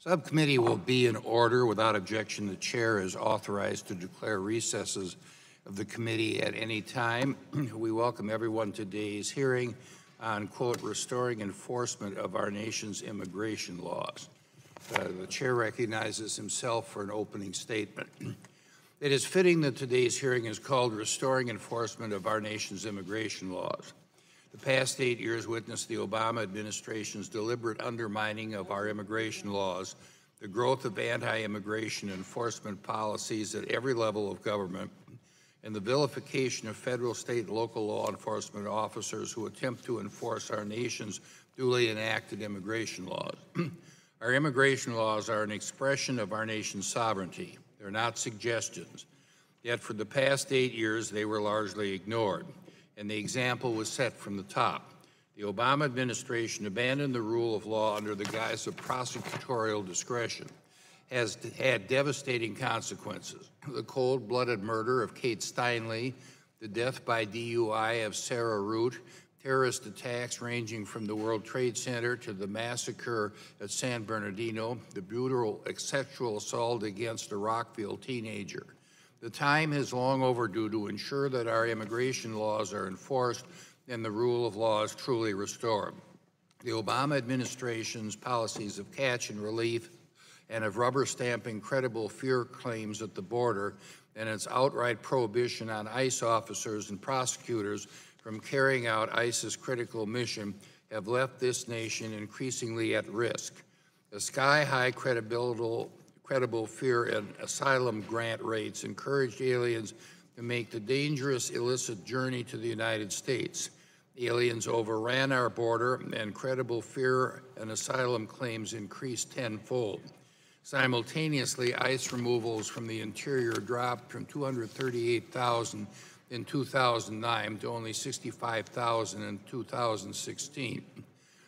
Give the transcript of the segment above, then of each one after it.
Subcommittee will be in order. Without objection, the chair is authorized to declare recesses of the committee at any time. We welcome everyone to today's hearing on, quote, restoring enforcement of our nation's immigration laws. The chair recognizes himself for an opening statement. It is fitting that today's hearing is called Restoring Enforcement of Our Nation's Immigration Laws. The past 8 years witnessed the Obama administration's deliberate undermining of our immigration laws, the growth of anti-immigration enforcement policies at every level of government, and the vilification of federal, state, and local law enforcement officers who attempt to enforce our nation's duly enacted immigration laws. Our immigration laws are an expression of our nation's sovereignty. They're not suggestions. Yet for the past 8 years, they were largely ignored, and the example was set from the top. The Obama administration abandoned the rule of law under the guise of prosecutorial discretion, has had devastating consequences. The cold-blooded murder of Kate Steinle, the death by DUI of Sarah Root, terrorist attacks ranging from the World Trade Center to the massacre at San Bernardino, the brutal sexual assault against a Rockville teenager. The time is long overdue to ensure that our immigration laws are enforced and the rule of law is truly restored. The Obama administration's policies of catch and relief and of rubber stamping credible fear claims at the border and its outright prohibition on ICE officers and prosecutors from carrying out ICE's critical mission have left this nation increasingly at risk. The sky-high credible fear and asylum grant rates encouraged aliens to make the dangerous illicit journey to the United States. Aliens overran our border and credible fear and asylum claims increased tenfold. Simultaneously, ICE removals from the interior dropped from 238,000 in 2009 to only 65,000 in 2016.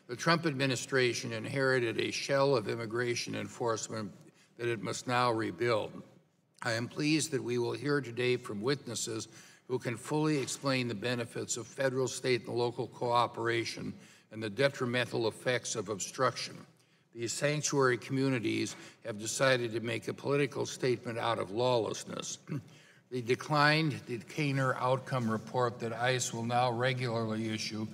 The Trump administration inherited a shell of immigration enforcement that it must now rebuild. I am pleased that we will hear today from witnesses who can fully explain the benefits of federal, state, and local cooperation and the detrimental effects of obstruction. These sanctuary communities have decided to make a political statement out of lawlessness. The declined Decatur outcome report that ICE will now regularly issue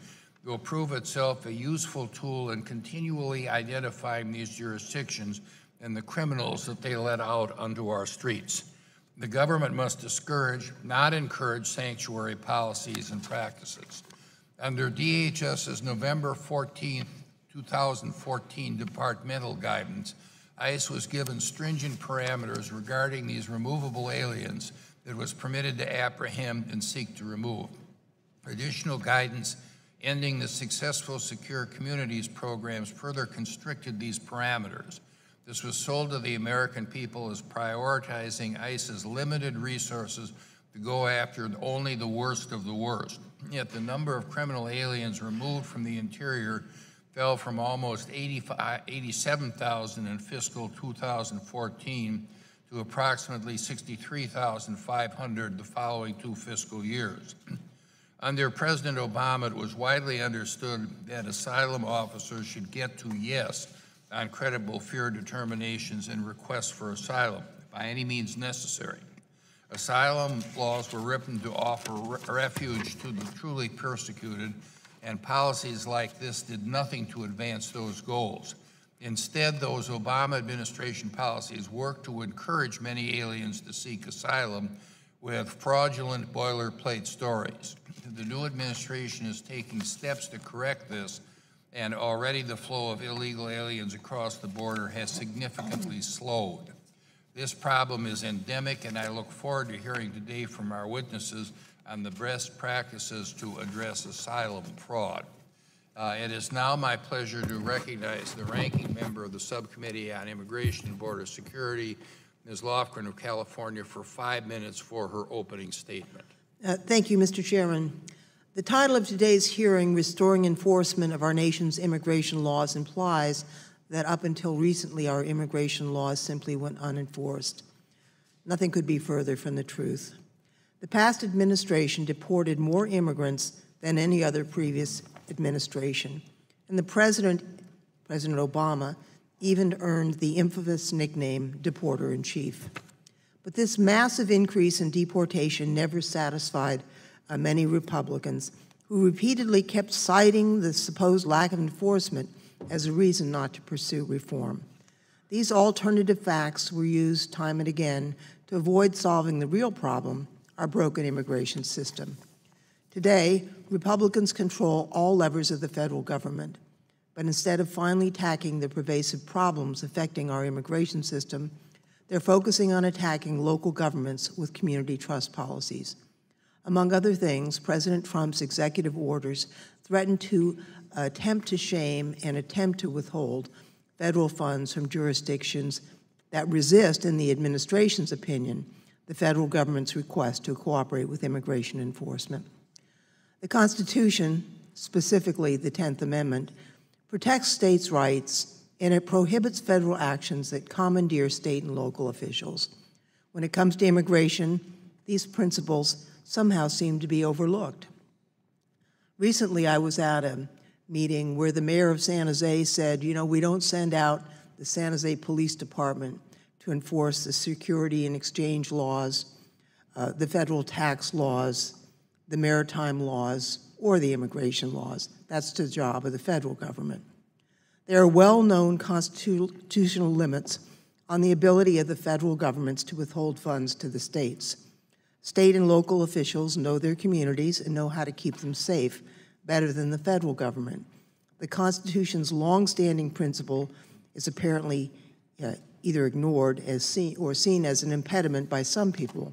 will prove itself a useful tool in continually identifying these jurisdictions and the criminals that they let out onto our streets. The government must discourage, not encourage, sanctuary policies and practices. Under DHS's November 14, 2014 departmental guidance, ICE was given stringent parameters regarding these removable aliens that was permitted to apprehend and seek to remove. Additional guidance ending the successful Secure Communities programs further constricted these parameters. This was sold to the American people as prioritizing ICE's limited resources to go after only the worst of the worst. Yet the number of criminal aliens removed from the interior fell from almost 87,000 in fiscal 2014 to approximately 63,500 the following 2 fiscal years. Under President Obama, it was widely understood that asylum officers should get to yes on credible fear determinations and requests for asylum by any means necessary. Asylum laws were written to offer refuge to the truly persecuted, and policies like this did nothing to advance those goals. Instead, those Obama administration policies worked to encourage many aliens to seek asylum with fraudulent boilerplate stories. The new administration is taking steps to correct this, and already the flow of illegal aliens across the border has significantly slowed. This problem is endemic, and I look forward to hearing today from our witnesses on the best practices to address asylum fraud. It is now my pleasure to recognize the ranking member of the Subcommittee on Immigration and Border Security, Ms. Lofgren of California, for 5 minutes for her opening statement. Thank you, Mr. Chairman. The title of today's hearing, Restoring Enforcement of Our Nation's Immigration Laws, implies that up until recently our immigration laws simply went unenforced. Nothing could be further from the truth. The past administration deported more immigrants than any other previous administration, and the President Obama even earned the infamous nickname Deporter-in-Chief. But this massive increase in deportation never satisfied many Republicans, who repeatedly kept citing the supposed lack of enforcement as a reason not to pursue reform. These alternative facts were used time and again to avoid solving the real problem, our broken immigration system. Today, Republicans control all levers of the federal government, but instead of finally tackling the pervasive problems affecting our immigration system, they're focusing on attacking local governments with community trust policies. Among other things, President Trump's executive orders threaten to attempt to shame and attempt to withhold federal funds from jurisdictions that resist, in the administration's opinion, the federal government's request to cooperate with immigration enforcement. The Constitution, specifically the 10th Amendment, protects states' rights, and it prohibits federal actions that commandeer state and local officials. When it comes to immigration, these principles somehow seem to be overlooked. Recently, I was at a meeting where the mayor of San Jose said, you know, we don't send out the San Jose Police Department to enforce the security and exchange laws, the federal tax laws, the maritime laws, or the immigration laws. That's the job of the federal government. There are well-known constitutional limits on the ability of the federal governments to withhold funds to the states. State and local officials know their communities and know how to keep them safe better than the federal government. The Constitution's longstanding principle is apparently either ignored or seen as an impediment by some people.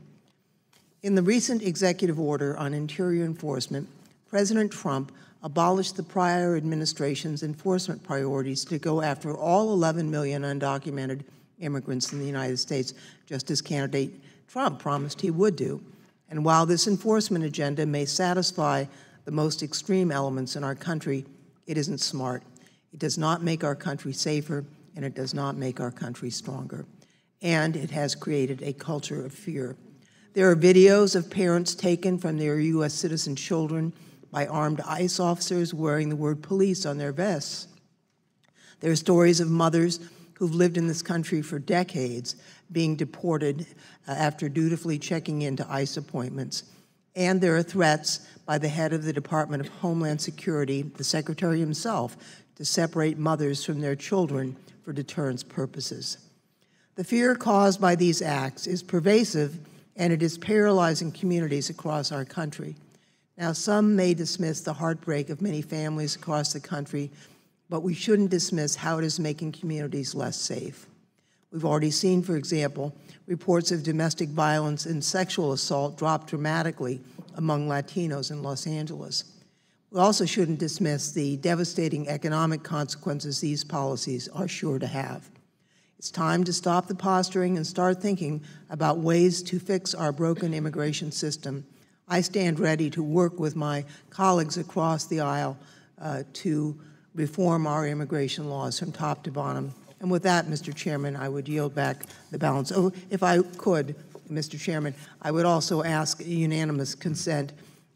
In the recent executive order on interior enforcement, President Trump abolished the prior administration's enforcement priorities to go after all 11 million undocumented immigrants in the United States, just as candidate Trump promised he would do. And while this enforcement agenda may satisfy the most extreme elements in our country, it isn't smart. It does not make our country safer, and it does not make our country stronger. And it has created a culture of fear. There are videos of parents taken from their U.S. citizen children by armed ICE officers wearing the word police on their vests. There are stories of mothers who've lived in this country for decades being deported after dutifully checking into ICE appointments. And there are threats by the head of the Department of Homeland Security, the Secretary himself, to separate mothers from their children for deterrence purposes. The fear caused by these acts is pervasive, and it is paralyzing communities across our country. Now, some may dismiss the heartbreak of many families across the country, but we shouldn't dismiss how it is making communities less safe. We've already seen, for example, reports of domestic violence and sexual assault drop dramatically among Latinos in Los Angeles. We also shouldn't dismiss the devastating economic consequences these policies are sure to have. It's time to stop the posturing and start thinking about ways to fix our broken immigration system. I stand ready to work with my colleagues across the aisle to reform our immigration laws from top to bottom. And with that, Mr. Chairman, I would yield back the balance. Oh, if I could, Mr. Chairman, I would also ask unanimous consent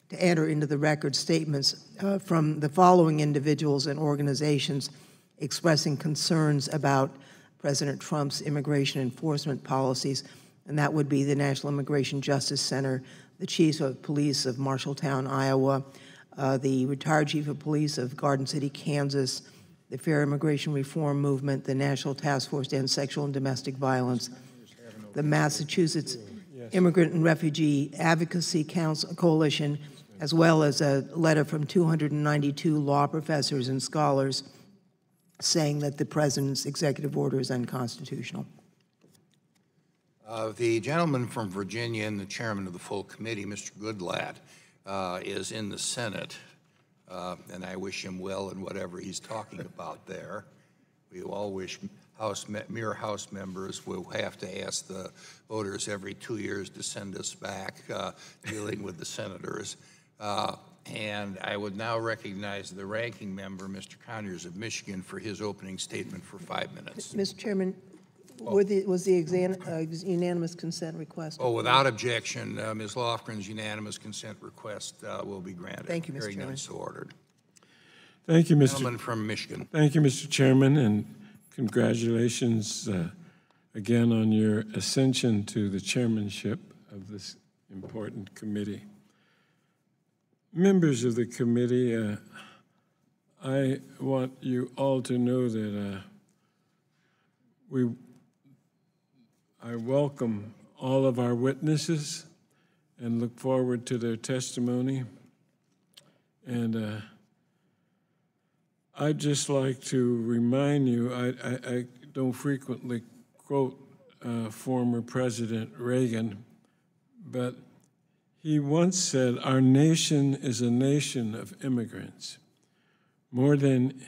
to enter into the record statements from the following individuals and organizations expressing concerns about President Trump's immigration enforcement policies, and that would be the National Immigration Justice Center, the Chief of Police of Marshalltown, Iowa, the retired Chief of Police of Garden City, Kansas, the Fair Immigration Reform Movement, the National Task Force to End Sexual and Domestic Violence, the Massachusetts Immigrant and Refugee Advocacy Coalition, as well as a letter from 292 law professors and scholars saying that the President's executive order is unconstitutional. The gentleman from Virginia and the chairman of the full committee, Mr. Goodlatte, is in the Senate, and I wish him well in whatever he's talking about there. We all wish mere House members will have to ask the voters every 2 years to send us back dealing with the senators. And I would now recognize the ranking member, Mr. Conyers of Michigan, for his opening statement for 5 minutes. Mr. Chairman, was the unanimous consent request? Oh, without objection, Ms. Lofgren's unanimous consent request will be granted. Thank you, Mr. Hearing Chairman. none, so ordered. Thank you, Mr. Gentleman from Michigan. Thank you, Mr. Chairman, and Congratulations again on your ascension to the chairmanship of this important committee. Members of the committee, I want you all to know that I welcome all of our witnesses and look forward to their testimony. And I'd just like to remind you, I don't frequently quote former President Reagan, but he once said, "Our nation is a nation of immigrants. More than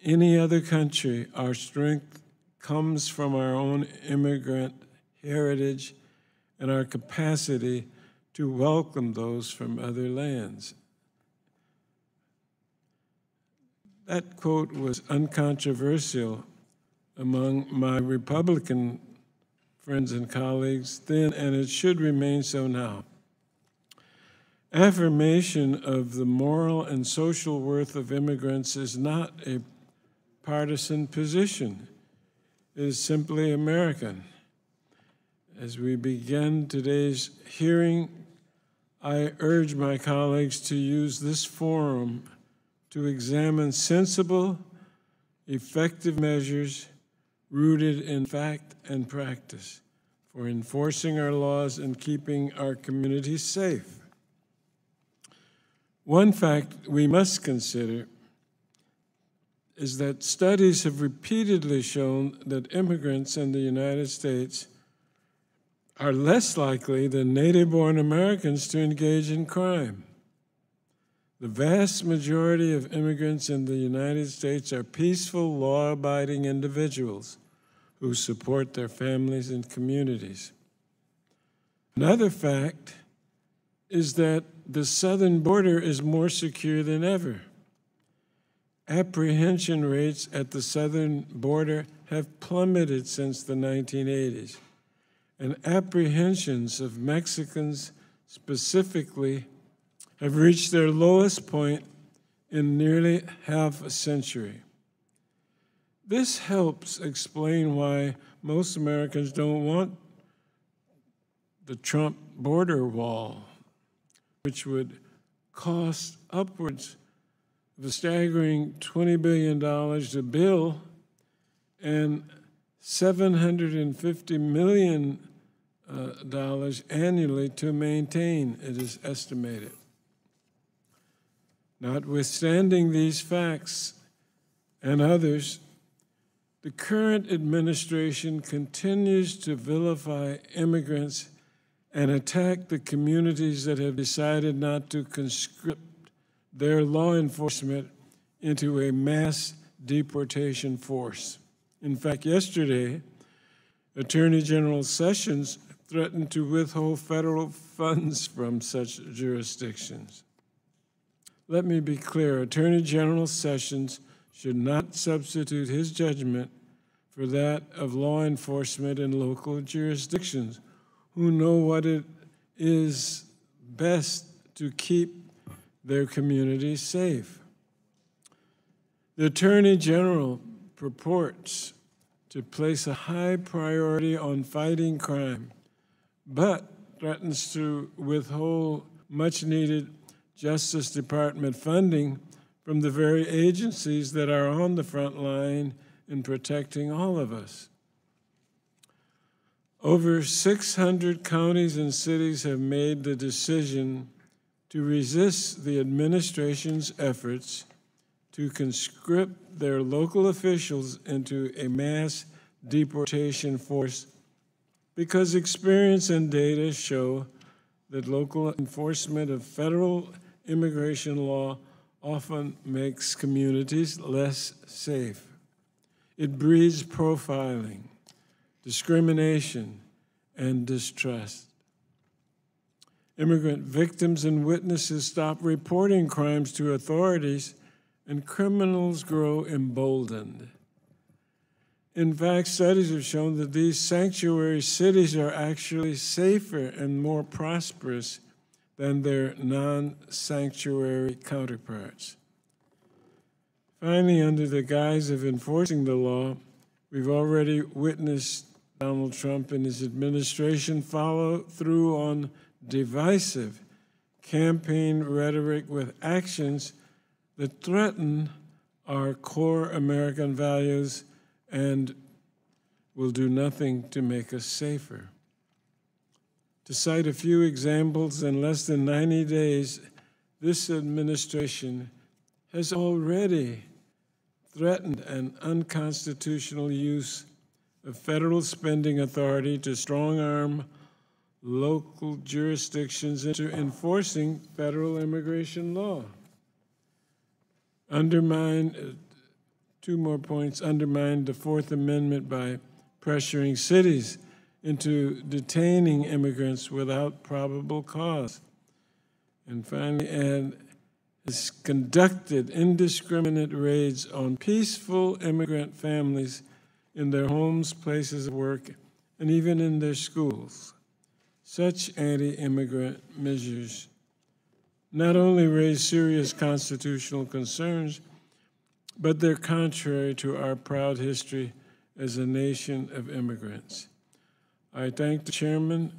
any other country, our strength comes from our own immigrant heritage and our capacity to welcome those from other lands." That quote was uncontroversial among my Republican friends and colleagues then, and it should remain so now. Affirmation of the moral and social worth of immigrants is not a partisan position. It is simply American. As we begin today's hearing, I urge my colleagues to use this forum to examine sensible, effective measures rooted in fact and practice for enforcing our laws and keeping our communities safe. One fact we must consider is that studies have repeatedly shown that immigrants in the United States are less likely than native-born Americans to engage in crime. The vast majority of immigrants in the United States are peaceful, law-abiding individuals who support their families and communities. Another fact is that the southern border is more secure than ever. Apprehension rates at the southern border have plummeted since the 1980s, and apprehensions of Mexicans specifically have reached their lowest point in nearly half a century. This helps explain why most Americans don't want the Trump border wall, which would cost upwards of a staggering $20 billion to build and $750 million annually to maintain, it is estimated. Notwithstanding these facts and others, the current administration continues to vilify immigrants and attack the communities that have decided not to conscript their law enforcement into a mass deportation force. In fact, yesterday, Attorney General Sessions threatened to withhold federal funds from such jurisdictions. Let me be clear, Attorney General Sessions should not substitute his judgment for that of law enforcement in local jurisdictions who know what it is best to keep their communities safe. The Attorney General purports to place a high priority on fighting crime, but threatens to withhold much-needed Justice Department funding from the very agencies that are on the front line in protecting all of us. Over 600 counties and cities have made the decision to resist the administration's efforts to conscript their local officials into a mass deportation force because experience and data show that local enforcement of federal immigration law often makes communities less safe. It breeds profiling, discrimination, and distrust. Immigrant victims and witnesses stop reporting crimes to authorities, and criminals grow emboldened. In fact, studies have shown that these sanctuary cities are actually safer and more prosperous than their non-sanctuary counterparts. Finally, under the guise of enforcing the law, We've already witnessed Donald Trump and his administration follow through on divisive campaign rhetoric with actions that threaten our core American values and will do nothing to make us safer. To cite a few examples, in less than 90 days, this administration has already threatened an unconstitutional use of federal spending authority to strong-arm local jurisdictions into enforcing federal immigration law. Two more points, undermined the Fourth Amendment by pressuring cities into detaining immigrants without probable cause. And finally, has conducted indiscriminate raids on peaceful immigrant families in their homes, places of work, and even in their schools. Such anti-immigrant measures not only raise serious constitutional concerns, but they're contrary to our proud history as a nation of immigrants. I thank the chairman,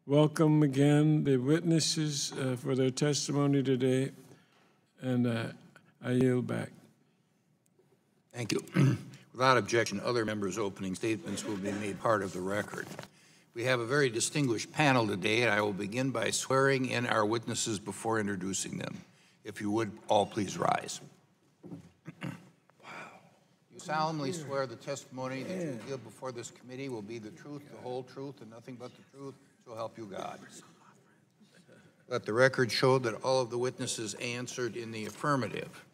welcome again the witnesses for their testimony today, and I yield back. Thank you. Without objection, other members' opening statements will be made part of the record. We have a very distinguished panel today, and I will begin by swearing in our witnesses before introducing them. If you would, all please rise. You solemnly swear the testimony that you will give before this committee will be the truth, the whole truth, and nothing but the truth, so help you God. Let the record show that all of the witnesses answered in the affirmative.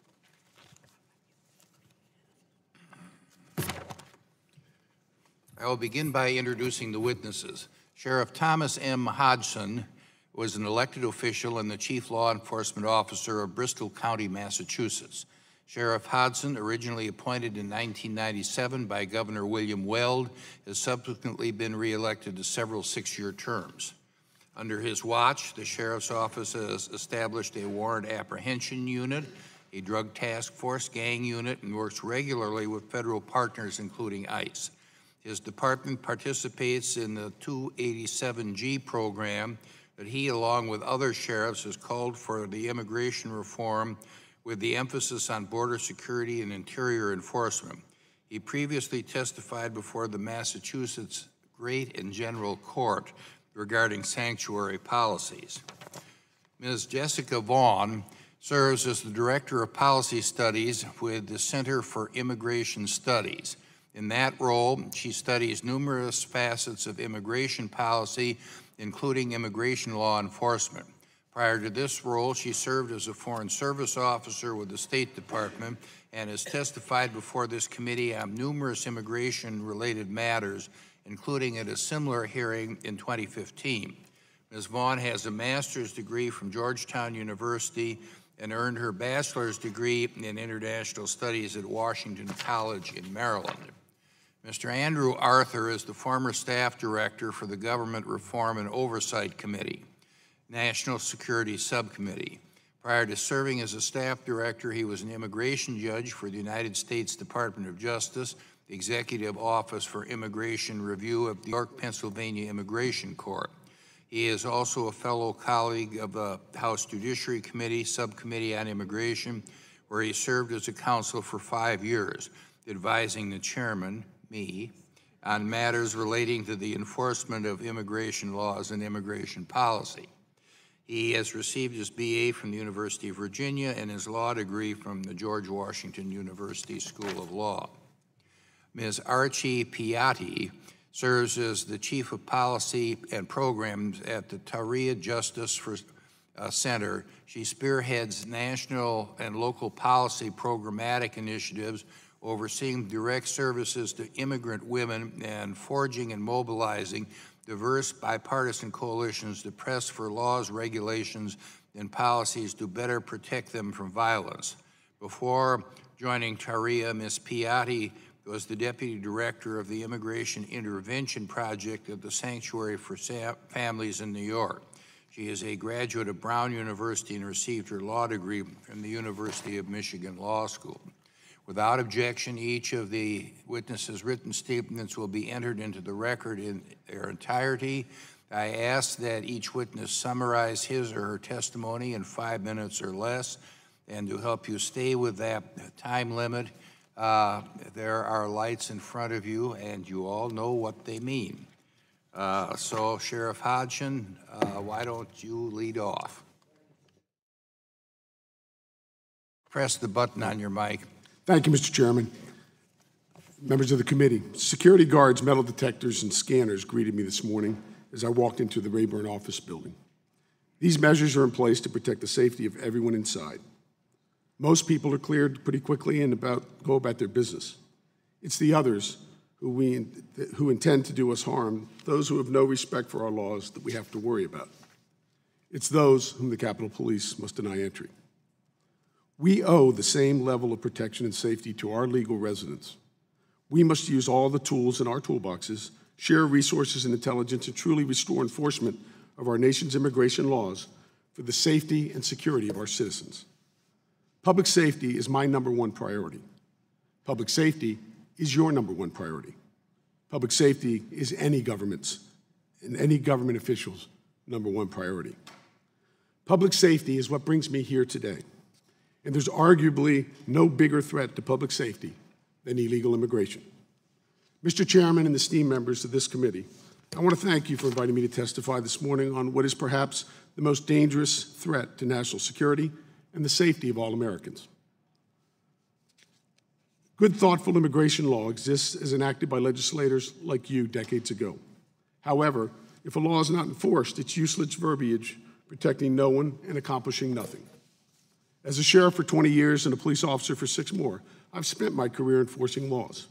I will begin by introducing the witnesses. Sheriff Thomas M. Hodgson was an elected official and the chief law enforcement officer of Bristol County, Massachusetts. Sheriff Hodgson, originally appointed in 1997 by Governor William Weld, has subsequently been reelected to several six-year terms. Under his watch, the Sheriff's Office has established a warrant apprehension unit, a drug task force, gang unit, and works regularly with federal partners, including ICE. His department participates in the 287G program that he, along with other sheriffs, has called for the immigration reform with the emphasis on border security and interior enforcement. He previously testified before the Massachusetts Great and General Court regarding sanctuary policies. Ms. Jessica Vaughn serves as the Director of Policy Studies with the Center for Immigration Studies. In that role, she studies numerous facets of immigration policy, including immigration law enforcement. Prior to this role, she served as a Foreign Service officer with the State Department and has testified before this committee on numerous immigration-related matters, including at a similar hearing in 2015. Ms. Vaughn has a master's degree from Georgetown University and earned her bachelor's degree in international studies at Washington College in Maryland. Mr. Andrew Arthur is the former staff director for the Government Reform and Oversight Committee, National Security Subcommittee. Prior to serving as a staff director, he was an immigration judge for the United States Department of Justice, the Executive Office for Immigration Review of the York, Pennsylvania Immigration Court. He is also a fellow colleague of the House Judiciary Committee, Subcommittee on Immigration, where he served as a counsel for 5 years, advising the chairman, me, on matters relating to the enforcement of immigration laws and immigration policy. He has received his BA from the University of Virginia and his law degree from the George Washington University School of Law. Ms. Archie Piatti serves as the Chief of Policy and Programs at the Tarea Justice Center. She spearheads national and local policy programmatic initiatives overseeing direct services to immigrant women and forging and mobilizing diverse bipartisan coalitions to press for laws, regulations, and policies to better protect them from violence. Before joining Tarea, Ms. Piatti was the Deputy Director of the Immigration Intervention Project at the Sanctuary for Families in New York. She is a graduate of Brown University and received her law degree from the University of Michigan Law School. Without objection, each of the witnesses' written statements will be entered into the record in their entirety. I ask that each witness summarize his or her testimony in 5 minutes or less. And to help you stay with that time limit, there are lights in front of you, and you all know what they mean. So, Sheriff Hodgson, why don't you lead off? Press the button on your mic. Thank you, Mr. Chairman. Members of the committee, security guards, metal detectors, and scanners greeted me this morning as I walked into the Rayburn office building. These measures are in place to protect the safety of everyone inside. Most people are cleared pretty quickly and go about their business. It's the others who intend to do us harm, those who have no respect for our laws, that we have to worry about. It's those whom the Capitol Police must deny entry. We owe the same level of protection and safety to our legal residents. We must use all the tools in our toolboxes, share resources and intelligence, and truly restore enforcement of our nation's immigration laws for the safety and security of our citizens. Public safety is my #1 priority. Public safety is your #1 priority. Public safety is any government's and any government official's #1 priority. Public safety is what brings me here today. And there's arguably no bigger threat to public safety than illegal immigration. Mr. Chairman and esteemed members of this committee, I want to thank you for inviting me to testify this morning on what is perhaps the most dangerous threat to national security and the safety of all Americans. Good, thoughtful immigration law exists as enacted by legislators like you decades ago. However, if a law is not enforced, it's useless verbiage protecting no one and accomplishing nothing. As a sheriff for 20 years and a police officer for 6 more, I've spent my career enforcing laws.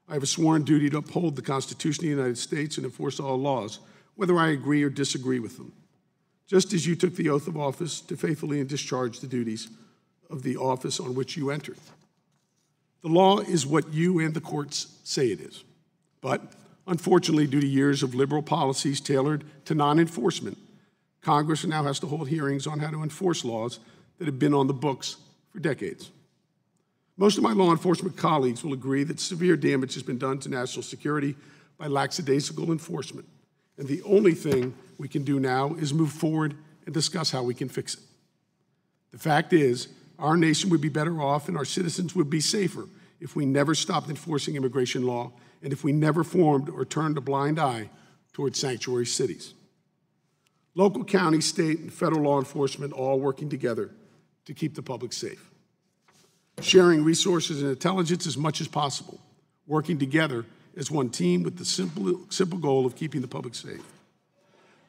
I have a sworn duty to uphold the Constitution of the United States and enforce all laws, whether I agree or disagree with them, just as you took the oath of office to faithfully and discharge the duties of the office on which you entered. The law is what you and the courts say it is. But unfortunately, due to years of liberal policies tailored to non-enforcement, Congress now has to hold hearings on how to enforce laws that have been on the books for decades. Most of my law enforcement colleagues will agree that severe damage has been done to national security by lackadaisical enforcement, and the only thing we can do now is move forward and discuss how we can fix it. The fact is, our nation would be better off and our citizens would be safer if we never stopped enforcing immigration law and if we never formed or turned a blind eye towards sanctuary cities. Local, county, state, and federal law enforcement all working together to keep the public safe. Sharing resources and intelligence as much as possible, working together as one team with the simple goal of keeping the public safe.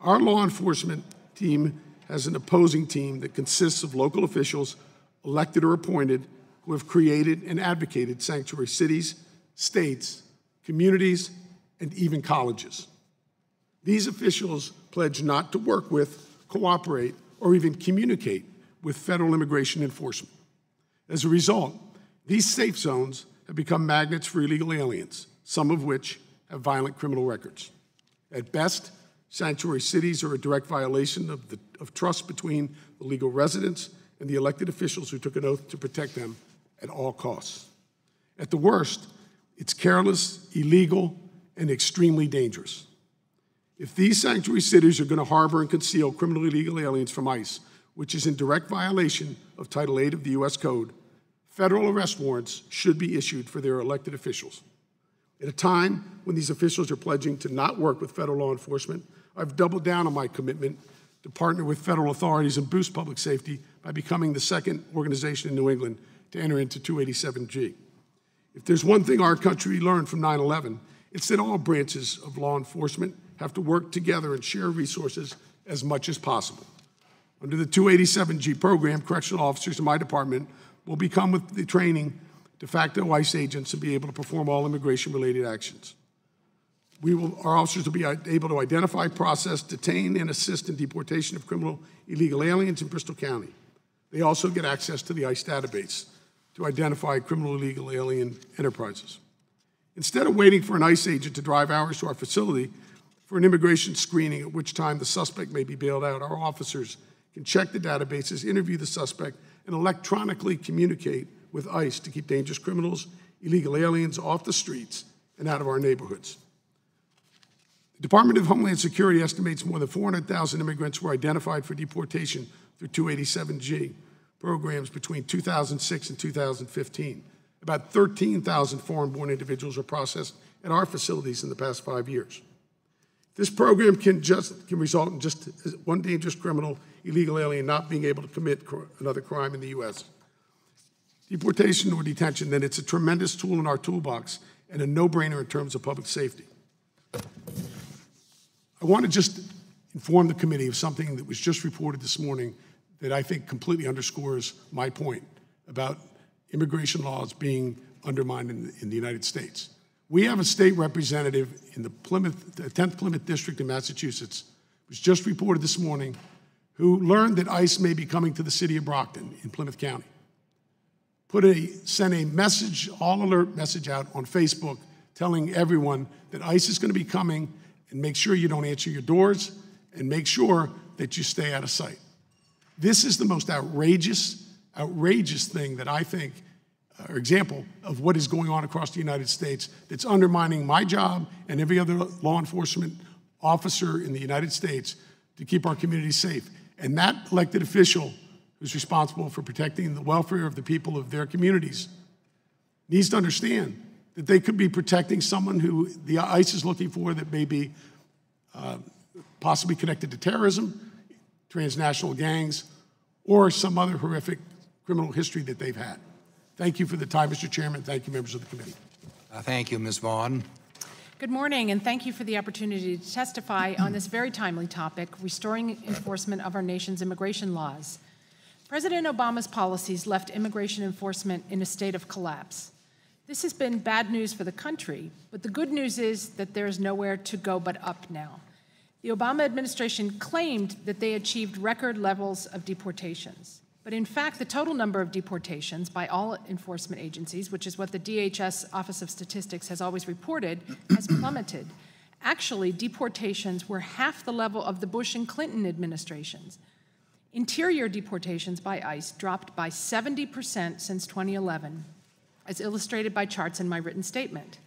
Our law enforcement team has an opposing team that consists of local officials, elected or appointed, who have created and advocated sanctuary cities, states, communities, and even colleges. These officials pledge not to work with, cooperate, or even communicate with federal immigration enforcement. As a result, these safe zones have become magnets for illegal aliens, some of which have violent criminal records. At best, sanctuary cities are a direct violation of trust between the legal residents and the elected officials who took an oath to protect them at all costs. At the worst, it's careless, illegal, and extremely dangerous. If these sanctuary cities are going to harbor and conceal criminal illegal aliens from ICE, which is in direct violation of Title 8 of the U.S. Code, federal arrest warrants should be issued for their elected officials. At a time when these officials are pledging to not work with federal law enforcement, I've doubled down on my commitment to partner with federal authorities and boost public safety by becoming the second organization in New England to enter into 287G. If there's one thing our country learned from 9/11, it's that all branches of law enforcement have to work together and share resources as much as possible. Under the 287G program, correctional officers in my department will become, with the training, de facto ICE agents and be able to perform all immigration-related actions. Our officers will be able to identify, process, detain, and assist in deportation of criminal illegal aliens in Bristol County. They also get access to the ICE database to identify criminal illegal alien enterprises. Instead of waiting for an ICE agent to drive hours to our facility for an immigration screening, at which time the suspect may be bailed out, our officers can check the databases, interview the suspect, and electronically communicate with ICE to keep dangerous criminals, illegal aliens off the streets and out of our neighborhoods. The Department of Homeland Security estimates more than 400,000 immigrants were identified for deportation through 287G programs between 2006 and 2015. About 13,000 foreign-born individuals were processed at our facilities in the past 5 years. This program can result in just one dangerous criminal, illegal alien not being able to commit another crime in the U.S. Deportation or detention, then it's a tremendous tool in our toolbox and a no-brainer in terms of public safety. I want to just inform the committee of something that was just reported this morning that I think completely underscores my point about immigration laws being undermined in the United States. We have a state representative in the 10th Plymouth District in Massachusetts, was just reported this morning, who learned that ICE may be coming to the city of Brockton in Plymouth County. Sent a message, all alert message out on Facebook telling everyone that ICE is going to be coming, and make sure you don't answer your doors and make sure that you stay out of sight. This is the most outrageous thing that I think, or example of what is going on across the United States that's undermining my job and every other law enforcement officer in the United States to keep our communities safe. And that elected official who's responsible for protecting the welfare of the people of their communities needs to understand that they could be protecting someone who the ICE is looking for that may be possibly connected to terrorism, transnational gangs, or some other horrific criminal history that they've had. Thank you for the time, Mr. Chairman. Thank you, members of the committee. Thank you, Ms. Vaughn. Good morning, and thank you for the opportunity to testify on this very timely topic, restoring enforcement of our nation's immigration laws. President Obama's policies left immigration enforcement in a state of collapse. This has been bad news for the country, but the good news is that there is nowhere to go but up now. The Obama administration claimed that they achieved record levels of deportations. But in fact, the total number of deportations by all enforcement agencies, which is what the DHS Office of Statistics has always reported, has plummeted. Actually, deportations were half the level of the Bush and Clinton administrations. Interior deportations by ICE dropped by 70% since 2011, as illustrated by charts in my written statement.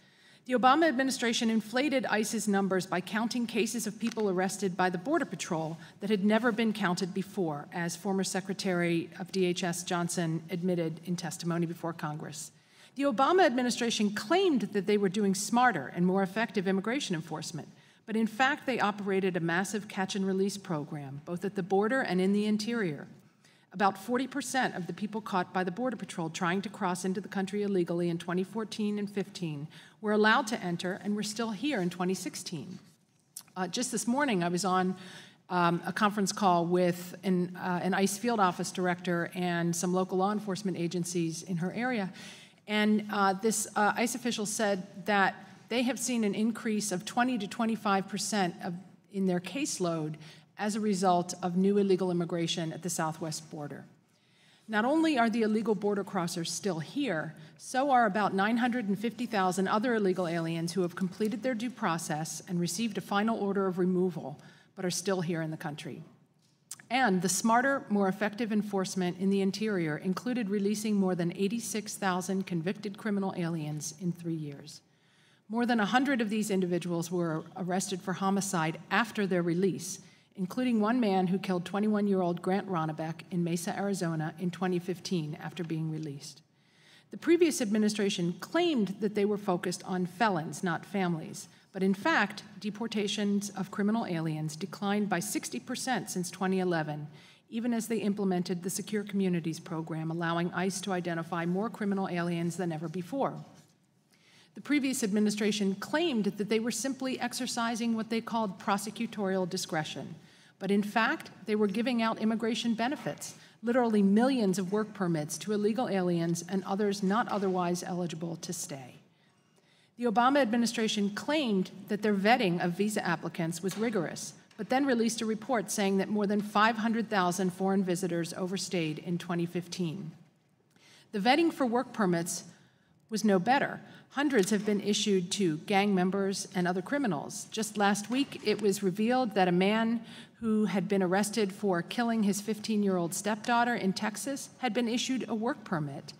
The Obama administration inflated ICE's numbers by counting cases of people arrested by the Border Patrol that had never been counted before, as former Secretary of DHS Johnson admitted in testimony before Congress. The Obama administration claimed that they were doing smarter and more effective immigration enforcement, but in fact they operated a massive catch-and-release program, both at the border and in the interior. About 40% of the people caught by the Border Patrol trying to cross into the country illegally in 2014 and 15 were allowed to enter and were still here in 2016. Just this morning, I was on a conference call with an ICE field office director and some local law enforcement agencies in her area, and this ICE official said that they have seen an increase of 20 to 25% in their caseload as a result of new illegal immigration at the southwest border. Not only are the illegal border crossers still here, so are about 950,000 other illegal aliens who have completed their due process and received a final order of removal, but are still here in the country. And the smarter, more effective enforcement in the interior included releasing more than 86,000 convicted criminal aliens in 3 years. More than 100 of these individuals were arrested for homicide after their release, including one man who killed 21-year-old Grant Ronnebeck in Mesa, Arizona in 2015 after being released. The previous administration claimed that they were focused on felons, not families, but in fact, deportations of criminal aliens declined by 60% since 2011, even as they implemented the Secure Communities program, allowing ICE to identify more criminal aliens than ever before. The previous administration claimed that they were simply exercising what they called prosecutorial discretion, but in fact, they were giving out immigration benefits, literally millions of work permits to illegal aliens and others not otherwise eligible to stay. The Obama administration claimed that their vetting of visa applicants was rigorous, but then released a report saying that more than 500,000 foreign visitors overstayed in 2015. The vetting for work permits was no better. Hundreds have been issued to gang members and other criminals. Just last week, it was revealed that a man who had been arrested for killing his 15-year-old stepdaughter in Texas had been issued a work permit.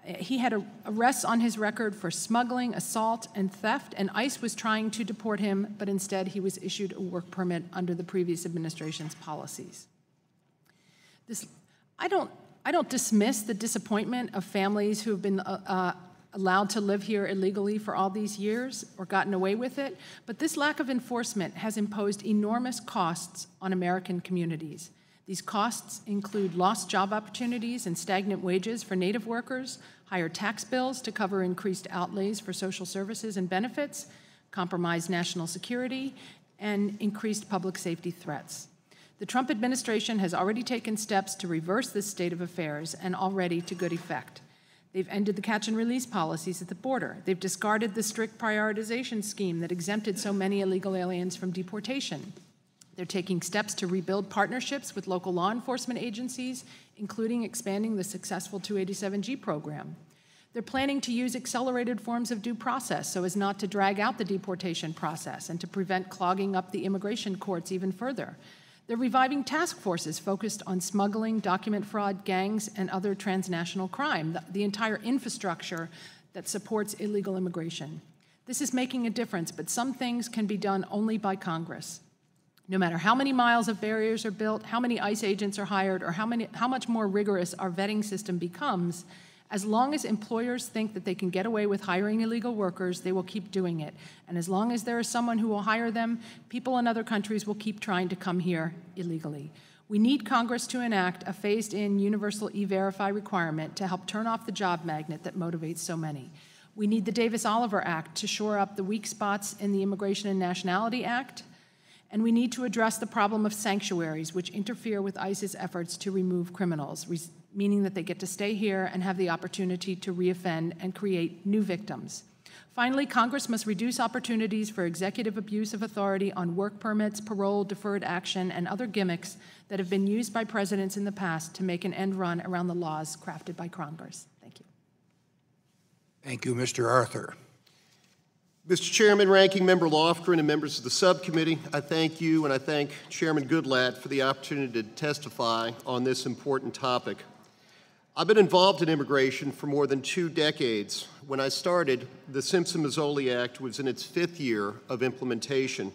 He had arrests on his record for smuggling, assault, and theft, and ICE was trying to deport him, but instead he was issued a work permit under the previous administration's policies. I don't dismiss the disappointment of families who have been allowed to live here illegally for all these years or gotten away with it, but this lack of enforcement has imposed enormous costs on American communities. These costs include lost job opportunities and stagnant wages for Native workers, higher tax bills to cover increased outlays for social services and benefits, compromised national security, and increased public safety threats. The Trump administration has already taken steps to reverse this state of affairs, and already to good effect. They've ended the catch and release policies at the border. They've discarded the strict prioritization scheme that exempted so many illegal aliens from deportation. They're taking steps to rebuild partnerships with local law enforcement agencies, including expanding the successful 287G program. They're planning to use accelerated forms of due process so as not to drag out the deportation process and to prevent clogging up the immigration courts even further. They're reviving task forces focused on smuggling, document fraud, gangs, and other transnational crime, the entire infrastructure that supports illegal immigration. This is making a difference, but some things can be done only by Congress. No matter how many miles of barriers are built, how many ICE agents are hired, or how much more rigorous our vetting system becomes, as long as employers think that they can get away with hiring illegal workers, they will keep doing it. And as long as there is someone who will hire them, people in other countries will keep trying to come here illegally. We need Congress to enact a phased-in universal E-Verify requirement to help turn off the job magnet that motivates so many. We need the Davis-Oliver Act to shore up the weak spots in the Immigration and Nationality Act. And we need to address the problem of sanctuaries, which interfere with ICE's efforts to remove criminals, meaning that they get to stay here and have the opportunity to reoffend and create new victims. Finally, Congress must reduce opportunities for executive abuse of authority on work permits, parole, deferred action, and other gimmicks that have been used by presidents in the past to make an end run around the laws crafted by Congress. Thank you. Thank you, Mr. Arthur. Mr. Chairman, Ranking Member Lofgren, and members of the subcommittee, I thank you and I thank Chairman Goodlatte for the opportunity to testify on this important topic. I've been involved in immigration for more than 2 decades. When I started, the Simpson-Mazzoli Act was in its 5th year of implementation.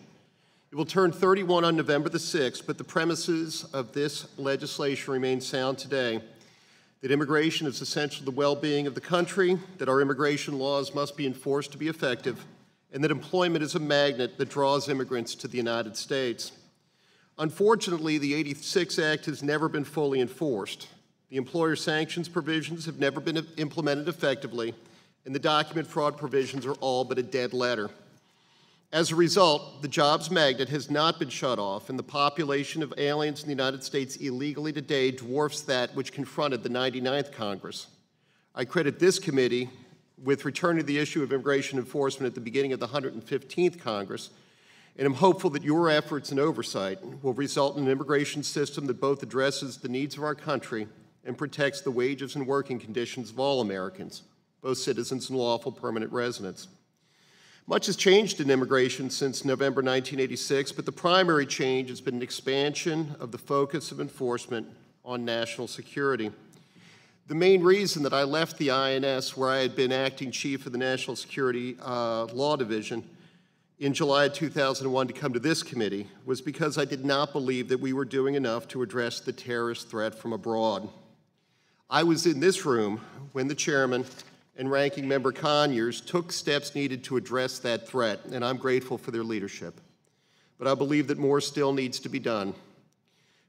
It will turn 31 on November the 6th, but the premises of this legislation remain sound today. That immigration is essential to the well-being of the country, that our immigration laws must be enforced to be effective, and that employment is a magnet that draws immigrants to the United States. Unfortunately, the '86 Act has never been fully enforced. The employer sanctions provisions have never been implemented effectively, and the document fraud provisions are all but a dead letter. As a result, the jobs magnet has not been shut off, and the population of aliens in the United States illegally today dwarfs that which confronted the 99th Congress. I credit this committee with returning the issue of immigration enforcement at the beginning of the 115th Congress, and I'm hopeful that your efforts and oversight will result in an immigration system that both addresses the needs of our country and protects the wages and working conditions of all Americans, both citizens and lawful permanent residents. Much has changed in immigration since November 1986, but the primary change has been an expansion of the focus of enforcement on national security. The main reason that I left the INS, where I had been acting chief of the National Security Law Division, in July 2001 to come to this committee was because I did not believe that we were doing enough to address the terrorist threat from abroad. I was in this room when the chairman and Ranking Member Conyers took steps needed to address that threat, and I'm grateful for their leadership. But I believe that more still needs to be done.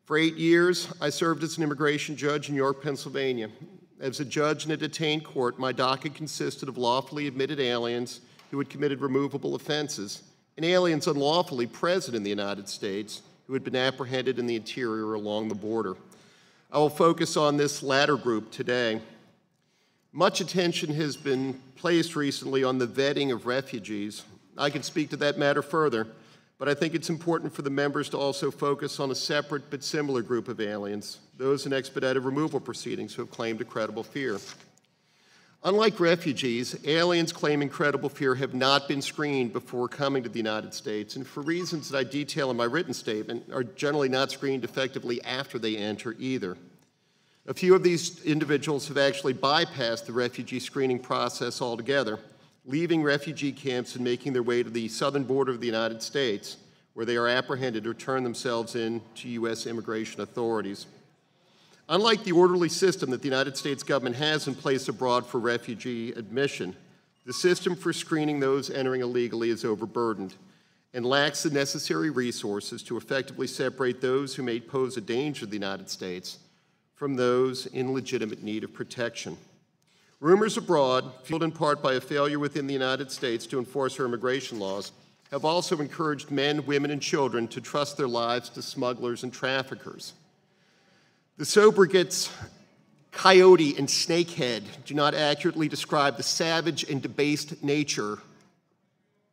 For 8 years, I served as an immigration judge in York, Pennsylvania. As a judge in a detained court, my docket consisted of lawfully admitted aliens who had committed removable offenses and aliens unlawfully present in the United States who had been apprehended in the interior or along the border. I will focus on this latter group today. Much attention has been placed recently on the vetting of refugees. I can speak to that matter further, but I think it's important for the members to also focus on a separate but similar group of aliens, those in expedited removal proceedings who have claimed a credible fear. Unlike refugees, aliens claiming credible fear have not been screened before coming to the United States, and for reasons that I detail in my written statement, are generally not screened effectively after they enter either. A few of these individuals have actually bypassed the refugee screening process altogether, leaving refugee camps and making their way to the southern border of the United States, where they are apprehended or turn themselves in to U.S. immigration authorities. Unlike the orderly system that the United States government has in place abroad for refugee admission, the system for screening those entering illegally is overburdened and lacks the necessary resources to effectively separate those who may pose a danger to the United States from those in legitimate need of protection. Rumors abroad, fueled in part by a failure within the United States to enforce our immigration laws, have also encouraged men, women, and children to trust their lives to smugglers and traffickers. The sobriquets coyote and snakehead do not accurately describe the savage and debased nature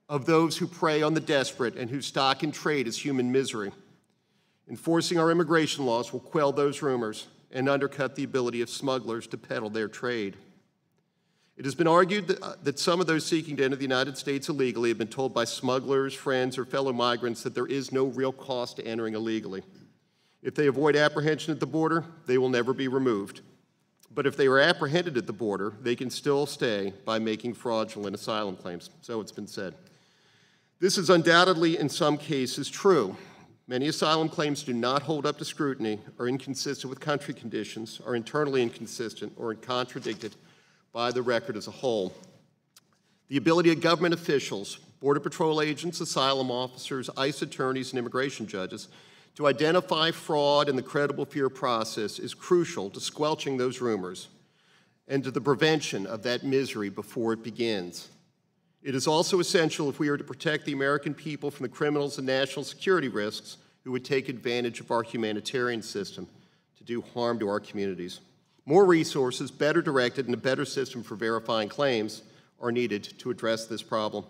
of those who prey on the desperate and whose stock in trade is human misery. Enforcing our immigration laws will quell those rumors and undercut the ability of smugglers to peddle their trade. It has been argued that some of those seeking to enter the United States illegally have been told by smugglers, friends, or fellow migrants that there is no real cost to entering illegally. If they avoid apprehension at the border, they will never be removed. But if they are apprehended at the border, they can still stay by making fraudulent asylum claims. So it's been said. This is undoubtedly, in some cases, true. Many asylum claims do not hold up to scrutiny, are inconsistent with country conditions, are internally inconsistent, or contradicted by the record as a whole. The ability of government officials, Border Patrol agents, asylum officers, ICE attorneys, and immigration judges to identify fraud in the credible fear process is crucial to squelching those rumors and to the prevention of that misery before it begins. It is also essential if we are to protect the American people from the criminals and national security risks who would take advantage of our humanitarian system to do harm to our communities. More resources, better directed, and a better system for verifying claims are needed to address this problem.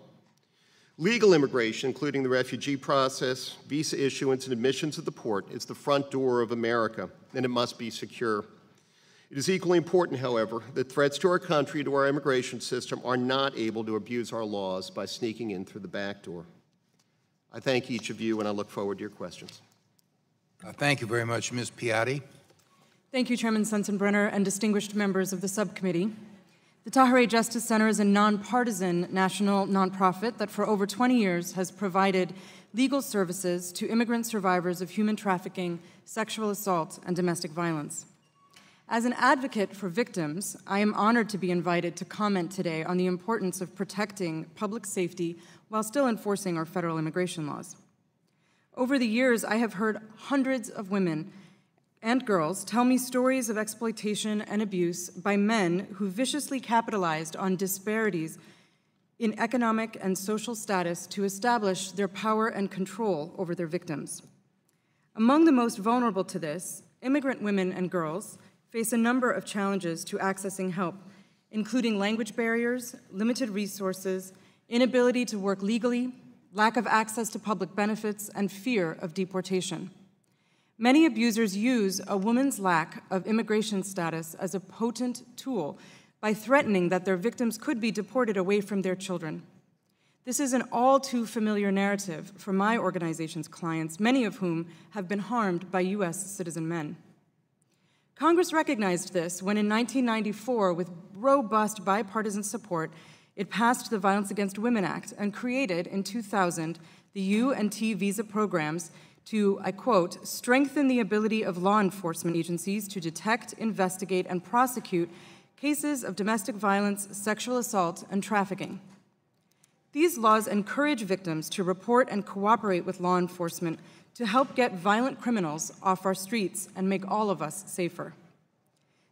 Legal immigration, including the refugee process, visa issuance, and admissions at the port, is the front door of America, and it must be secure. It is equally important, however, that threats to our country and to our immigration system are not able to abuse our laws by sneaking in through the back door. I thank each of you, and I look forward to your questions. Thank you very much, Ms. Piatti. Thank you, Chairman Sensenbrenner and distinguished members of the subcommittee. The Tahirih Justice Center is a nonpartisan national nonprofit that for over 20 years has provided legal services to immigrant survivors of human trafficking, sexual assault, and domestic violence. As an advocate for victims, I am honored to be invited to comment today on the importance of protecting public safety while still enforcing our federal immigration laws. Over the years, I have heard hundreds of women and girls tell me stories of exploitation and abuse by men who viciously capitalized on disparities in economic and social status to establish their power and control over their victims. Among the most vulnerable to this, immigrant women and girls face a number of challenges to accessing help, including language barriers, limited resources, inability to work legally, lack of access to public benefits, and fear of deportation. Many abusers use a woman's lack of immigration status as a potent tool by threatening that their victims could be deported away from their children. This is an all too familiar narrative for my organization's clients, many of whom have been harmed by U.S. citizen men. Congress recognized this when in 1994, with robust bipartisan support, it passed the Violence Against Women Act and created in 2000 the U&T visa programs to, I quote, strengthen the ability of law enforcement agencies to detect, investigate, and prosecute cases of domestic violence, sexual assault, and trafficking. These laws encourage victims to report and cooperate with law enforcement to help get violent criminals off our streets and make all of us safer.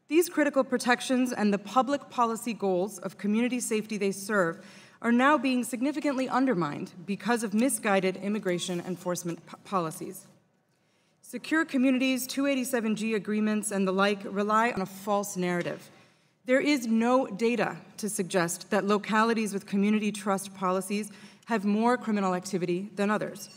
These critical protections and the public policy goals of community safety they serve are now being significantly undermined because of misguided immigration enforcement policies. Secure communities, 287G agreements, and the like rely on a false narrative. There is no data to suggest that localities with community trust policies have more criminal activity than others.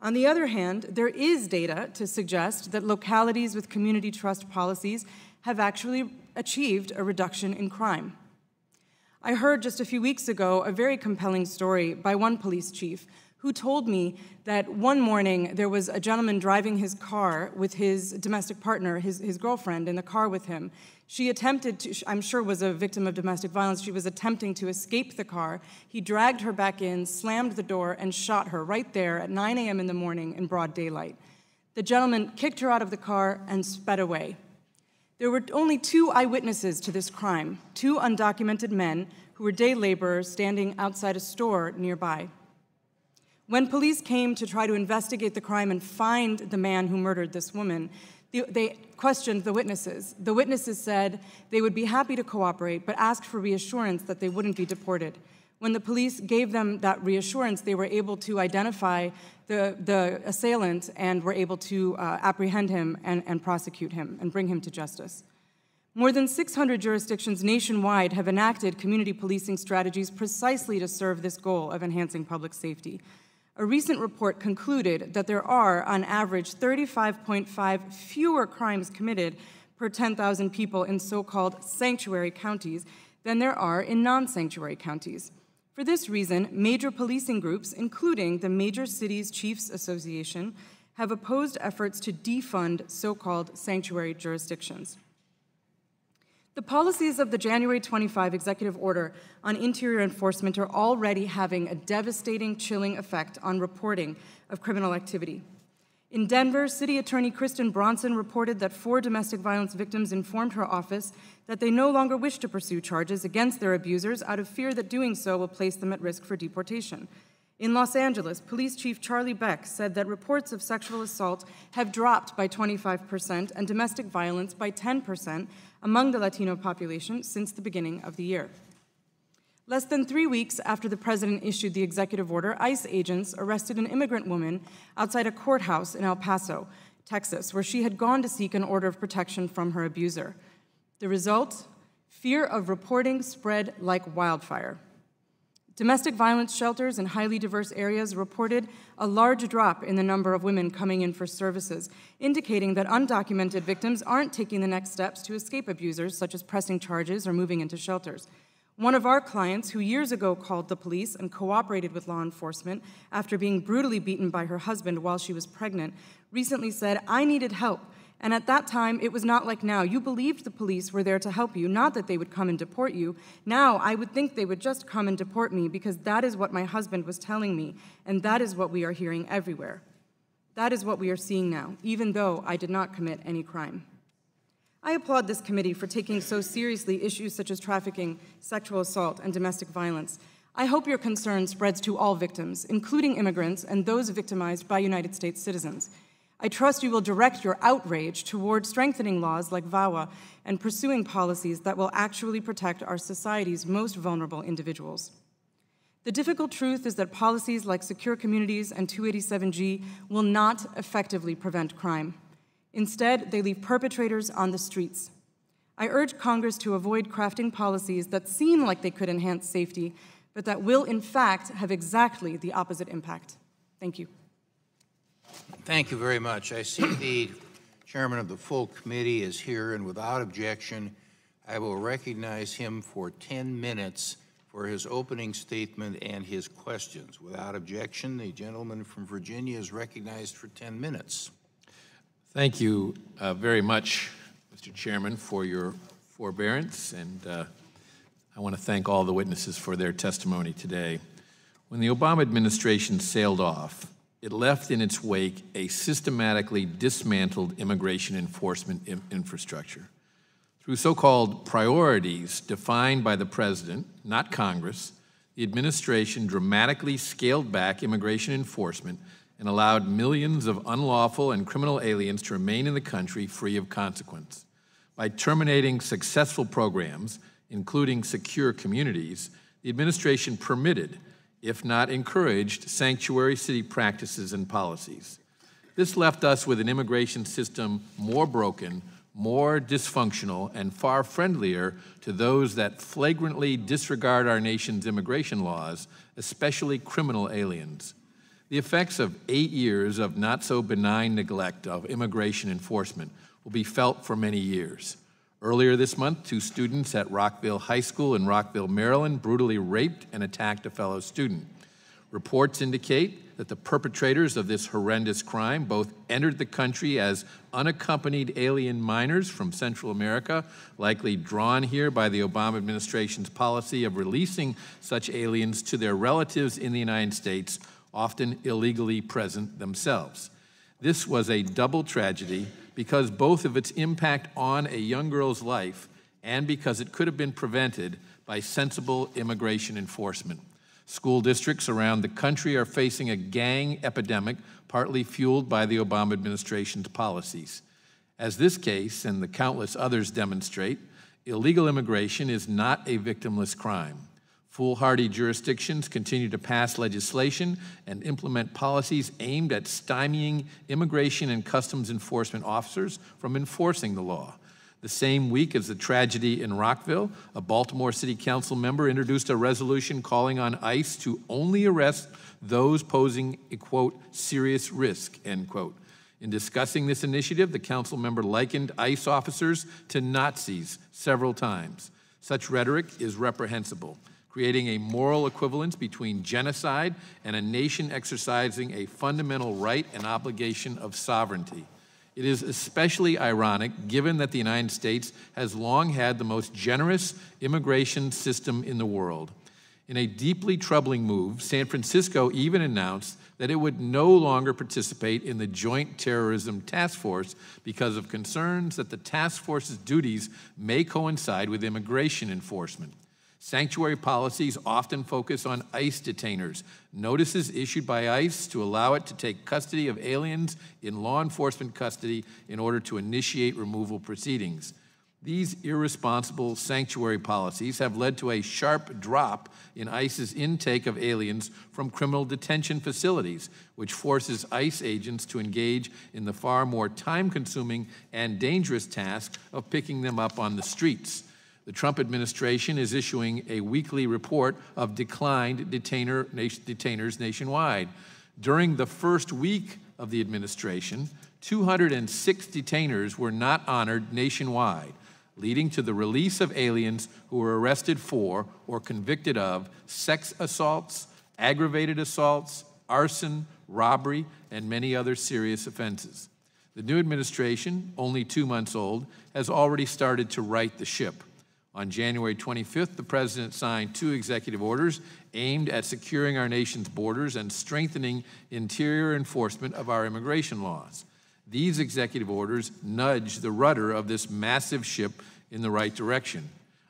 On the other hand, there is data to suggest that localities with community trust policies have actually achieved a reduction in crime. I heard just a few weeks ago a very compelling story by one police chief who who told me that one morning there was a gentleman driving his car with his domestic partner, his girlfriend, in the car with him. She attempted to, I'm sure was a victim of domestic violence, she was attempting to escape the car. He dragged her back in, slammed the door, and shot her right there at 9 a.m. in the morning in broad daylight. The gentleman kicked her out of the car and sped away. There were only 2 eyewitnesses to this crime, 2 undocumented men who were day laborers standing outside a store nearby. When police came to try to investigate the crime and find the man who murdered this woman, they questioned the witnesses. The witnesses said they would be happy to cooperate, but asked for reassurance that they wouldn't be deported. When the police gave them that reassurance, they were able to identify the assailant and were able to apprehend him and prosecute him and bring him to justice. More than 600 jurisdictions nationwide have enacted community policing strategies precisely to serve this goal of enhancing public safety. A recent report concluded that there are, on average, 35.5 fewer crimes committed per 10,000 people in so-called sanctuary counties than there are in non-sanctuary counties. For this reason, major policing groups, including the Major Cities Chiefs Association, have opposed efforts to defund so-called sanctuary jurisdictions. The policies of the January 25 executive order on interior enforcement are already having a devastating, chilling effect on reporting of criminal activity. In Denver, City Attorney Kristen Bronson reported that 4 domestic violence victims informed her office that they no longer wish to pursue charges against their abusers out of fear that doing so will place them at risk for deportation. In Los Angeles, Police Chief Charlie Beck said that reports of sexual assault have dropped by 25% and domestic violence by 10% among the Latino population since the beginning of the year. Less than 3 weeks after the president issued the executive order, ICE agents arrested an immigrant woman outside a courthouse in El Paso, Texas, where she had gone to seek an order of protection from her abuser. The result? Fear of reporting spread like wildfire. Domestic violence shelters in highly diverse areas reported a large drop in the number of women coming in for services, indicating that undocumented victims aren't taking the next steps to escape abusers, such as pressing charges or moving into shelters. One of our clients, who years ago called the police and cooperated with law enforcement after being brutally beaten by her husband while she was pregnant, recently said, "I needed help. And at that time, it was not like now. You believed the police were there to help you, not that they would come and deport you. Now, I would think they would just come and deport me because that is what my husband was telling me, and that is what we are hearing everywhere. That is what we are seeing now, even though I did not commit any crime." I applaud this committee for taking so seriously issues such as trafficking, sexual assault, and domestic violence. I hope your concern spreads to all victims, including immigrants and those victimized by United States citizens. I trust you will direct your outrage toward strengthening laws like VAWA and pursuing policies that will actually protect our society's most vulnerable individuals. The difficult truth is that policies like Secure Communities and 287G will not effectively prevent crime. Instead, they leave perpetrators on the streets. I urge Congress to avoid crafting policies that seem like they could enhance safety, but that will, in fact, have exactly the opposite impact. Thank you. Thank you very much. I see the chairman of the full committee is here, and without objection, I will recognize him for 10 minutes for his opening statement and his questions. Without objection, the gentleman from Virginia is recognized for 10 minutes. Thank you very much, Mr. Chairman, for your forbearance, and I want to thank all the witnesses for their testimony today. When the Obama administration sailed off, it left in its wake a systematically dismantled immigration enforcement infrastructure. Through so-called priorities defined by the president, not Congress, the administration dramatically scaled back immigration enforcement and allowed millions of unlawful and criminal aliens to remain in the country free of consequence. By terminating successful programs, including Secure Communities, the administration permitted, if not encouraged, sanctuary city practices and policies. This left us with an immigration system more broken, more dysfunctional, and far friendlier to those that flagrantly disregard our nation's immigration laws, especially criminal aliens. The effects of 8 years of not-so-benign neglect of immigration enforcement will be felt for many years. Earlier this month, 2 students at Rockville High School in Rockville, Maryland, brutally raped and attacked a fellow student. Reports indicate that the perpetrators of this horrendous crime both entered the country as unaccompanied alien minors from Central America, likely drawn here by the Obama administration's policy of releasing such aliens to their relatives in the United States, often illegally present themselves. This was a double tragedy because both of its impact on a young girl's life and because it could have been prevented by sensible immigration enforcement. School districts around the country are facing a gang epidemic, partly fueled by the Obama administration's policies. As this case and the countless others demonstrate, illegal immigration is not a victimless crime. Foolhardy jurisdictions continue to pass legislation and implement policies aimed at stymieing immigration and customs enforcement officers from enforcing the law. The same week as the tragedy in Rockville, a Baltimore City Council member introduced a resolution calling on ICE to only arrest those posing a, quote, serious risk, end quote. In discussing this initiative, the council member likened ICE officers to Nazis several times. Such rhetoric is reprehensible, creating a moral equivalence between genocide and a nation exercising a fundamental right and obligation of sovereignty. It is especially ironic given that the United States has long had the most generous immigration system in the world. In a deeply troubling move, San Francisco even announced that it would no longer participate in the Joint Terrorism Task Force because of concerns that the task force's duties may coincide with immigration enforcement. Sanctuary policies often focus on ICE detainers, notices issued by ICE to allow it to take custody of aliens in law enforcement custody in order to initiate removal proceedings. These irresponsible sanctuary policies have led to a sharp drop in ICE's intake of aliens from criminal detention facilities, which forces ICE agents to engage in the far more time-consuming and dangerous task of picking them up on the streets. The Trump administration is issuing a weekly report of declined detainers nationwide. During the first week of the administration, 206 detainers were not honored nationwide, leading to the release of aliens who were arrested for or convicted of sex assaults, aggravated assaults, arson, robbery, and many other serious offenses. The new administration, only 2 months old, has already started to right the ship. On January 25th, the President signed 2 executive orders aimed at securing our nation's borders and strengthening interior enforcement of our immigration laws. These executive orders nudge the rudder of this massive ship in the right direction.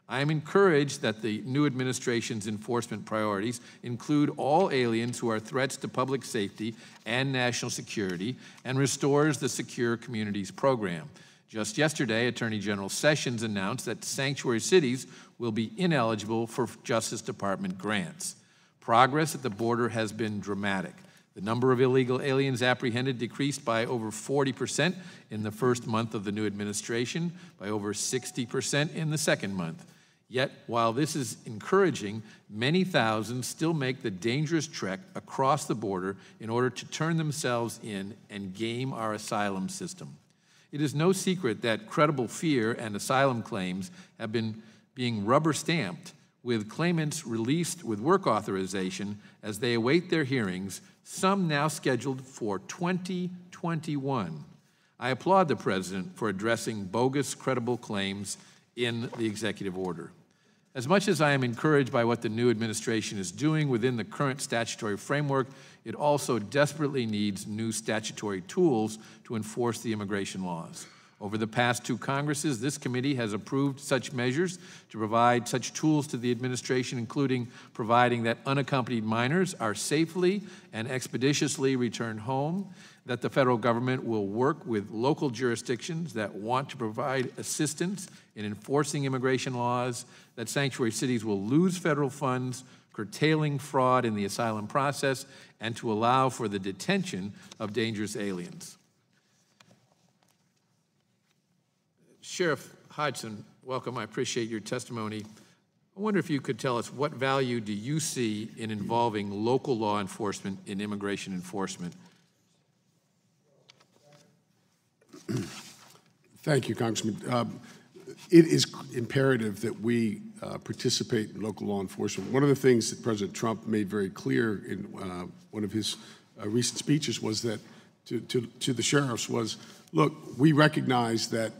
I am encouraged that the new administration's enforcement priorities include all aliens who are threats to public safety and national security and restores the Secure Communities program. Just yesterday, Attorney General Sessions announced that sanctuary cities will be ineligible for Justice Department grants. Progress at the border has been dramatic. The number of illegal aliens apprehended decreased by over 40% in the first month of the new administration, by over 60% in the second month. Yet, while this is encouraging, many thousands still make the dangerous trek across the border in order to turn themselves in and game our asylum system. It is no secret that credible fear and asylum claims have been being rubber-stamped, with claimants released with work authorization as they await their hearings, some now scheduled for 2021. I applaud the President for addressing bogus credible claims in the executive order. As much as I am encouraged by what the new administration is doing within the current statutory framework, it also desperately needs new statutory tools to enforce the immigration laws. Over the past 2 Congresses, this committee has approved such measures to provide such tools to the administration, including providing that unaccompanied minors are safely and expeditiously returned home, that the federal government will work with local jurisdictions that want to provide assistance in enforcing immigration laws, that sanctuary cities will lose federal funds, curtailing fraud in the asylum process, and to allow for the detention of dangerous aliens. Sheriff Hodgson, welcome. I appreciate your testimony. I wonder if you could tell us what value do you see in involving local law enforcement in immigration enforcement? Thank you, Congressman. It is imperative that we participate in local law enforcement. One of the things that President Trump made very clear in one of his recent speeches was that to the sheriffs was, look, we recognize that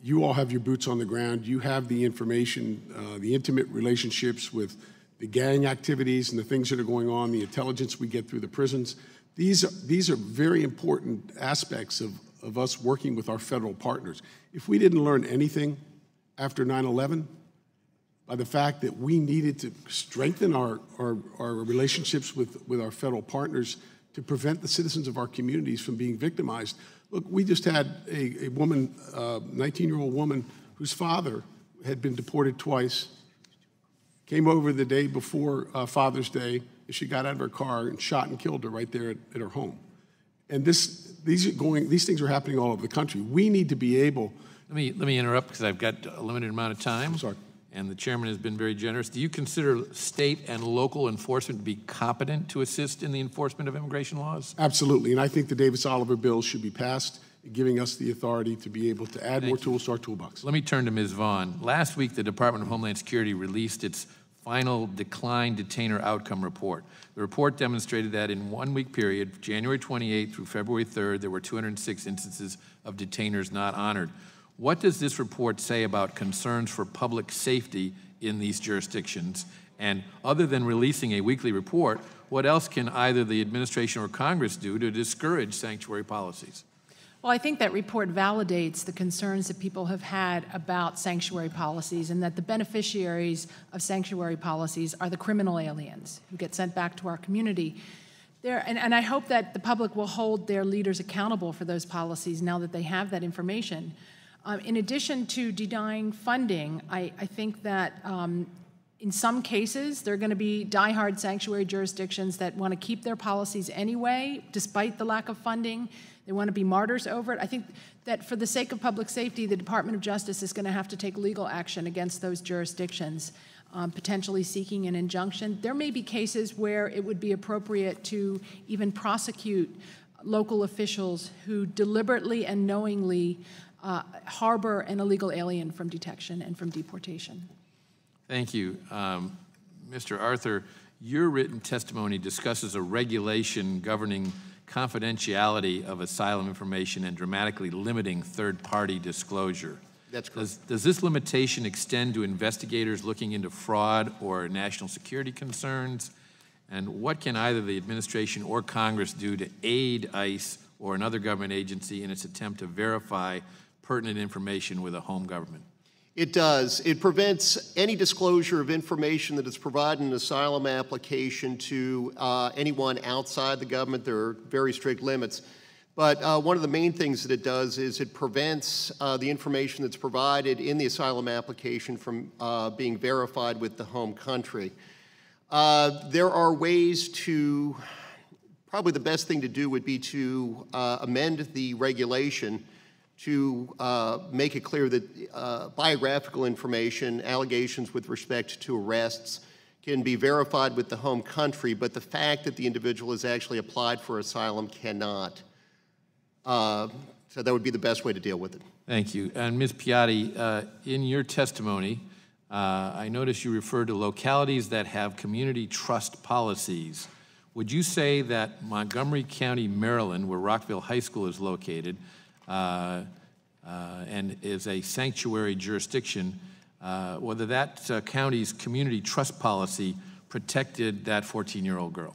you all have your boots on the ground. You have the information, the intimate relationships with the gang activities and the things that are going on, the intelligence we get through the prisons. These are very important aspects of us working with our federal partners. If we didn't learn anything after 9/11, by the fact that we needed to strengthen our relationships with our federal partners to prevent the citizens of our communities from being victimized. Look, we just had a woman, 19-year-old woman, whose father had been deported twice, came over the day before Father's Day, and she got out of her car and shot and killed her right there at her home. And these things are happening all over the country. We need to be able. Let me interrupt because I've got a limited amount of time. I'm sorry. And the chairman has been very generous. Do you consider state and local enforcement to be competent to assist in the enforcement of immigration laws? Absolutely, and I think the Davis-Oliver bill should be passed, giving us the authority to be able to add more tools to our toolbox. Let me turn to Ms. Vaughn. Last week, the Department of Homeland Security released its final decline detainer outcome report. The report demonstrated that in 1 week period, January 28th through February 3rd, there were 206 instances of detainers not honored. What does this report say about concerns for public safety in these jurisdictions? And other than releasing a weekly report, what else can either the administration or Congress do to discourage sanctuary policies? Well, I think that report validates the concerns that people have had about sanctuary policies, and that the beneficiaries of sanctuary policies are the criminal aliens who get sent back to our community. And I hope that the public will hold their leaders accountable for those policies now that they have that information. In addition to denying funding, I think that in some cases, there are going to be diehard sanctuary jurisdictions that want to keep their policies anyway, despite the lack of funding. They want to be martyrs over it. I think that for the sake of public safety, the Department of Justice is going to have to take legal action against those jurisdictions, potentially seeking an injunction. There may be cases where it would be appropriate to even prosecute local officials who deliberately and knowingly harbor an illegal alien from detection and from deportation. Thank you. Mr. Arthur, your written testimony discusses a regulation governing confidentiality of asylum information and dramatically limiting third-party disclosure. That's correct. Does this limitation extend to investigators looking into fraud or national security concerns? And what can either the administration or Congress do to aid ICE or another government agency in its attempt to verify pertinent information with a home government? It does. It prevents any disclosure of information that is provided in an asylum application to anyone outside the government. There are very strict limits. But one of the main things that it does is it prevents the information that's provided in the asylum application from being verified with the home country. There are ways to, probably the best thing to do would be to amend the regulation to make it clear that biographical information, allegations with respect to arrests, can be verified with the home country, but the fact that the individual has actually applied for asylum cannot. So that would be the best way to deal with it. Thank you. And Ms. Piatti, in your testimony, I noticed you referred to localities that have community trust policies. Would you say that Montgomery County, Maryland, where Rockville High School is located, and is a sanctuary jurisdiction, whether that county's community trust policy protected that 14-year-old girl?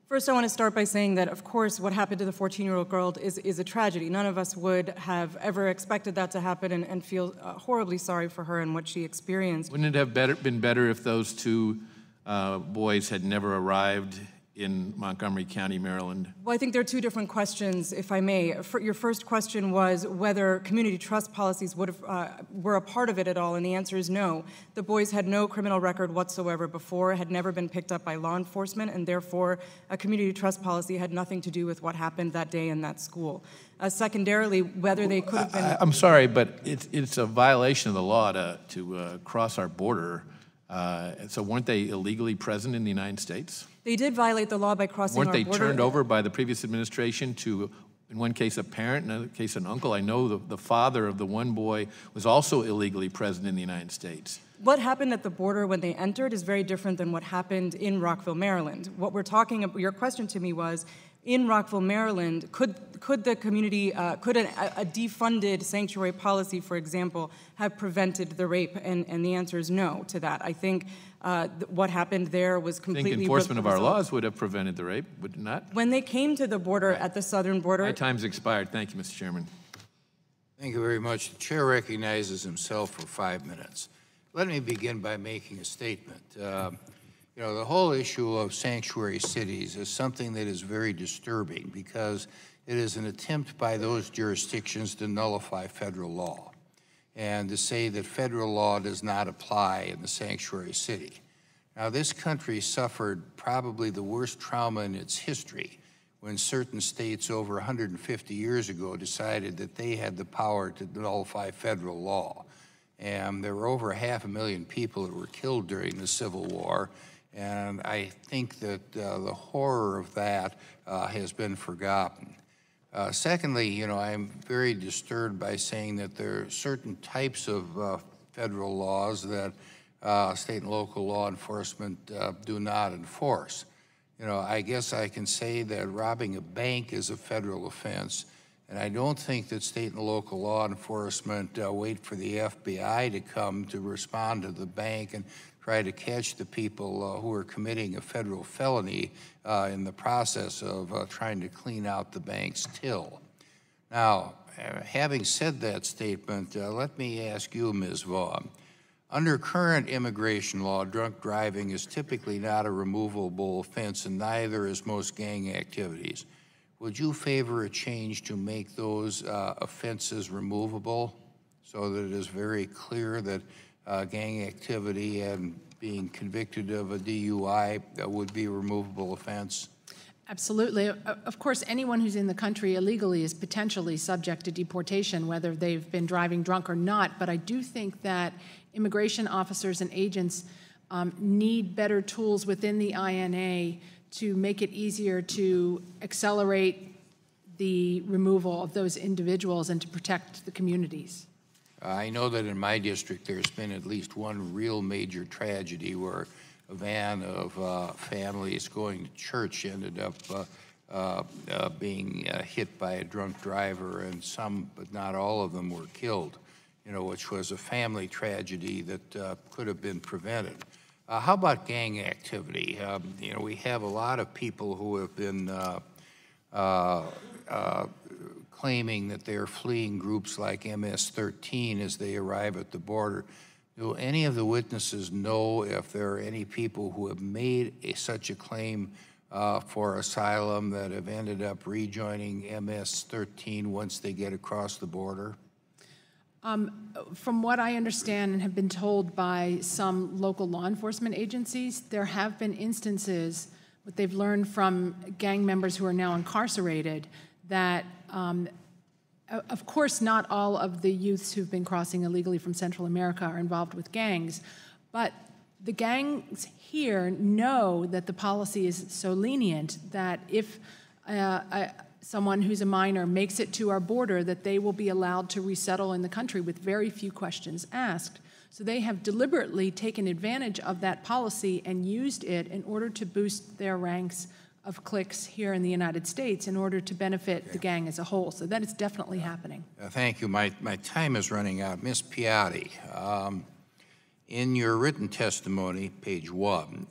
First, I want to start by saying that, of course, what happened to the 14-year-old girl is a tragedy. None of us would have ever expected that to happen and feel horribly sorry for her and what she experienced. Wouldn't it have been better if those two boys had never arrived in Montgomery County, Maryland? Well, I think there are two different questions, if I may. Your first question was whether community trust policies were a part of it at all, and the answer is no. The boys had no criminal record whatsoever before, had never been picked up by law enforcement, and therefore a community trust policy had nothing to do with what happened that day in that school. Secondarily, whether they could have been... I'm sorry, but it's a violation of the law to cross our border. So weren't they illegally present in the United States? They did violate the law by crossing our border. Weren't they turned over by the previous administration to, in one case, a parent, in another case, an uncle? I know the father of the one boy was also illegally present in the United States. What happened at the border when they entered is very different than what happened in Rockville, Maryland. What we're talking about, your question to me was, in Rockville, Maryland, could the community, could a defunded sanctuary policy, for example, have prevented the rape? And the answer is no to that. I think what happened there was completely— I think enforcement of our laws would have prevented the rape, would it not? When they came to the border, at the southern border— My time's expired. Thank you, Mr. Chairman. Thank you very much. The chair recognizes himself for 5 minutes. Let me begin by making a statement. You know, the whole issue of sanctuary cities is something that is very disturbing because it is an attempt by those jurisdictions to nullify federal law and to say that federal law does not apply in the sanctuary city. Now, this country suffered probably the worst trauma in its history when certain states over 150 years ago decided that they had the power to nullify federal law. And there were over 500,000 people that were killed during the Civil War. And I think that the horror of that has been forgotten. Secondly, you know, I'm very disturbed by saying that there are certain types of federal laws that state and local law enforcement do not enforce. You know, I guess I can say that robbing a bank is a federal offense, and I don't think that state and local law enforcement wait for the FBI to come to respond to the bank and try to catch the people who are committing a federal felony in the process of trying to clean out the bank's till. Now, having said that statement, let me ask you, Ms. Vaughn, under current immigration law, drunk driving is typically not a removable offense, and neither is most gang activities. Would you favor a change to make those offenses removable so that it is very clear that gang activity and being convicted of a DUI would be a removable offense? Absolutely. Of course, anyone who's in the country illegally is potentially subject to deportation, whether they've been driving drunk or not. But I do think that immigration officers and agents need better tools within the INA to make it easier to accelerate the removal of those individuals and to protect the communities. I know that in my district there's been at least one real major tragedy where a van of families going to church ended up being hit by a drunk driver, and some, but not all of them, were killed, you know, which was a family tragedy that could have been prevented. How about gang activity? You know, we have a lot of people who have been claiming that they're fleeing groups like MS-13 as they arrive at the border. Do any of the witnesses know if there are any people who have made such a claim for asylum that have ended up rejoining MS-13 once they get across the border? From what I understand and have been told by some local law enforcement agencies, there have been instances, what they've learned from gang members who are now incarcerated, that of course not all of the youths who've been crossing illegally from Central America are involved with gangs, but the gangs here know that the policy is so lenient that if someone who's a minor makes it to our border, that they will be allowed to resettle in the country with very few questions asked. So they have deliberately taken advantage of that policy and used it in order to boost their ranks of cliques here in the United States in order to benefit the gang as a whole. So that is definitely happening. Thank you. My time is running out. Ms. Piatti, in your written testimony, page 1,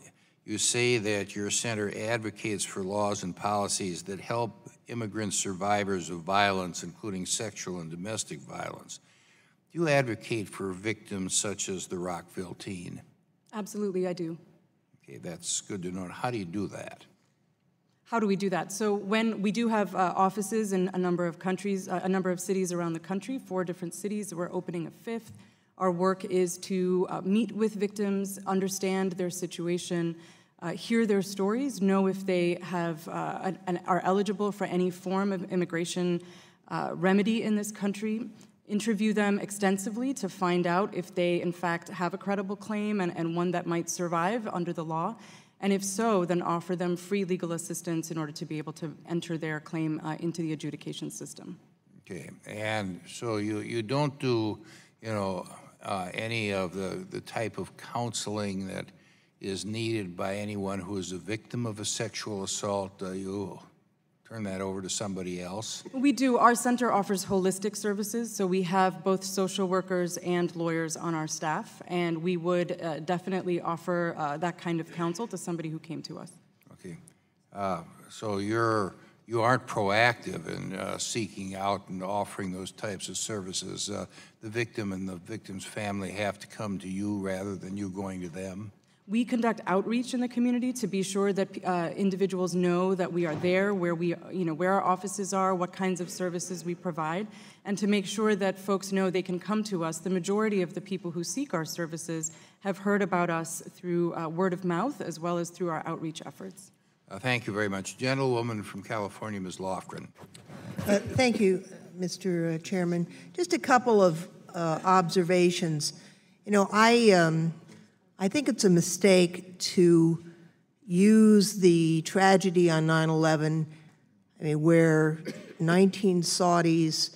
you say that your center advocates for laws and policies that help immigrant survivors of violence, including sexual and domestic violence. Do you advocate for victims such as the Rockville teen? Absolutely, I do. Okay, that's good to know. How do you do that? How do we do that? So when we do have offices in a number of countries, a number of cities around the country, 4 different cities, we're opening a 5th. Our work is to meet with victims, understand their situation, hear their stories, know if they have are eligible for any form of immigration remedy in this country, interview them extensively to find out if they in fact have a credible claim and one that might survive under the law. And if so, then offer them free legal assistance in order to be able to enter their claim into the adjudication system. Okay, and so you don't do, you know, any of the type of counseling that is needed by anyone who is a victim of a sexual assault, you turn that over to somebody else? We do. Our center offers holistic services, so we have both social workers and lawyers on our staff, and we would definitely offer that kind of counsel to somebody who came to us. Okay. So you aren't proactive in seeking out and offering those types of services. The victim and the victim's family have to come to you rather than you going to them? We conduct outreach in the community to be sure that individuals know that we are there, where our offices are, what kinds of services we provide, and to make sure that folks know they can come to us. The majority of the people who seek our services have heard about us through word of mouth as well as through our outreach efforts. Thank you very much. Gentlewoman from California, Ms. Lofgren. Thank you, Mr. Chairman. Just a couple of observations. You know, I think it's a mistake to use the tragedy on 9/11, where 19 Saudis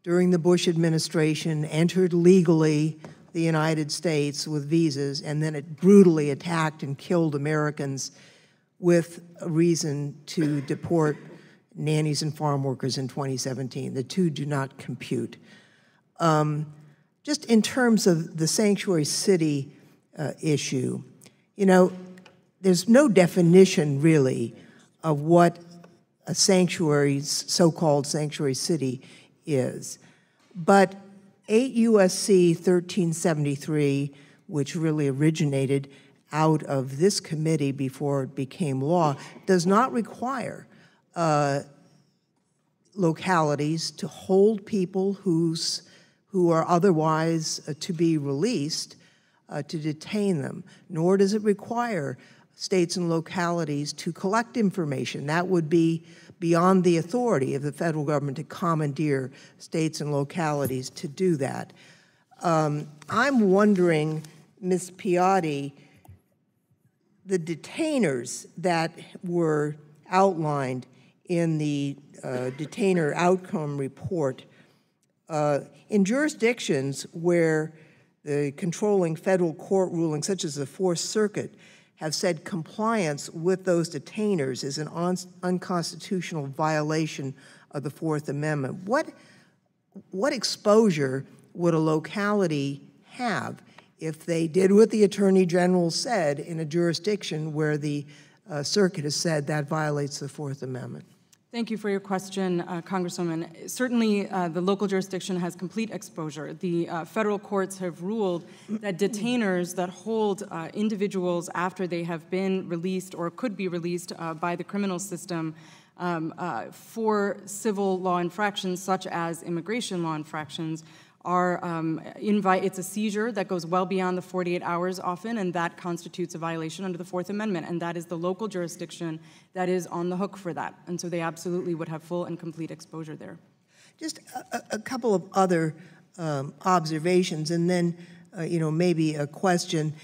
during the Bush administration entered legally the United States with visas, and then it brutally attacked and killed Americans with a reason to deport nannies and farm workers in 2017. The two do not compute. Just in terms of the sanctuary city issue, you know, there's no definition really of what a so-called sanctuary city is. But 8 U.S.C. 1373, which really originated out of this committee before it became law, does not require localities to hold people who are otherwise to be released, to detain them, nor does it require states and localities to collect information. That would be beyond the authority of the federal government to commandeer states and localities to do that. I'm wondering, Ms. Piotti, the detainers that were outlined in the detainer outcome report, in jurisdictions where the controlling federal court rulings, such as the Fourth Circuit, have said compliance with those detainers is an unconstitutional violation of the Fourth Amendment. What exposure would a locality have if they did what the Attorney General said in a jurisdiction where the circuit has said that violates the Fourth Amendment? Thank you for your question, Congresswoman. Certainly, the local jurisdiction has complete exposure. The federal courts have ruled that detainers that hold individuals after they have been released or could be released by the criminal system for civil law infractions, such as immigration law infractions, are it's a seizure that goes well beyond the 48 hours often, and that constitutes a violation under the Fourth Amendment, and that is the local jurisdiction that is on the hook for that. And so they absolutely would have full and complete exposure there. Just a couple of other observations, and then maybe a question.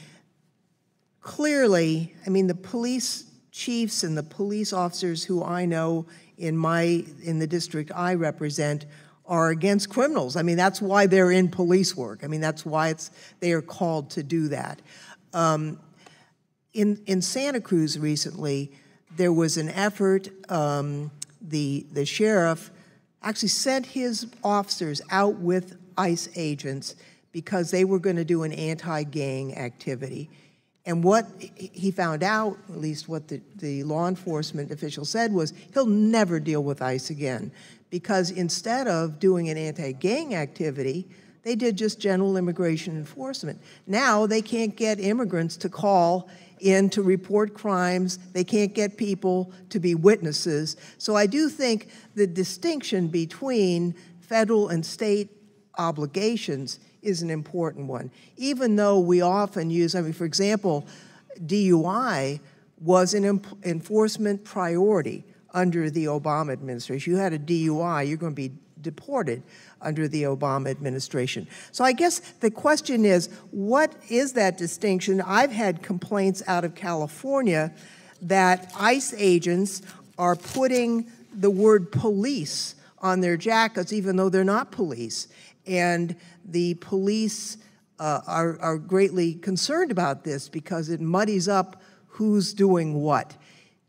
Clearly, I mean, the police chiefs and the police officers who I know in the district I represent are against criminals. I mean, that's why they're in police work. I mean, that's why they are called to do that. In Santa Cruz recently, there was an effort, the sheriff actually sent his officers out with ICE agents because they were going to do an anti-gang activity. And what he found out, at least what the law enforcement official said, was he'll never deal with ICE again, because instead of doing an anti-gang activity, they did just general immigration enforcement. Now they can't get immigrants to call in to report crimes. They can't get people to be witnesses. So I do think the distinction between federal and state obligations is an important one. Even though we often use, I mean, for example, DUI was an enforcement priority under the Obama administration. You had a DUI, you're going to be deported under the Obama administration. So I guess the question is, what is that distinction? I've had complaints out of California that ICE agents are putting the word police on their jackets even though they're not police. And the police are greatly concerned about this because it muddies up who's doing what.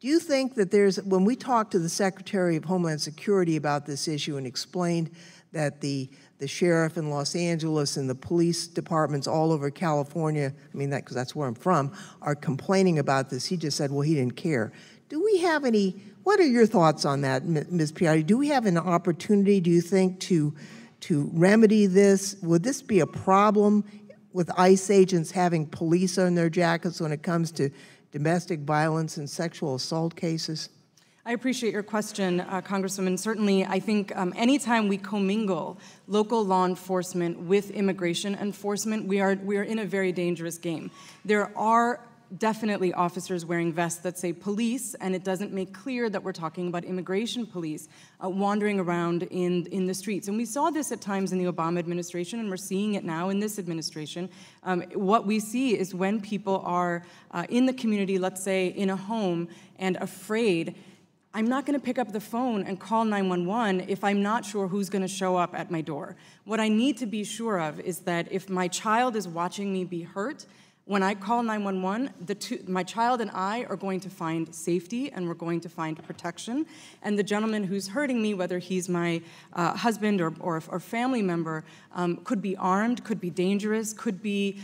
Do you think that when we talked to the Secretary of Homeland Security about this issue and explained that the sheriff in Los Angeles and the police departments all over California, I mean, because that's where I'm from, are complaining about this, he just said, well, he didn't care. Do we have any, what are your thoughts on that, Ms. Piatti? Do we have an opportunity, do you think, to remedy this? Would this be a problem with ICE agents having police on their jackets when it comes to domestic violence and sexual assault cases? I appreciate your question, Congresswoman. Certainly, I think anytime we commingle local law enforcement with immigration enforcement, we are in a very dangerous game. There are definitely officers wearing vests that say police, and it doesn't make clear that we're talking about immigration police wandering around in the streets. And we saw this at times in the Obama administration, and we're seeing it now in this administration. What we see is when people are in the community, let's say in a home, and afraid, I'm not going to pick up the phone and call 911 if I'm not sure who's going to show up at my door. What I need to be sure of is that if my child is watching me be hurt, when I call 911, my child and I are going to find safety and we're going to find protection. And the gentleman who's hurting me, whether he's my husband or family member, could be armed, could be dangerous, could be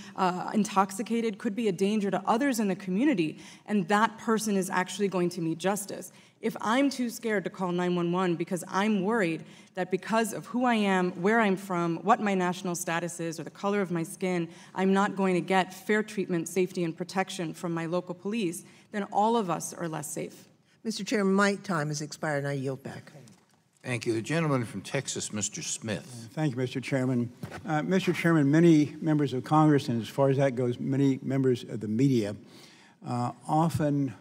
intoxicated, could be a danger to others in the community, and that person is actually going to meet justice. If I'm too scared to call 911 because I'm worried that because of who I am, where I'm from, what my national status is, or the color of my skin, I'm not going to get fair treatment, safety, and protection from my local police, then all of us are less safe. Mr. Chairman, my time has expired, and I yield back. Thank you. The gentleman from Texas, Mr. Smith. Thank you, Mr. Chairman. Mr. Chairman, many members of Congress, and as far as that goes, many members of the media, often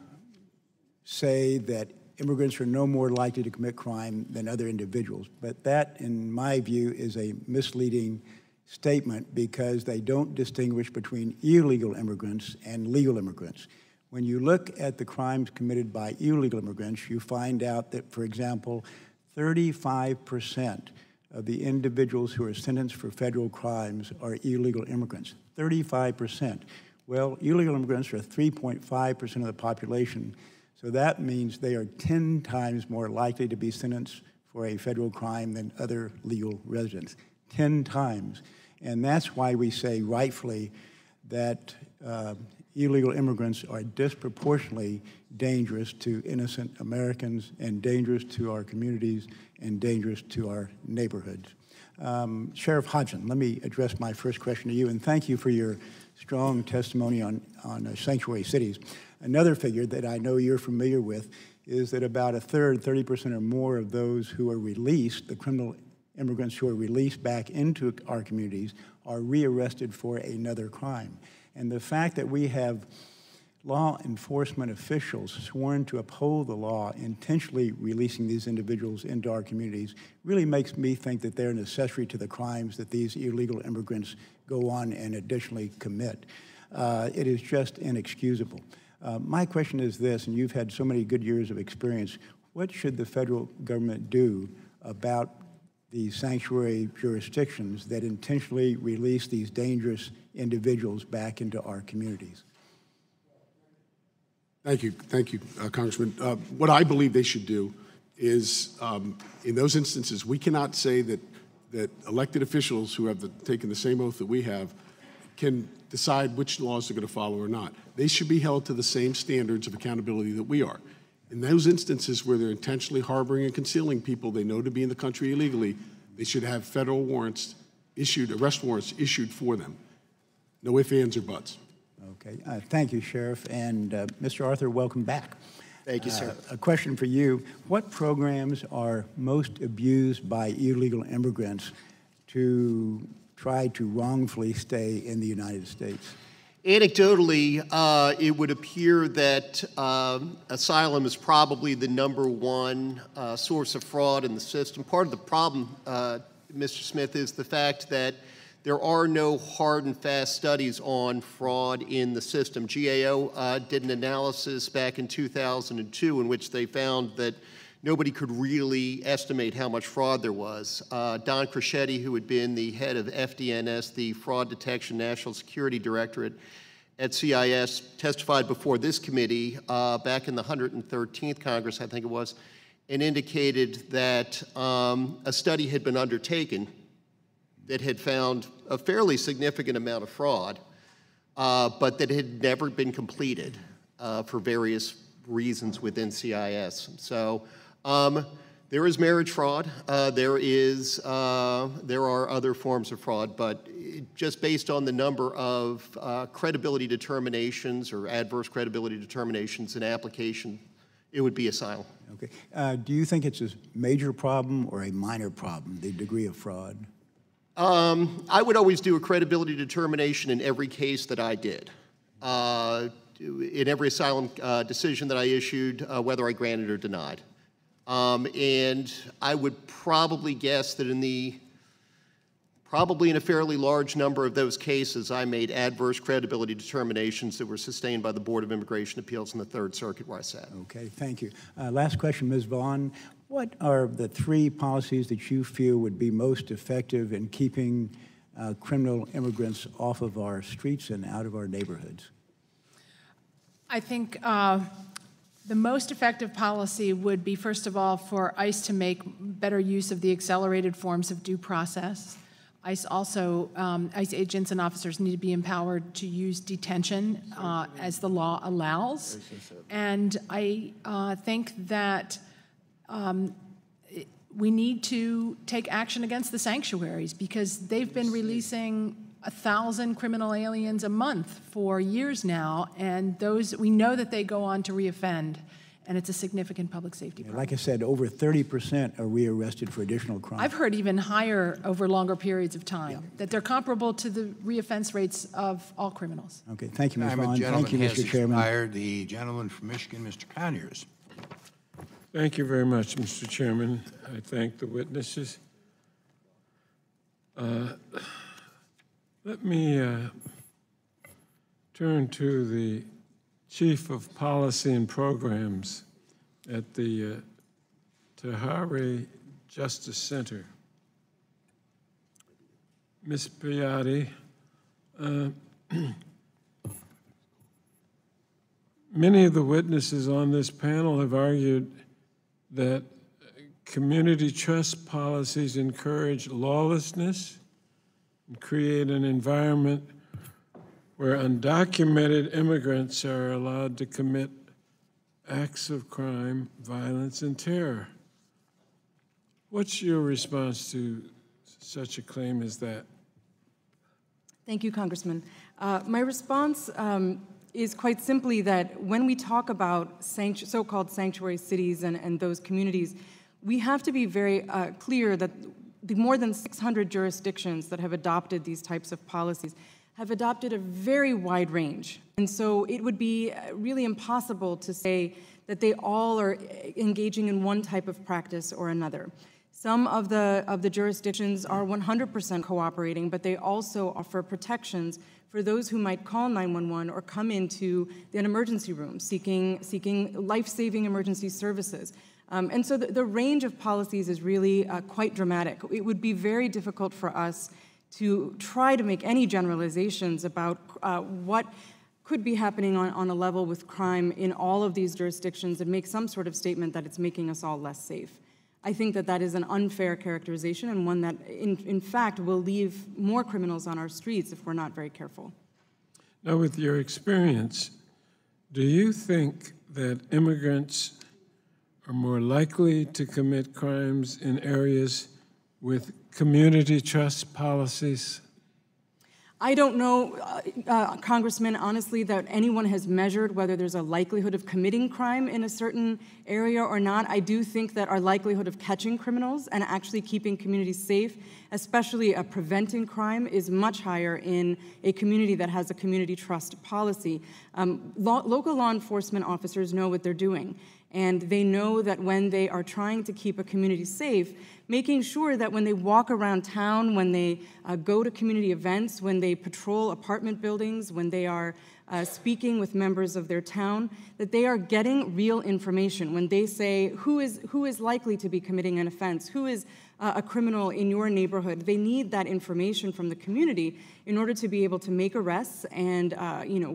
say that immigrants are no more likely to commit crime than other individuals. But that, in my view, is a misleading statement because they don't distinguish between illegal immigrants and legal immigrants. When you look at the crimes committed by illegal immigrants, you find out that, for example, 35% of the individuals who are sentenced for federal crimes are illegal immigrants. 35%. Well, illegal immigrants are 3.5% of the population. So that means they are 10 times more likely to be sentenced for a federal crime than other legal residents. 10 times. And that's why we say rightfully that illegal immigrants are disproportionately dangerous to innocent Americans and dangerous to our communities and dangerous to our neighborhoods. Sheriff Hodgson, let me address my first question to you, and thank you for your strong testimony on sanctuary cities. Another figure that I know you're familiar with is that about a third, 30% or more of those who are released, the criminal immigrants who are released back into our communities, are rearrested for another crime. And the fact that we have law enforcement officials sworn to uphold the law, intentionally releasing these individuals into our communities, really makes me think that they're an accessory to the crimes that these illegal immigrants go on and additionally commit. It is just inexcusable. My question is this, and you've had so many good years of experience, what should the federal government do about the sanctuary jurisdictions that intentionally release these dangerous individuals back into our communities? Thank you, Congressman. What I believe they should do is, in those instances, we cannot say that elected officials who have taken the same oath that we have can decide which laws they're going to follow or not. They should be held to the same standards of accountability that we are. In those instances where they're intentionally harboring and concealing people they know to be in the country illegally, they should have federal warrants issued, arrest warrants issued for them. No ifs, ands, or buts. Okay, thank you, Sheriff. And Mr. Arthur, welcome back. Thank you, sir. A question for you. What programs are most abused by illegal immigrants to try to wrongfully stay in the United States? Anecdotally, it would appear that asylum is probably the #1 source of fraud in the system. Part of the problem, Mr. Smith, is the fact that there are no hard and fast studies on fraud in the system. GAO did an analysis back in 2002 in which they found that nobody could really estimate how much fraud there was. Don Crescetti, who had been the head of FDNS, the Fraud Detection National Security Directorate at CIS, testified before this committee back in the 113th Congress, I think it was, and indicated that a study had been undertaken that had found a fairly significant amount of fraud, but that had never been completed for various reasons within CIS. So there is marriage fraud. There are other forms of fraud, but just based on the number of credibility determinations or adverse credibility determinations in application, it would be asylum. Okay. Do you think it's a major problem or a minor problem, the degree of fraud? I would always do a credibility determination in every case that I did. In every asylum decision that I issued, whether I granted or denied. And I would probably guess that probably in a fairly large number of those cases, I made adverse credibility determinations that were sustained by the Board of Immigration Appeals in the Third Circuit where I sat. Okay, thank you. Last question, Ms. Vaughn. What are the 3 policies that you feel would be most effective in keeping criminal immigrants off of our streets and out of our neighborhoods? I think the most effective policy would be, first of all, for ICE to make better use of the accelerated forms of due process. ICE agents and officers need to be empowered to use detention as the law allows. And I think that we need to take action against the sanctuaries because they've been releasing 1,000 criminal aliens a month for years now, and we know that they go on to reoffend, and it's a significant public safety problem. Like I said, over 30% are rearrested for additional crimes. I've heard even higher over longer periods of time, that they're comparable to the reoffense rates of all criminals. Okay, thank you, Ms. Time of Vaughn. Thank you, gentleman Mr. Chairman. expired. The gentleman from Michigan, Mr. Conyers. Thank you very much, Mr. Chairman. I thank the witnesses. Let me turn to the Chief of Policy and Programs at the Tahari Justice Center. Ms. Piatti, many of the witnesses on this panel have argued that community trust policies encourage lawlessness and create an environment where undocumented immigrants are allowed to commit acts of crime, violence, and terror. What's your response to such a claim as that? Thank you, Congressman. My response is quite simply that when we talk about so-called sanctuary cities and those communities, we have to be very clear that the more than 600 jurisdictions that have adopted these types of policies have adopted a very wide range. And so it would be really impossible to say that they all are engaging in one type of practice or another. Some of the jurisdictions are 100% cooperating, but they also offer protections for those who might call 911 or come into an emergency room seeking life-saving emergency services. And so the range of policies is really quite dramatic. It would be very difficult for us to try to make any generalizations about what could be happening on a level with crime in all of these jurisdictions and make some sort of statement that it's making us all less safe. I think that that is an unfair characterization and one that, in fact, will leave more criminals on our streets if we're not very careful. Now, with your experience, do you think that immigrants are more likely to commit crimes in areas with community trust policies? I don't know, Congressman, honestly, that anyone has measured whether there's a likelihood of committing crime in a certain area or not. I do think that our likelihood of catching criminals and actually keeping communities safe, especially preventing crime, is much higher in a community that has a community trust policy. Local law enforcement officers know what they're doing. And they know that when they are trying to keep a community safe, making sure that when they walk around town, when they go to community events, when they patrol apartment buildings, when they are speaking with members of their town, that they are getting real information. When they say who is likely to be committing an offense, who is a criminal in your neighborhood, they need that information from the community in order to be able to make arrests and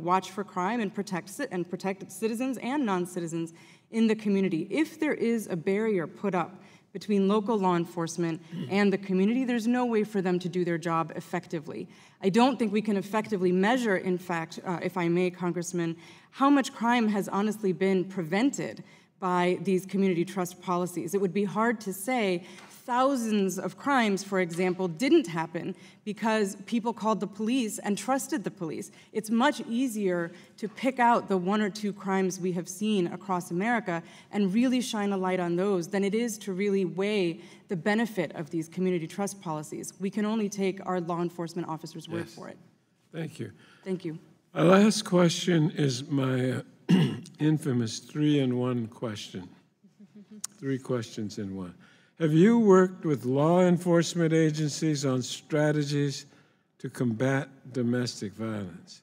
watch for crime and protect citizens and non-citizens in the community. If there is a barrier put up between local law enforcement and the community, there's no way for them to do their job effectively. I don't think we can effectively measure, in fact, if I may, Congressman, how much crime has honestly been prevented by these community trust policies. It would be hard to say thousands of crimes, for example, didn't happen because people called the police and trusted the police. It's much easier to pick out the 1 or 2 crimes we have seen across America and really shine a light on those than it is to really weigh the benefit of these community trust policies. We can only take our law enforcement officers' word for it. Thank you. Thank you. Our last question is my infamous 3-in-1 question. 3 questions in one. Have you worked with law enforcement agencies on strategies to combat domestic violence?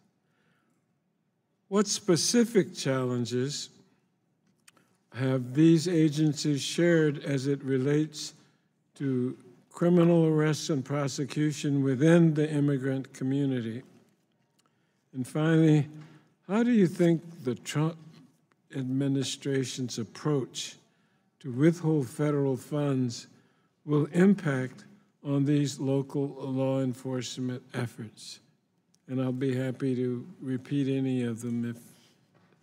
What specific challenges have these agencies shared as it relates to criminal arrests and prosecution within the immigrant community? And finally, how do you think the Trump administration's approach to withhold federal funds will impact on these local law enforcement efforts? And I'll be happy to repeat any of them if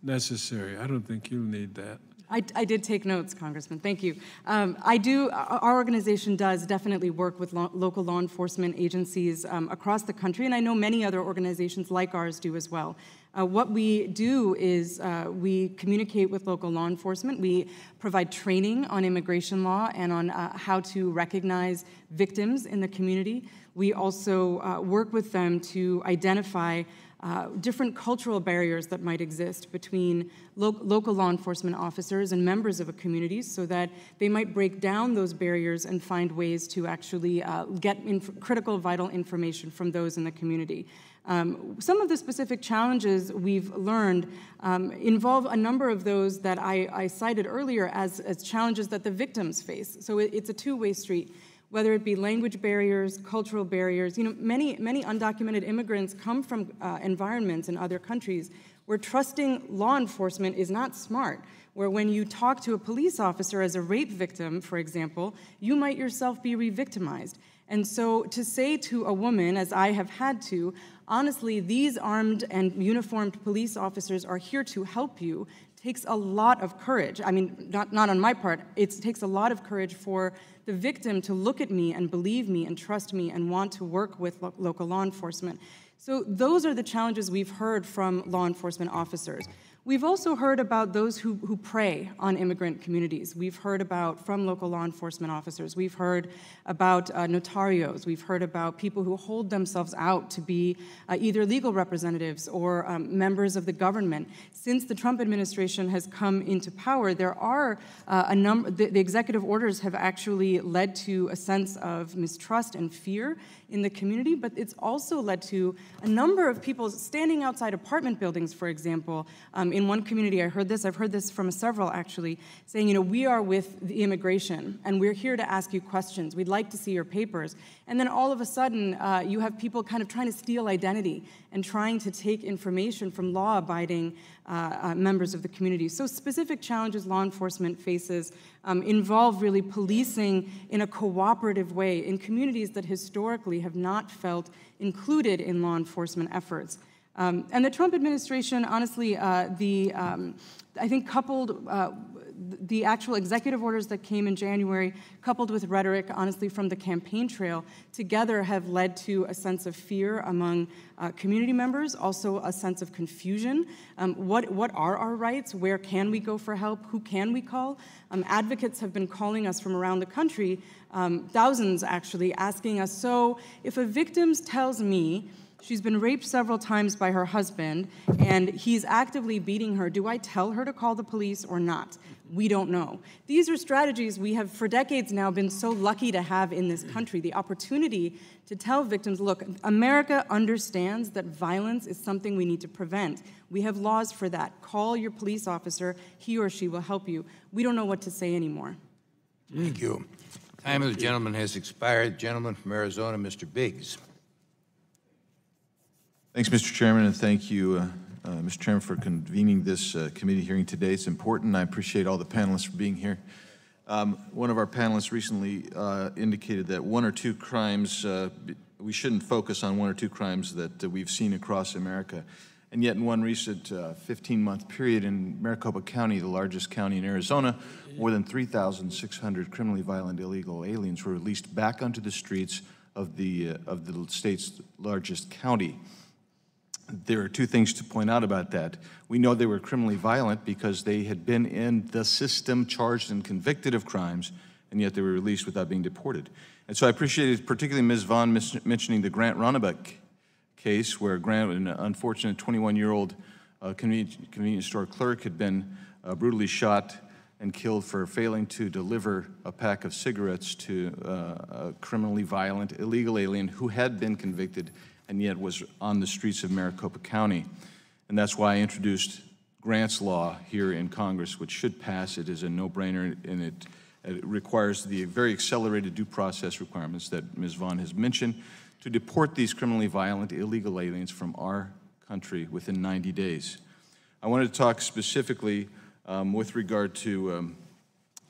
necessary. I don't think you'll need that. I did take notes, Congressman. Thank you. Our organization does definitely work with local law enforcement agencies across the country, and I know many other organizations like ours do as well. What we do is we communicate with local law enforcement. We provide training on immigration law and on how to recognize victims in the community. We also work with them to identify different cultural barriers that might exist between local law enforcement officers and members of a community so that they might break down those barriers and find ways to actually get critical, vital information from those in the community. Some of the specific challenges we've learned involve a number of those that I cited earlier as challenges that the victims face. So it's a two-way street. Whether it be language barriers, cultural barriers. Many undocumented immigrants come from environments in other countries where trusting law enforcement is not smart, where when you talk to a police officer as a rape victim, for example, you might yourself be re-victimized. And so to say to a woman, as I have had to, honestly, these armed and uniformed police officers are here to help you, takes a lot of courage. I mean, not on my part. It takes a lot of courage for the victim to look at me and believe me and trust me and want to work with local law enforcement. So those are the challenges we've heard from law enforcement officers. We've also heard about those who prey on immigrant communities. We've heard about from local law enforcement officers. We've heard about notarios. We've heard about people who hold themselves out to be either legal representatives or members of the government. Since the Trump administration has come into power, there are a number, the executive orders have actually led to a sense of mistrust and fear in the community, but it's also led to a number of people standing outside apartment buildings, for example. In one community, I've heard this from several actually, saying, we are with the immigration and we're here to ask you questions. We'd like to see your papers. And then all of a sudden, you have people kind of trying to steal identity and trying to take information from law-abiding members of the community. So specific challenges law enforcement faces involve really policing in a cooperative way in communities that historically have not felt included in law enforcement efforts. And the Trump administration, honestly, I think coupled the actual executive orders that came in January, coupled with rhetoric, honestly, from the campaign trail, together have led to a sense of fear among community members, also a sense of confusion. What are our rights? Where can we go for help? Who can we call? Advocates have been calling us from around the country, thousands actually, asking us, so if a victim tells me she's been raped several times by her husband, and he's actively beating her, do I tell her to call the police or not? We don't know. These are strategies we have for decades now been so lucky to have in this country, the opportunity to tell victims, look, America understands that violence is something we need to prevent. We have laws for that. Call your police officer, he or she will help you. We don't know what to say anymore. Thank you. Time of the gentleman has expired. Gentleman from Arizona, Mr. Biggs. Thanks, Mr. Chairman, and thank you, Mr. Chairman, for convening this committee hearing today. It's important. I appreciate all the panelists for being here. One of our panelists recently indicated that one or two crimes, we shouldn't focus on one or two crimes that we've seen across America. And yet in one recent 15-month period in Maricopa County, the largest county in Arizona, more than 3,600 criminally violent illegal aliens were released back onto the streets of the state's largest county. There are two things to point out about that. We know they were criminally violent because they had been in the system, charged and convicted of crimes, and yet they were released without being deported. And so I appreciated particularly Ms. Vaughn mentioning the Grant Ronnebeck case, where Grant, an unfortunate 21-year-old convenience store clerk, had been brutally shot and killed for failing to deliver a pack of cigarettes to a criminally violent illegal alien who had been convicted and yet was on the streets of Maricopa County. And that's why I introduced Grant's Law here in Congress, which should pass. It is a no-brainer, and it requires the very accelerated due process requirements that Ms. Vaughn has mentioned to deport these criminally violent illegal aliens from our country within 90 days. I wanted to talk specifically with regard to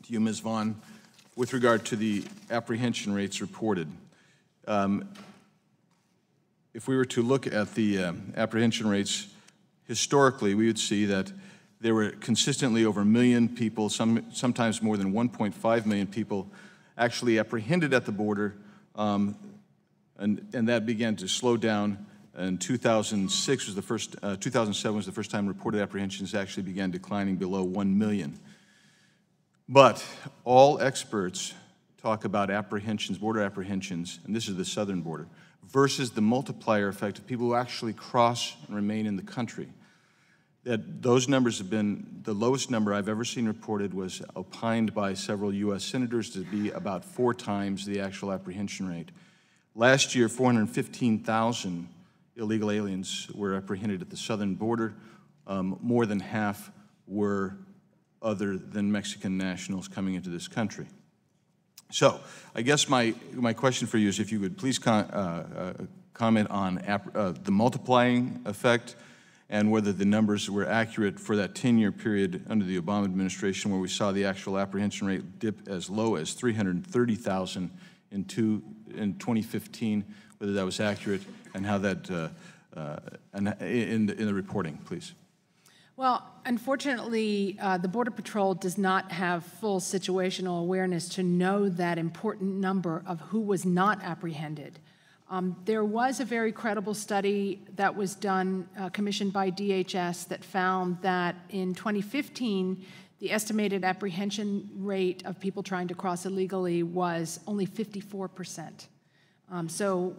you, Ms. Vaughn, with regard to the apprehension rates reported. If we were to look at the apprehension rates historically, we would see that there were consistently over 1 million people, sometimes more than 1.5 million people actually apprehended at the border, and that began to slow down. And 2006 was the first, 2007 was the first time reported apprehensions actually began declining below 1 million. But all experts talk about apprehensions, border apprehensions, and this is the southern border, versus the multiplier effect of people who actually cross and remain in the country. That those numbers have been, the lowest number I've ever seen reported was opined by several U.S. senators to be about 4 times the actual apprehension rate. Last year, 415,000 illegal aliens were apprehended at the southern border. More than half were other than Mexican nationals coming into this country. So I guess my question for you is if you would please comment on the multiplying effect and whether the numbers were accurate for that 10-year period under the Obama administration where we saw the actual apprehension rate dip as low as 330,000 in 2015, whether that was accurate and how that, in the reporting, please. Well, unfortunately, the Border Patrol does not have full situational awareness to know that important number of who was not apprehended. There was a very credible study that was done, commissioned by DHS, that found that in 2015, the estimated apprehension rate of people trying to cross illegally was only 54%. So,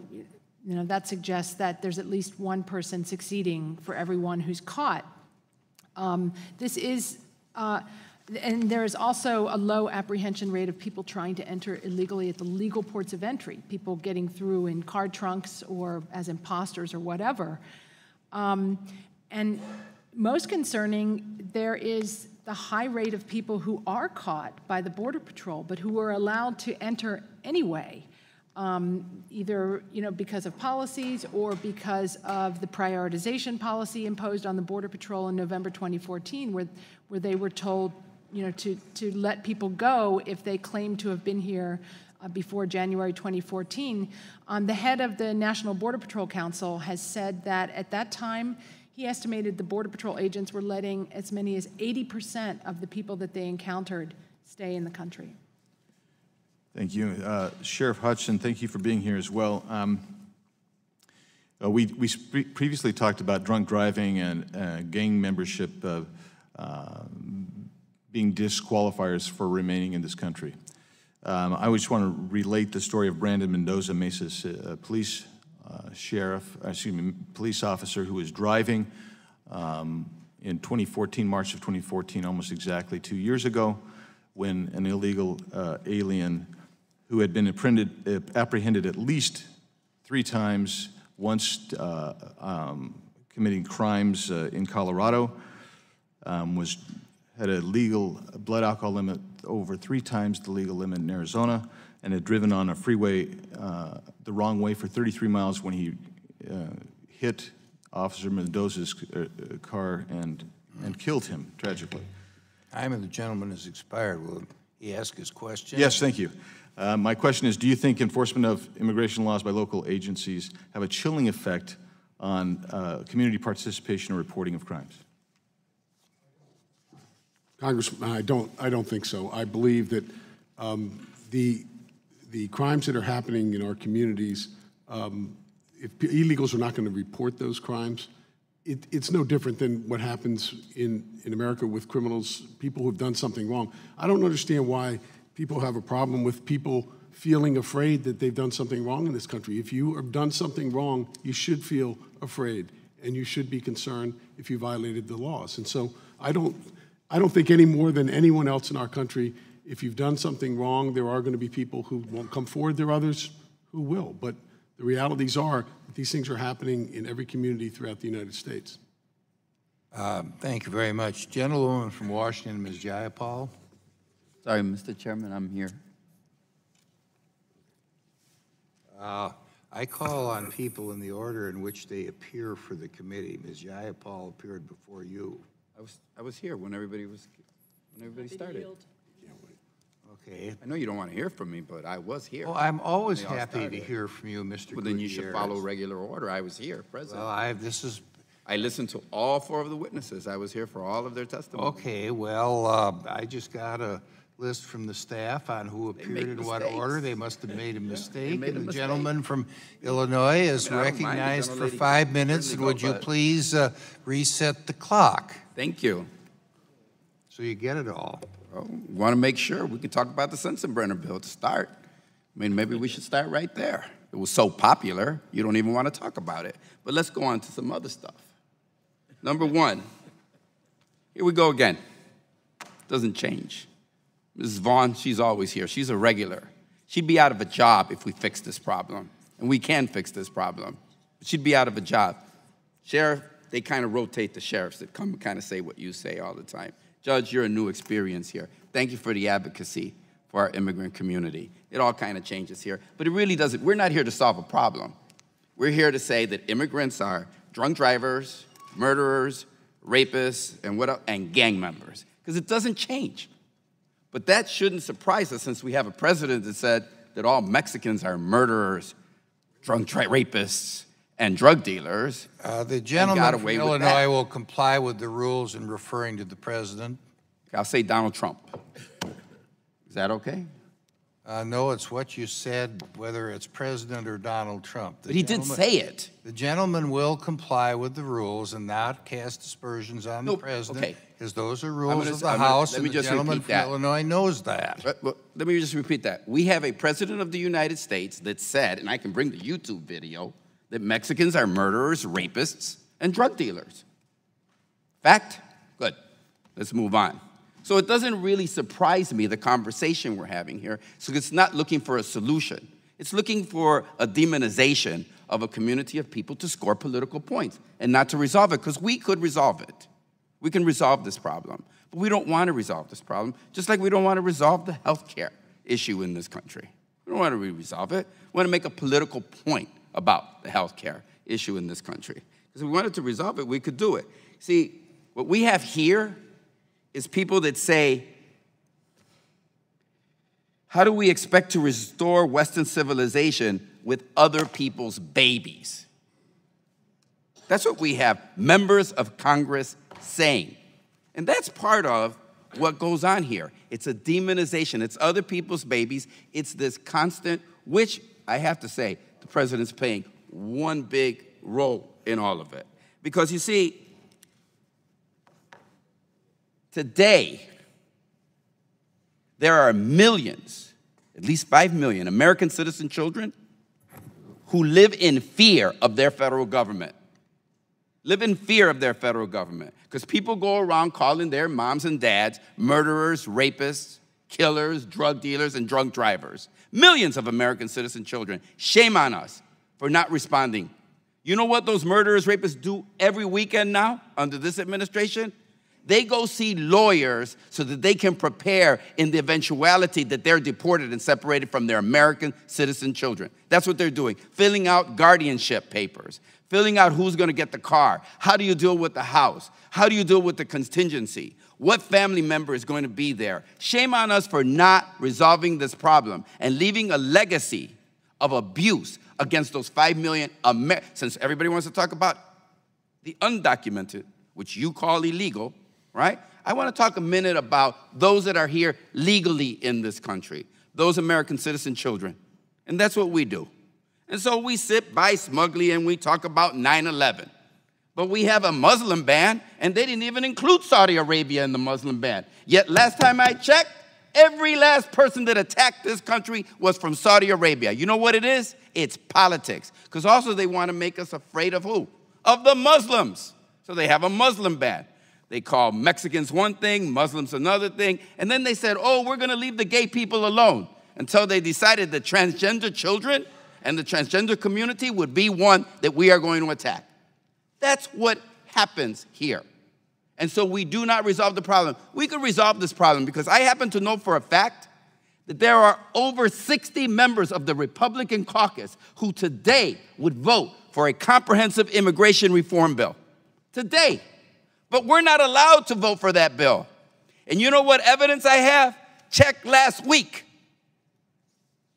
you know, that suggests that there's at least one person succeeding for everyone who's caught. This is, and there is also a low apprehension rate of people trying to enter illegally at the legal ports of entry, people getting through in car trunks or as imposters or whatever. And most concerning, there is the high rate of people who are caught by the Border Patrol, but who are allowed to enter anyway. Either because of policies or because of the prioritization policy imposed on the Border Patrol in November 2014, where they were told to let people go if they claimed to have been here before January 2014. The head of the National Border Patrol Council has said that at that time he estimated the Border Patrol agents were letting as many as 80% of the people that they encountered stay in the country. Thank you. Sheriff Hudson, thank you for being here as well. We previously talked about drunk driving and gang membership being disqualifiers for remaining in this country. I just want to relate the story of Brandon Mendoza Mesa's police officer who was driving in 2014, March of 2014, almost exactly 2 years ago, when an illegal alien who had been apprehended at least 3 times, once committing crimes in Colorado, had a legal blood alcohol limit over 3 times the legal limit in Arizona, and had driven on a freeway the wrong way for 33 miles when he hit Officer Mendoza's car and killed him tragically. Time of the gentleman has expired. Will he ask his question? Yes, thank you. My question is, do you think enforcement of immigration laws by local agencies have a chilling effect on community participation or reporting of crimes? Congressman, I don't think so. I believe that the crimes that are happening in our communities, if illegals are not going to report those crimes, it's no different than what happens in America with criminals, people who've done something wrong. I don't understand why people have a problem with people feeling afraid that they've done something wrong in this country. If you have done something wrong, you should feel afraid, and you should be concerned if you violated the laws. And so I don't think any more than anyone else in our country, if you've done something wrong, there are going to be people who won't come forward. There are others who will. But the realities are that these things are happening in every community throughout the United States. Thank you very much. Gentlewoman from Washington, Ms. Jayapal. Sorry, Mr. Chairman, I'm here. I call on people in the order in which they appear for the committee. Ms. Jayapal appeared before you. I was here when everybody started. Okay. I know you don't want to hear from me, but I was here. Oh, I'm always when they all happy to started. hear from you, Mr. Well, then you should Gutierrez. follow regular order. I was here, present. Well, I listened to all 4 of the witnesses. I was here for all of their testimony. Okay, well, I just got a list from the staff on who appeared in what order. They must have made a mistake. made a And the mistake. gentleman from Illinois is I don't mind the recognized for gentlelady 5 minutes. can And would you certainly go, but- please reset the clock Thank you. so you get it all? Well, we want to make sure we can talk about the Sensenbrenner bill to start. I mean, maybe we should start right there. It was so popular, you don't even want to talk about it. But let's go on to some other stuff. Number 1, here we go again. Doesn't change. Mrs. Vaughn, she's always here. She's a regular. She'd be out of a job if we fix this problem. And we can fix this problem. But she'd be out of a job. Sheriff, they kind of rotate the sheriffs that come and kind of say what you say all the time. Judge, you're a new experience here. Thank you for the advocacy for our immigrant community. It all kind of changes here. But it really doesn't. We're not here to solve a problem. We're here to say that immigrants are drunk drivers, murderers, rapists, and gang members. Because it doesn't change. But that shouldn't surprise us since we have a president that said that all Mexicans are murderers, rapists, and drug dealers. The gentleman from away with Illinois that. will comply with the rules in referring to the president. I'll say Donald Trump. Is that okay? No, it's what you said, whether it's President or Donald Trump. But he did say it. The gentleman will comply with the rules and not cast aspersions on the No, president, okay. because those are rules of the I'm gonna- House, let and me the just gentleman repeat from that. Illinois knows that. But let me just repeat that. We have a president of the United States that said, and I can bring the YouTube video, that Mexicans are murderers, rapists, and drug dealers. Fact? Good. Let's move on. So it doesn't really surprise me, the conversation we're having here. So it's not looking for a solution. It's looking for a demonization of a community of people to score political points and not to resolve it, because we could resolve it. We can resolve this problem. But we don't want to resolve this problem, just like we don't want to resolve the health care issue in this country. We don't want to resolve it. We want to make a political point about the health care issue in this country. Because if we wanted to resolve it, we could do it. See, what we have here is people that say, how do we expect to restore Western civilization with other people's babies? That's what we have members of Congress saying. And that's part of what goes on here. It's a demonization. It's other people's babies. It's this constant, which I have to say, the president's playing one big role in all of it. Because you see, today, there are millions, at least 5 million American citizen children who live in fear of their federal government. live in fear of their federal government, because people go around calling their moms and dads murderers, rapists, killers, drug dealers, and drunk drivers. Millions of American citizen children. Shame on us for not responding. You know what those murderers, rapists do every weekend now under this administration? They go see lawyers so that they can prepare in the eventuality that they're deported and separated from their American citizen children. That's what they're doing, filling out guardianship papers, filling out who's going to get the car, how do you deal with the house, how do you deal with the contingency, what family member is going to be there. Shame on us for not resolving this problem and leaving a legacy of abuse against those 5 million since everybody wants to talk about the undocumented, which you call illegal, right? I want to talk a minute about those that are here legally in this country, those American citizen children. And that's what we do. And so we sit by smugly and we talk about 9/11. But we have a Muslim ban, and they didn't even include Saudi Arabia in the Muslim ban. Yet last time I checked, every last person that attacked this country was from Saudi Arabia. You know what it is? It's politics. Because also they want to make us afraid of who? Of the Muslims. So they have a Muslim ban. They call Mexicans one thing, Muslims another thing. And then they said, oh, we're going to leave the gay people alone, until they decided that transgender children and the transgender community would be one that we are going to attack. That's what happens here. And so we do not resolve the problem. We could resolve this problem because I happen to know for a fact that there are over 60 members of the Republican caucus who today would vote for a comprehensive immigration reform bill. Today. But we're not allowed to vote for that bill. And you know what evidence I have? Check last week.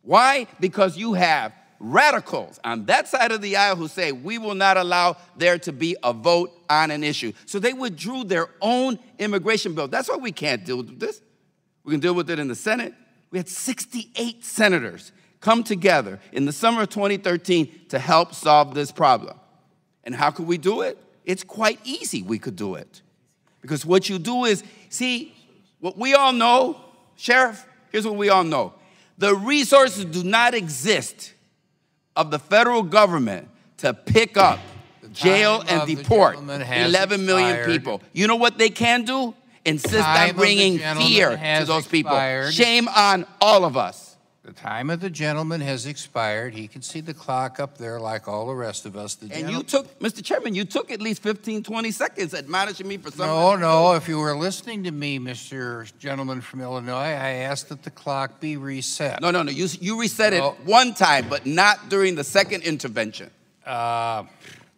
Why? Because you have radicals on that side of the aisle who say we will not allow there to be a vote on an issue. So they withdrew their own immigration bill. That's why we can't deal with this. We can deal with it in the Senate. We had 68 senators come together in the summer of 2013 to help solve this problem. And how could we do it? It's quite easy we could do it. Because what you do is, see, what we all know, Sheriff, here's what we all know. The resources do not exist of the federal government to pick up, jail, and deport 11 million people. You know what they can do? Insist on bringing fear to those people. Shame on all of us. The time of the gentleman has expired. He can see the clock up there like all the rest of us. And you took, Mr. Chairman, you took at least 15, 20 seconds admonishing me for something. No. If you were listening to me, Mr. Gentleman from Illinois, I asked that the clock be reset. No. You reset it one time, but not during the second intervention. Yeah,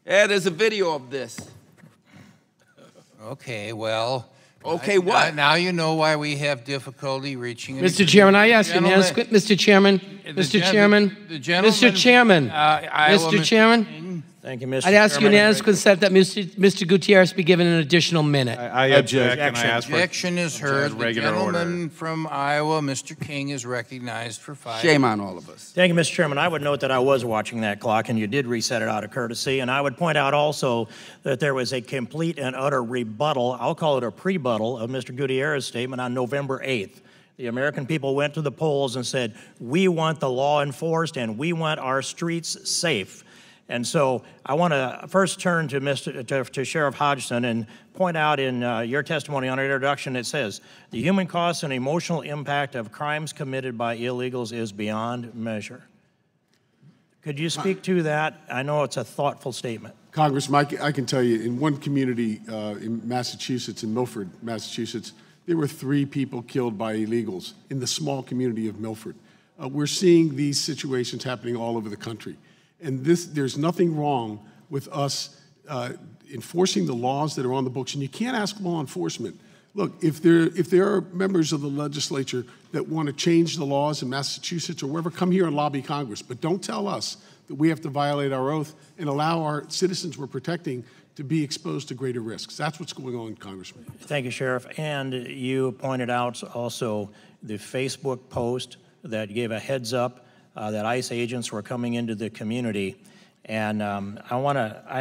there's a video of this. Okay, well. Okay, what? Now you know why we have difficulty reaching. Mr. Chairman, I ask you, Mr. Chairman, Mr. Chairman, Thank you, Mr. I'd ask unanimous consent that Mr. Gutierrez be given an additional minute. I object. Objection is heard. The gentleman from Iowa, Mr. King, is recognized for 5 minutes. Shame on all of us. Thank you, Mr. Chairman. I would note that I was watching that clock, and you did reset it out of courtesy. And I would point out also that there was a complete and utter rebuttal, I'll call it a pre-buttal, of Mr. Gutierrez's statement on November 8th. The American people went to the polls and said, we want the law enforced and we want our streets safe. And so I want to first turn to Sheriff Hodgson and point out in your testimony on introduction, it says, the human cost and emotional impact of crimes committed by illegals is beyond measure. Could you speak to that? I know it's a thoughtful statement. Congressman, I can tell you, in one community in Massachusetts, in Milford, Massachusetts, there were 3 people killed by illegals in the small community of Milford. We're seeing these situations happening all over the country. And there's nothing wrong with us enforcing the laws that are on the books. And you can't ask law enforcement. Look, if there are members of the legislature that want to change the laws in Massachusetts or wherever, come here and lobby Congress. But don't tell us that we have to violate our oath and allow our citizens we're protecting to be exposed to greater risks. That's what's going on, Congressman. Thank you, Sheriff. And you pointed out also the Facebook post that gave a heads up that ICE agents were coming into the community. And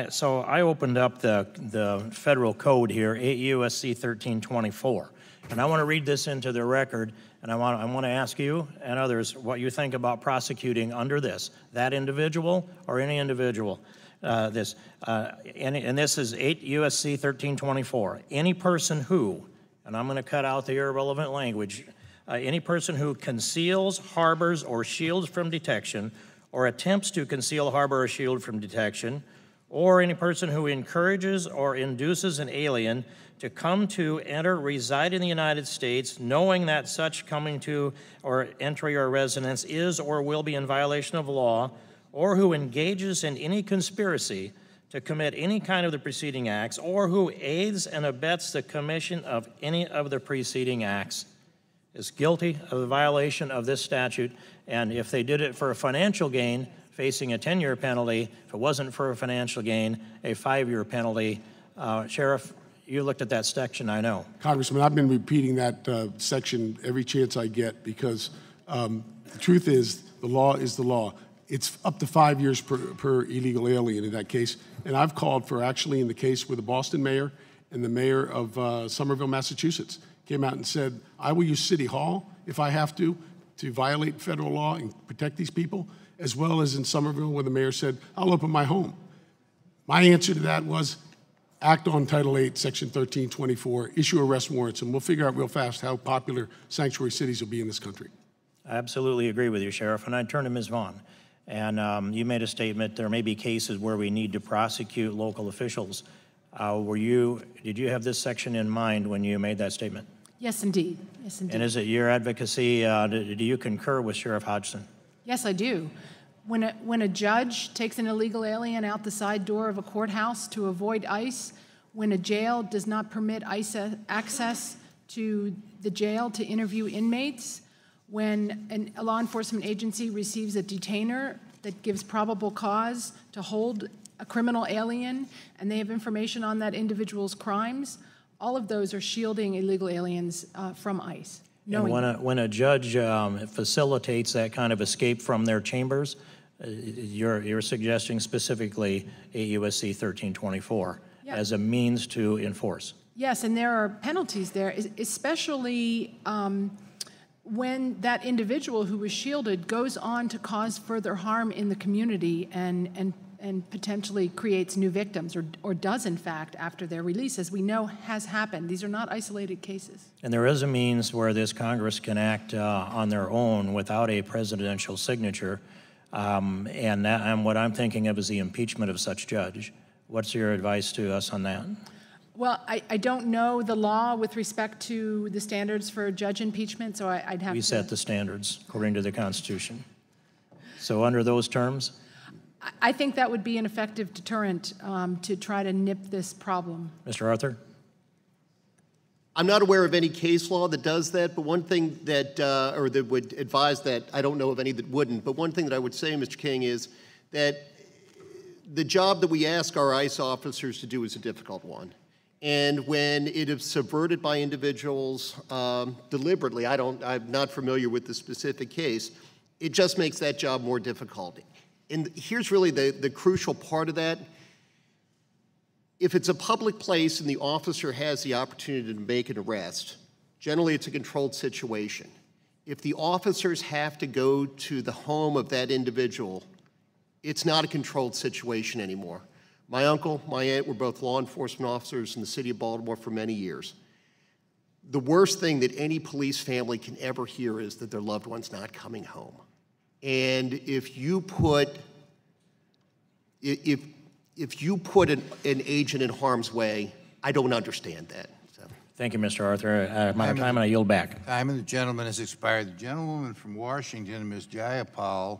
so I opened up the federal code here, 8 U.S.C. 1324. And I want to read this into the record, and I want to ask you and others what you think about prosecuting under this, that individual or any individual. and this is 8 U.S.C. 1324. Any person who, and I'm going to cut out the irrelevant language, any person who conceals, harbors, or shields from detection, or attempts to conceal, harbor, or shield from detection, or any person who encourages or induces an alien to come to, enter, reside in the United States, knowing that such coming to or entry or residence is or will be in violation of law, or who engages in any conspiracy to commit any kind of the preceding acts, or who aids and abets the commission of any of the preceding acts, is guilty of the violation of this statute. And if they did it for a financial gain, facing a 10-year penalty. If it wasn't for a financial gain, a 5-year penalty. Sheriff, you looked at that section, I know. Congressman, I've been repeating that section every chance I get because the truth is the law is the law. It's up to 5 years per illegal alien in that case. And I've called for, actually in the case with the Boston mayor and the mayor of Somerville, Massachusetts, came out and said, I will use City Hall if I have to violate federal law and protect these people, as well as in Somerville where the mayor said, I'll open my home. My answer to that was, act on Title 8, Section 1324, issue arrest warrants, and we'll figure out real fast how popular sanctuary cities will be in this country. I absolutely agree with you, Sheriff. And I turn to Ms. Vaughn. And you made a statement, there may be cases where we need to prosecute local officials. Did you have this section in mind when you made that statement? Yes, indeed. Yes, indeed. And is it your advocacy, do you concur with Sheriff Hodgson? Yes, I do. When a judge takes an illegal alien out the side door of a courthouse to avoid ICE, when a jail does not permit ICE access to the jail to interview inmates, when a law enforcement agency receives a detainer that gives probable cause to hold a criminal alien and they have information on that individual's crimes, all of those are shielding illegal aliens from ICE. And when a judge facilitates that kind of escape from their chambers, you're suggesting specifically 8 U.S.C. 1324 as a means to enforce. Yes, and there are penalties there, especially when that individual who was shielded goes on to cause further harm in the community and potentially creates new victims, or does in fact after their release, as we know has happened. These are not isolated cases. And there is a means where this Congress can act on their own without a presidential signature, and what I'm thinking of is the impeachment of such judge. What's your advice to us on that? Well, I don't know the law with respect to the standards for judge impeachment, so I'd have to... We set the standards according to the Constitution. So under those terms? I think that would be an effective deterrent to try to nip this problem. Mr. Arthur? I'm not aware of any case law that does that, but one thing that, or that would advise that, I don't know of any that wouldn't, but one thing that I would say, Mr. King, is that the job that we ask our ICE officers to do is a difficult one. And when it is subverted by individuals deliberately, I'm not familiar with the specific case, it just makes that job more difficult. And here's really the crucial part of that. If it's a public place and the officer has the opportunity to make an arrest, generally it's a controlled situation. If the officers have to go to the home of that individual, it's not a controlled situation anymore. My uncle, my aunt were both law enforcement officers in the city of Baltimore for many years. The worst thing that any police family can ever hear is that their loved one's not coming home. And if you put an agent in harm's way, I don't understand that. So. Thank you, Mr. Arthur. My time, and I yield back. Time of the gentleman has expired. The gentlewoman from Washington, Ms. Jayapal,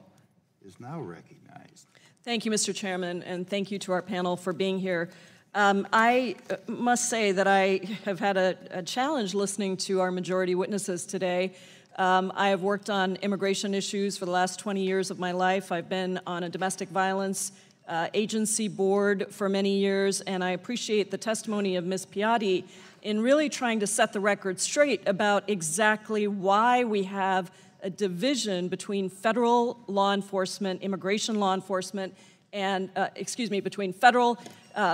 is now recognized. Thank you, Mr. Chairman, and thank you to our panel for being here. I must say that I have had a challenge listening to our majority witnesses today. I have worked on immigration issues for the last 20 years of my life. I've been on a domestic violence agency board for many years, and I appreciate the testimony of Ms. Piatti in really trying to set the record straight about exactly why we have a division between federal law enforcement, immigration law enforcement, and, between federal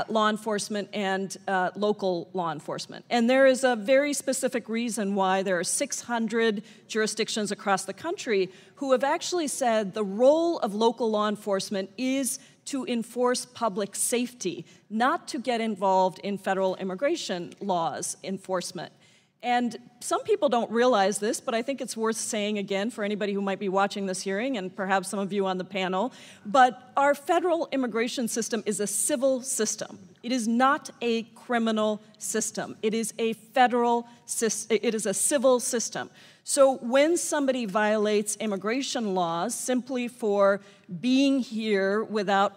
law enforcement and local law enforcement. And there is a very specific reason why there are 600 jurisdictions across the country who have actually said the role of local law enforcement is to enforce public safety, not to get involved in federal immigration laws enforcement. And some people don't realize this, but I think it's worth saying again for anybody who might be watching this hearing, and perhaps some of you on the panel, but our federal immigration system is a civil system. It is not a criminal system. It is a civil system. So when somebody violates immigration laws simply for being here without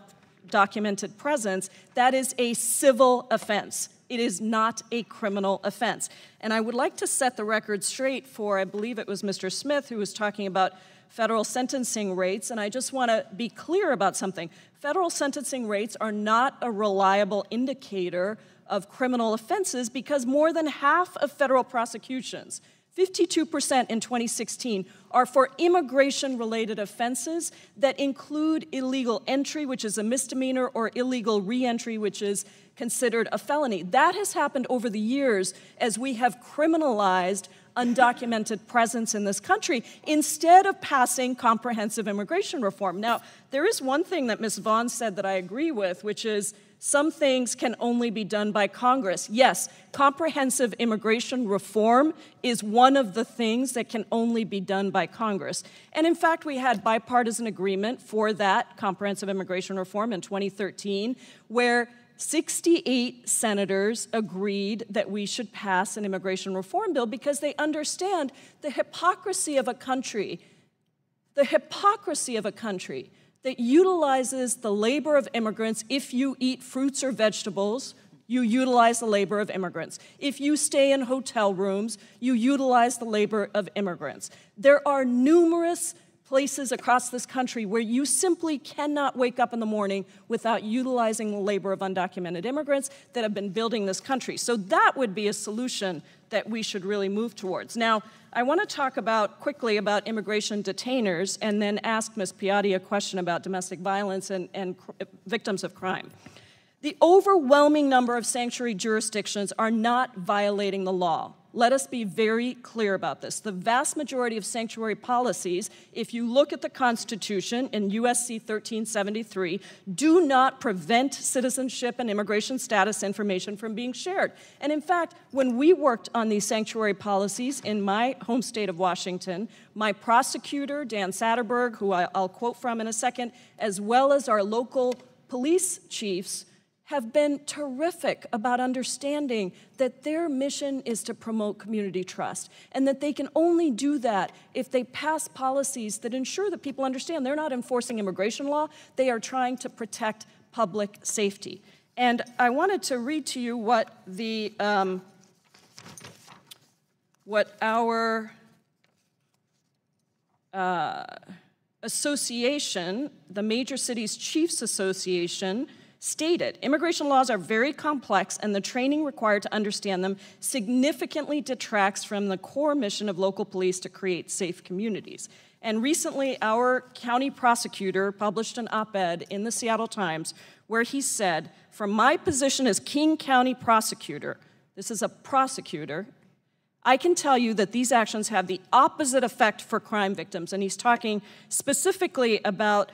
documented presence, that is a civil offense. It is not a criminal offense. And I would like to set the record straight for, I believe it was Mr. Smith who was talking about federal sentencing rates, and I just want to be clear about something. Federal sentencing rates are not a reliable indicator of criminal offenses because more than half of federal prosecutions, 52% in 2016, are for immigration-related offenses that include illegal entry, which is a misdemeanor, or illegal re-entry, which is considered a felony. That has happened over the years as we have criminalized undocumented presence in this country instead of passing comprehensive immigration reform. Now, there is one thing that Ms. Vaughn said that I agree with, which is some things can only be done by Congress. Yes, comprehensive immigration reform is one of the things that can only be done by Congress. And in fact, we had bipartisan agreement for that comprehensive immigration reform in 2013, where 68 senators agreed that we should pass an immigration reform bill because they understand the hypocrisy of a country, that utilizes the labor of immigrants. If you eat fruits or vegetables, you utilize the labor of immigrants. If you stay in hotel rooms, you utilize the labor of immigrants. There are numerous places across this country where you simply cannot wake up in the morning without utilizing the labor of undocumented immigrants that have been building this country. So that would be a solution that we should really move towards. Now, I want to talk quickly about immigration detainers and then ask Ms. Piatti a question about domestic violence and victims of crime. The overwhelming number of sanctuary jurisdictions are not violating the law. Let us be very clear about this. The vast majority of sanctuary policies, if you look at the Constitution in USC 1373, do not prevent citizenship and immigration status information from being shared. And in fact, when we worked on these sanctuary policies in my home state of Washington, my prosecutor, Dan Satterberg, who I'll quote from in a second, as well as our local police chiefs, have been terrific about understanding that their mission is to promote community trust and that they can only do that if they pass policies that ensure that people understand they're not enforcing immigration law, they are trying to protect public safety. And I wanted to read to you what our association, the Major Cities Chiefs Association, stated. Immigration laws are very complex, and the training required to understand them significantly detracts from the core mission of local police to create safe communities. And recently, our county prosecutor published an op-ed in the Seattle Times where he said, from my position as King County prosecutor, this is a prosecutor, I can tell you that these actions have the opposite effect for crime victims. And he's talking specifically about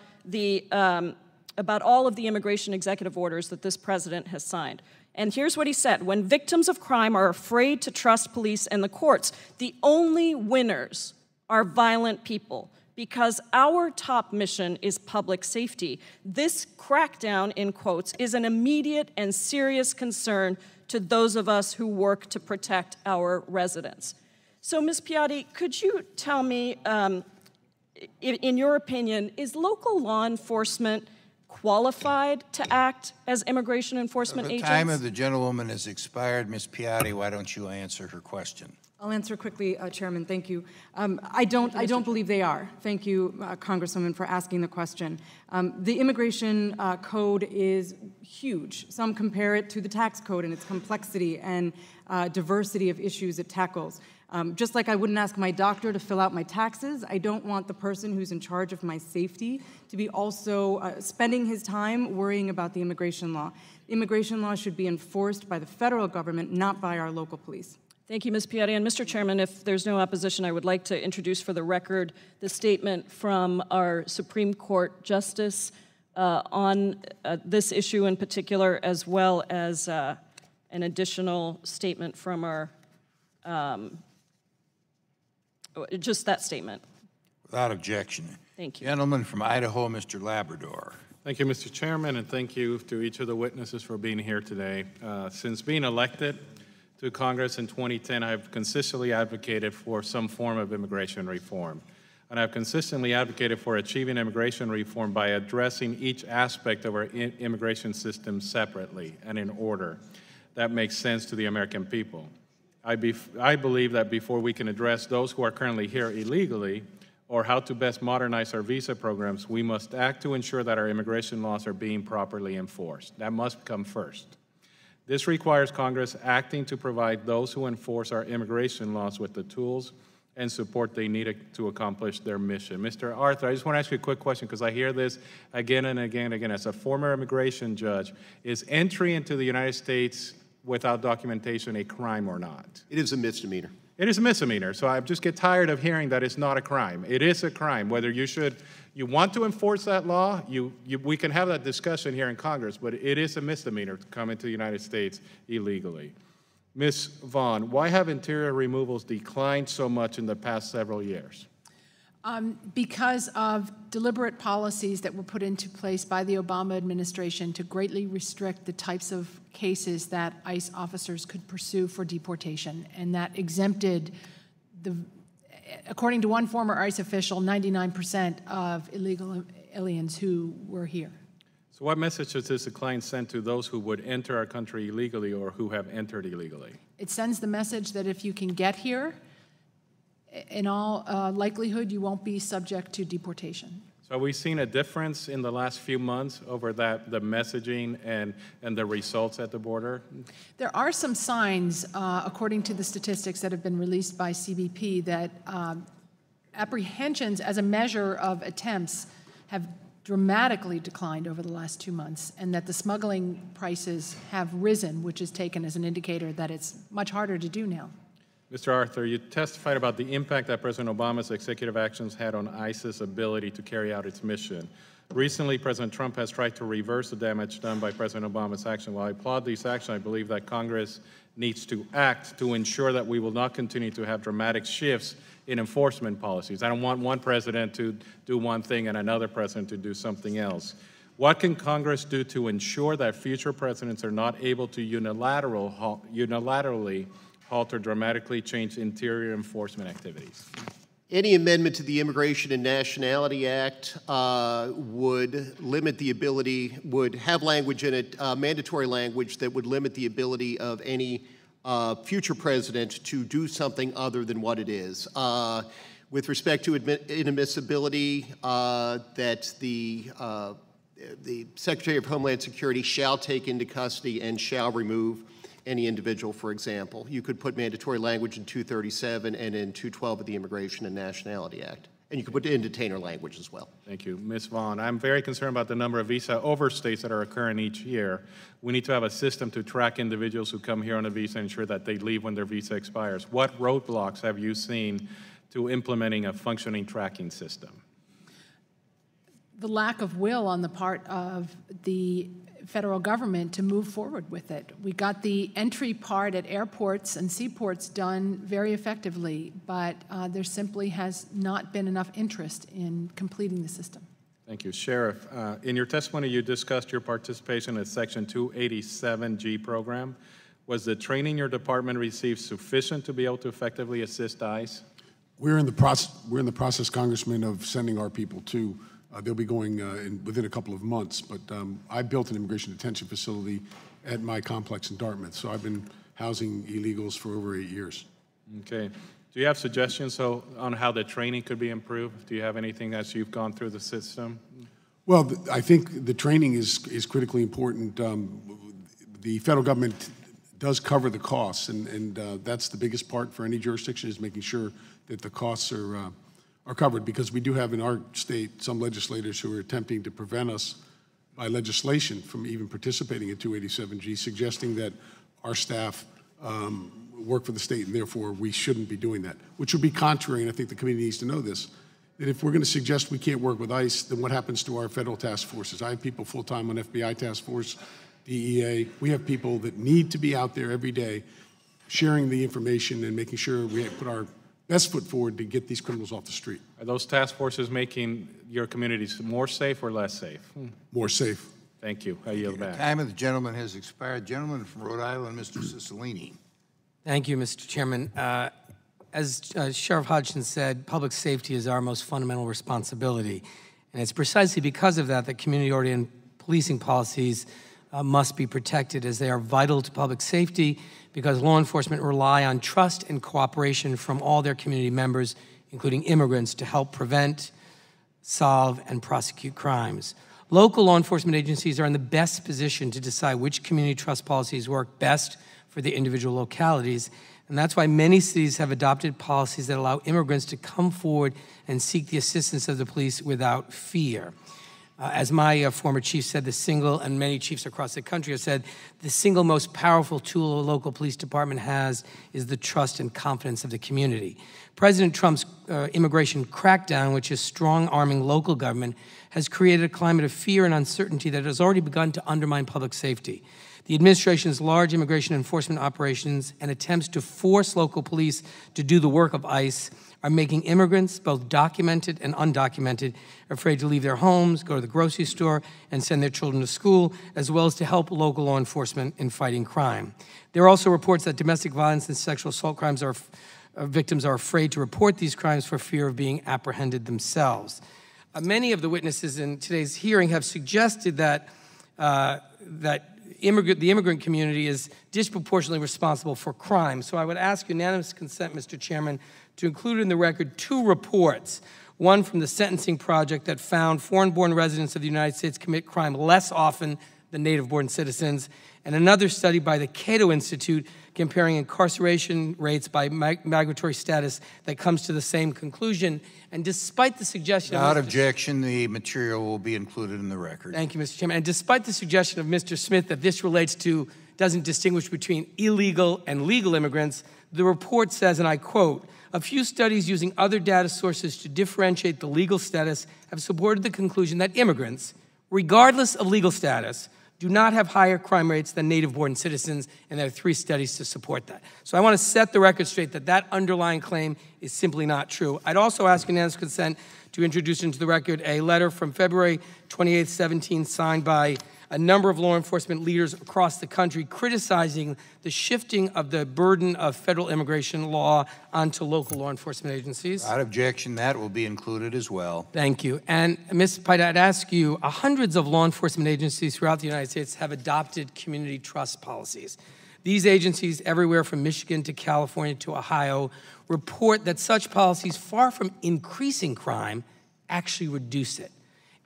all of the immigration executive orders that this president has signed. And here's what he said: when victims of crime are afraid to trust police and the courts, the only winners are violent people, because our top mission is public safety. This crackdown, in quotes, is an immediate and serious concern to those of us who work to protect our residents. So, Ms. Piatti, could you tell me, in your opinion, is local law enforcement qualified to act as immigration enforcement agents? The time of the gentlewoman has expired. Ms. Piatti, why don't you answer her question? I'll answer quickly, Chairman. Thank you. I don't believe they are. Thank you, Congresswoman, for asking the question. The immigration code is huge. Some compare it to the tax code in its complexity and diversity of issues it tackles. Just like I wouldn't ask my doctor to fill out my taxes, I don't want the person who's in charge of my safety to be also spending his time worrying about the immigration law. Immigration law should be enforced by the federal government, not by our local police. Thank you, Ms. Piatti. And Mr. Chairman, if there's no opposition, I would like to introduce for the record the statement from our Supreme Court Justice, on this issue in particular, as well as an additional statement from our, just that statement. Without objection. Thank you. Gentleman from Idaho, Mr. Labrador. Thank you, Mr. Chairman, and thank you to each of the witnesses for being here today. Since being elected to Congress in 2010, I've consistently advocated for some form of immigration reform. And I've consistently advocated for achieving immigration reform by addressing each aspect of our immigration system separately and in order that makes sense to the American people. I believe that before we can address those who are currently here illegally or how to best modernize our visa programs, we must act to ensure that our immigration laws are being properly enforced. That must come first. This requires Congress acting to provide those who enforce our immigration laws with the tools and support they need to accomplish their mission. Mr. Arthur, I just want to ask you a quick question because I hear this again and again and again. As a former immigration judge, is entry into the United States without documentation a crime or not? It is a misdemeanor. It is a misdemeanor, so I just get tired of hearing that it's not a crime. It is a crime. Whether you want to enforce that law, we can have that discussion here in Congress, but it is a misdemeanor to come into the United States illegally. Ms. Vaughn, why have interior removals declined so much in the past several years? Because of deliberate policies that were put into place by the Obama administration to greatly restrict the types of cases that ICE officers could pursue for deportation, and that exempted according to one former ICE official, 99% of illegal aliens who were here. So what message does this decline send to those who would enter our country illegally or who have entered illegally? It sends the message that if you can get here, in all likelihood, you won't be subject to deportation. So have we seen a difference in the last few months over the messaging and the results at the border? There are some signs, according to the statistics that have been released by CBP, that apprehensions as a measure of attempts have dramatically declined over the last 2 months, and that the smuggling prices have risen, which is taken as an indicator that it's much harder to do now. Mr. Arthur, you testified about the impact that President Obama's executive actions had on ICE's ability to carry out its mission. Recently, President Trump has tried to reverse the damage done by President Obama's action. While I applaud these actions, I believe that Congress needs to act to ensure that we will not continue to have dramatic shifts in enforcement policies. I don't want one president to do one thing and another president to do something else. What can Congress do to ensure that future presidents are not able to unilaterally halt or dramatically change interior enforcement activities? Any amendment to the Immigration and Nationality Act would limit the ability, would have language in it, mandatory language that would limit the ability of any future president to do something other than what it is. With respect to inadmissibility, that the Secretary of Homeland Security shall take into custody and shall remove any individual, for example. You could put mandatory language in 237 and in 212 of the Immigration and Nationality Act. And you could put in detainer language as well. Thank you. Ms. Vaughn, I'm very concerned about the number of visa overstays that are occurring each year. We need to have a system to track individuals who come here on a visa and ensure that they leave when their visa expires. What roadblocks have you seen to implementing a functioning tracking system? The lack of will on the part of the federal government to move forward with it. We got the entry part at airports and seaports done very effectively, but there simply has not been enough interest in completing the system. Thank you. Sheriff, in your testimony, you discussed your participation in Section 287G program. Was the training your department received sufficient to be able to effectively assist ICE? We're in the process, Congressman, of sending our people to. They'll be going within a couple of months, but I built an immigration detention facility at my complex in Dartmouth, so I've been housing illegals for over 8 years. Okay. Do you have suggestions on how the training could be improved? Do you have anything as you've gone through the system? Well, I think the training is critically important. The federal government does cover the costs, and that's the biggest part for any jurisdiction, is making sure that the costs are covered, because we do have in our state some legislators who are attempting to prevent us by legislation from even participating in 287G, suggesting that our staff work for the state and therefore we shouldn't be doing that, which would be contrary, and I think the committee needs to know this, that if we're going to suggest we can't work with ICE, then what happens to our federal task forces? I have people full-time on FBI task force, DEA. We have people that need to be out there every day sharing the information and making sure we put our best foot forward to get these criminals off the street. Are those task forces making your communities more safe or less safe? More safe. Thank you. I yield back. The time of the gentleman has expired. Gentleman from Rhode Island, Mr. Cicilline. Thank you, Mr. Chairman. As Sheriff Hodgson said, public safety is our most fundamental responsibility. And it's precisely because of that that community-oriented policing policies must be protected, as they are vital to public safety, because law enforcement rely on trust and cooperation from all their community members, including immigrants, to help prevent, solve, and prosecute crimes. Local law enforcement agencies are in the best position to decide which community trust policies work best for the individual localities, and that's why many cities have adopted policies that allow immigrants to come forward and seek the assistance of the police without fear. As my former chief said, and many chiefs across the country have said, the single most powerful tool a local police department has is the trust and confidence of the community. President Trump's immigration crackdown, which is strong-arming local government, has created a climate of fear and uncertainty that has already begun to undermine public safety. The administration's large immigration enforcement operations and attempts to force local police to do the work of ICE are making immigrants, both documented and undocumented, afraid to leave their homes, go to the grocery store, and send their children to school, as well as to help local law enforcement in fighting crime. There are also reports that domestic violence and sexual assault crimes victims are afraid to report these crimes for fear of being apprehended themselves. Many of the witnesses in today's hearing have suggested that the immigrant community is disproportionately responsible for crime. So I would ask unanimous consent, Mr. Chairman, to include in the record two reports, one from the Sentencing Project that found foreign-born residents of the United States commit crime less often than native-born citizens, and another study by the Cato Institute comparing incarceration rates by migratory status that comes to the same conclusion. And despite the suggestion Without objection, the material will be included in the record. Thank you, Mr. Chairman. And despite the suggestion of Mr. Smith that this doesn't distinguish between illegal and legal immigrants, the report says, and I quote, "A few studies using other data sources to differentiate the legal status have supported the conclusion that immigrants, regardless of legal status, do not have higher crime rates than native-born citizens," and there are 3 studies to support that. So I want to set the record straight that that underlying claim is simply not true. I'd also ask unanimous consent to introduce into the record a letter from February 28, 17, signed by a number of law enforcement leaders across the country criticizing the shifting of the burden of federal immigration law onto local law enforcement agencies. Without objection, that will be included as well. Thank you. And Ms. Pite, I'd ask you, hundreds of law enforcement agencies throughout the United States have adopted community trust policies. These agencies, everywhere from Michigan to California to Ohio, report that such policies, far from increasing crime, actually reduce it.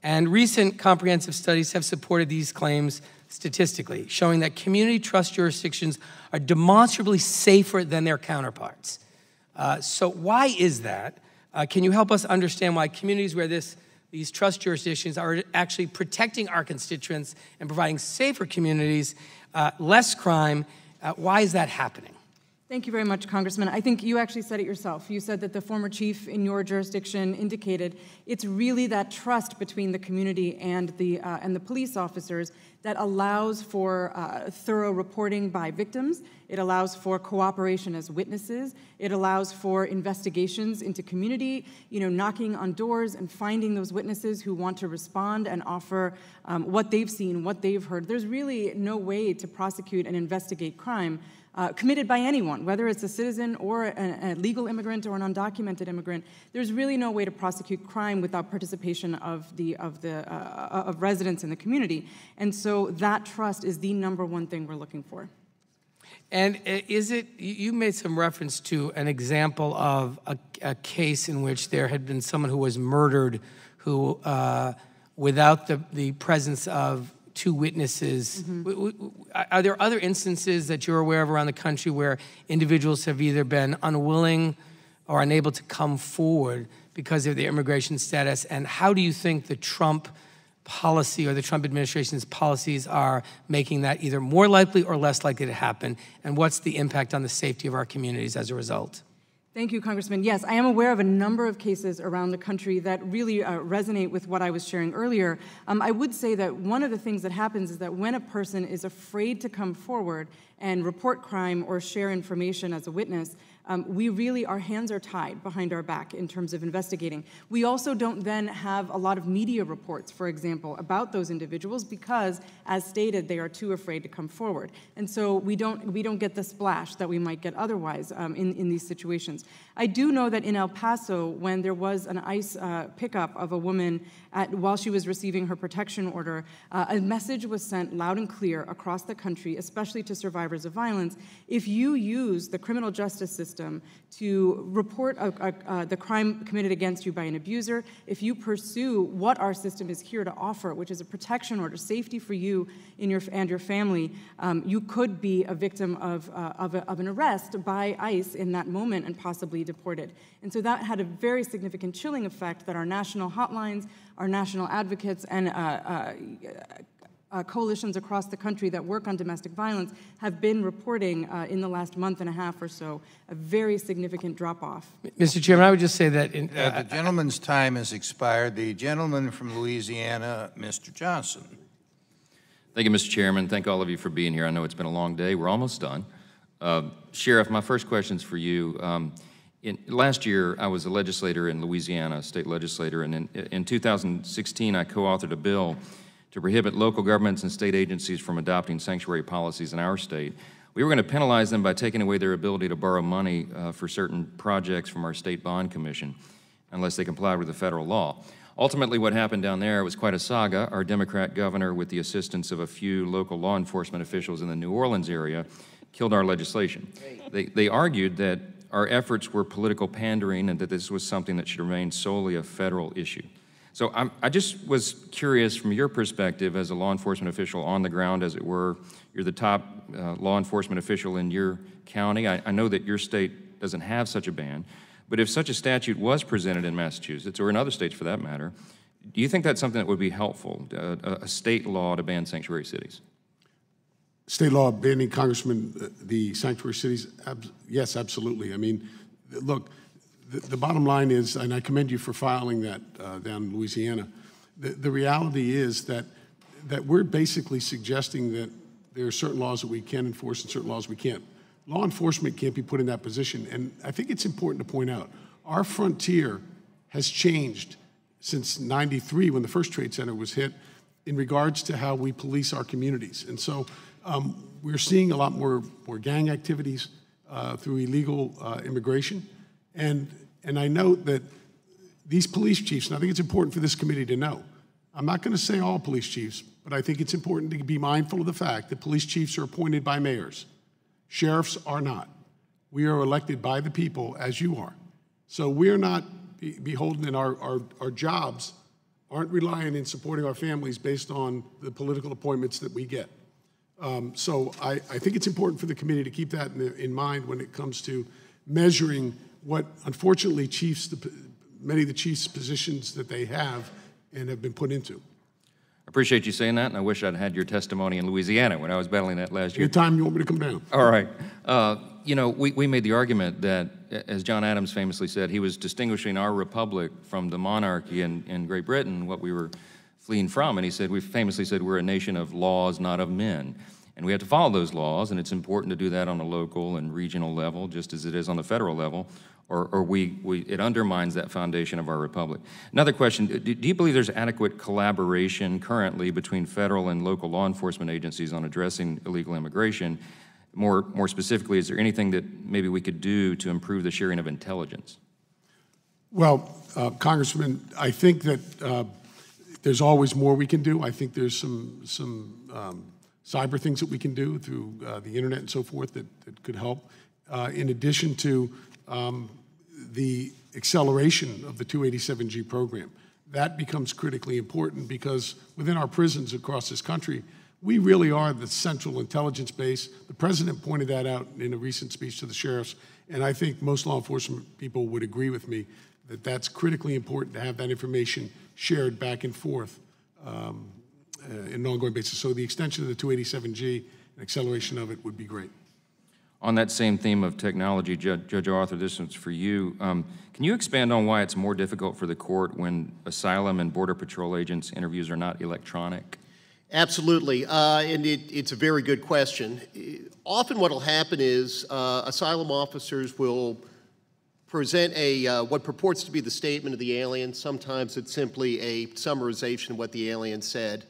And recent comprehensive studies have supported these claims statistically, showing that community trust jurisdictions are demonstrably safer than their counterparts. So why is that? Can you help us understand why communities where these trust jurisdictions are actually protecting our constituents and providing safer communities, less crime, why is that happening? Thank you very much, Congressman. I think you actually said it yourself. You said that the former chief in your jurisdiction indicated it's really that trust between the community and the police officers that allows for thorough reporting by victims. It allows for cooperation as witnesses. It allows for investigations into community, knocking on doors and finding those witnesses who want to respond and offer what they've seen, what they've heard. There's really no way to prosecute and investigate crime committed by anyone, whether it's a citizen or a legal immigrant or an undocumented immigrant. There's really no way to prosecute crime without participation of residents in the community. And so that trust is the #1 thing we're looking for. And you made some reference to an example of a case in which there had been someone who was murdered who, without the presence of 2 witnesses. Mm-hmm. Are there other instances that you're aware of around the country where individuals have either been unwilling or unable to come forward because of their immigration status? And how do you think the Trump policy or the Trump administration's policies are making that either more likely or less likely to happen? And what's the impact on the safety of our communities as a result? Thank you, Congressman. Yes, I am aware of a number of cases around the country that really resonate with what I was sharing earlier. I would say that one of the things that happens is that when a person is afraid to come forward and report crime or share information as a witness, we really, our hands are tied behind our back in terms of investigating. We also don't then have a lot of media reports, for example, about those individuals because, as stated, they are too afraid to come forward. And so we don't get the splash that we might get otherwise in these situations. I do know that in El Paso, when there was an ICE pickup of a woman while she was receiving her protection order, a message was sent loud and clear across the country, especially to survivors of violence. If you use the criminal justice system to report the crime committed against you by an abuser, if you pursue what our system is here to offer, which is a protection order, safety for you and your family, you could be a victim of an arrest by ICE in that moment and possibly deported. And so that had a very significant chilling effect that our national hotlines, our national advocates, and coalitions across the country that work on domestic violence have been reporting in the last month and a half or so, a very significant drop-off. Mr. Chairman, I would just say that... the gentleman's time has expired. The gentleman from Louisiana, Mr. Johnson. Thank you, Mr. Chairman. Thank all of you for being here. I know it's been a long day. We're almost done. Sheriff, my first question's for you. Last year, I was a legislator in Louisiana, state legislator, and in 2016, I co-authored a bill to prohibit local governments and state agencies from adopting sanctuary policies in our state. We were going to penalize them by taking away their ability to borrow money for certain projects from our state bond commission unless they complied with the federal law. Ultimately, what happened down there was quite a saga. Our Democrat governor, with the assistance of a few local law enforcement officials in the New Orleans area, killed our legislation. They argued that our efforts were political pandering and that this was something that should remain solely a federal issue. So I just was curious from your perspective as a law enforcement official on the ground, as it were. You're the top law enforcement official in your county. I know that your state doesn't have such a ban, but if such a statute was presented in Massachusetts, or in other states for that matter, do you think that's something that would be helpful, a state law to ban sanctuary cities? State law banning, Congressman, the sanctuary cities? Yes, absolutely. I mean, look, the bottom line is, and I commend you for filing that down in Louisiana, the reality is that we're basically suggesting that there are certain laws that we can enforce and certain laws we can't. Law enforcement can't be put in that position, and I think it's important to point out, our frontier has changed since '93 when the first Trade Center was hit in regards to how we police our communities. And so we're seeing a lot more gang activities through illegal immigration. And I note that these police chiefs, and I think it's important for this committee to know, I'm not going to say all police chiefs, but I think it's important to be mindful of the fact that police chiefs are appointed by mayors. Sheriffs are not. We are elected by the people, as you are. So we're not beholden, and our jobs aren't relying in supporting our families based on the political appointments that we get. So I think it's important for the committee to keep that in mind when it comes to measuring what, unfortunately, many of the chiefs' positions that they have and have been put into. I appreciate you saying that, and I wish I'd had your testimony in Louisiana when I was battling that last year. Anytime you want me to come down. All right. You know, we made the argument that, as John Adams famously said, he was distinguishing our republic from the monarchy in Great Britain, what we were fleeing from. And he said, we famously said, we're a nation of laws, not of men. And we have to follow those laws, and it's important to do that on a local and regional level, just as it is on the federal level, or it undermines that foundation of our republic. Another question, do you believe there's adequate collaboration currently between federal and local law enforcement agencies on addressing illegal immigration? More specifically, is there anything that maybe we could do to improve the sharing of intelligence? Well, Congressman, I think that there's always more we can do. I think there's some cyber things that we can do through the internet and so forth that could help. In addition to the acceleration of the 287G program. That becomes critically important because within our prisons across this country, we really are the central intelligence base. The president pointed that out in a recent speech to the sheriffs, and I think most law enforcement people would agree with me that that's critically important to have that information shared back and forth in an ongoing basis. So the extension of the 287G and acceleration of it would be great. On that same theme of technology, Judge Arthur, this one's for you. Can you expand on why it's more difficult for the court when asylum and Border Patrol agents' interviews are not electronic? Absolutely, and it's a very good question. Often what will happen is asylum officers will present what purports to be the statement of the alien. Sometimes it's simply a summarization of what the alien said.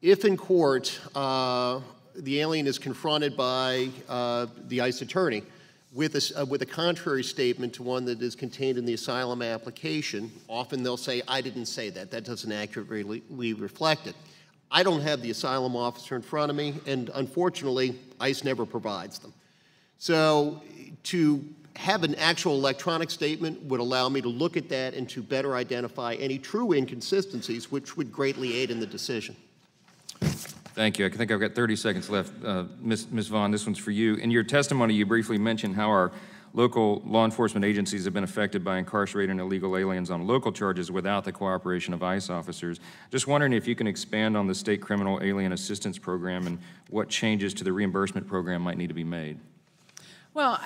If in court, the alien is confronted by the ICE attorney with a contrary statement to one that is contained in the asylum application, often they'll say, I didn't say that. That doesn't accurately reflect it. I don't have the asylum officer in front of me, and unfortunately, ICE never provides them. So to have an actual electronic statement would allow me to look at that and to better identify any true inconsistencies, which would greatly aid in the decision. Thank you. I think I've got 30 seconds left. Ms. Vaughn, this one's for you. In your testimony, you briefly mentioned how our local law enforcement agencies have been affected by incarcerating illegal aliens on local charges without the cooperation of ICE officers. Just wondering if you can expand on the State Criminal Alien Assistance Program and what changes to the reimbursement program might need to be made. Well,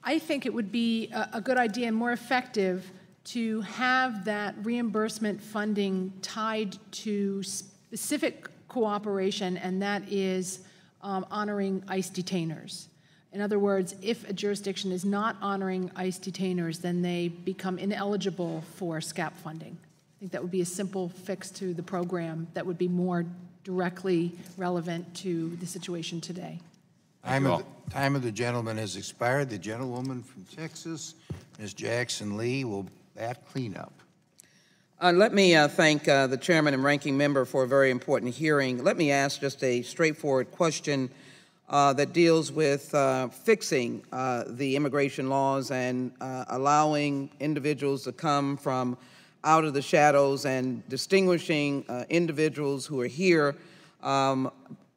I think it would be a good idea and more effective to have that reimbursement funding tied to specific cooperation, and that is honoring ICE detainers. In other words, if a jurisdiction is not honoring ICE detainers, then they become ineligible for SCAP funding. I think that would be a simple fix to the program that would be more directly relevant to the situation today. Time of the gentleman has expired. The gentlewoman from Texas, Ms. Jackson Lee, will bat cleanup. Let me thank the chairman and ranking member for a very important hearing. Let me ask just a straightforward question that deals with fixing the immigration laws and allowing individuals to come from out of the shadows and distinguishing individuals who are here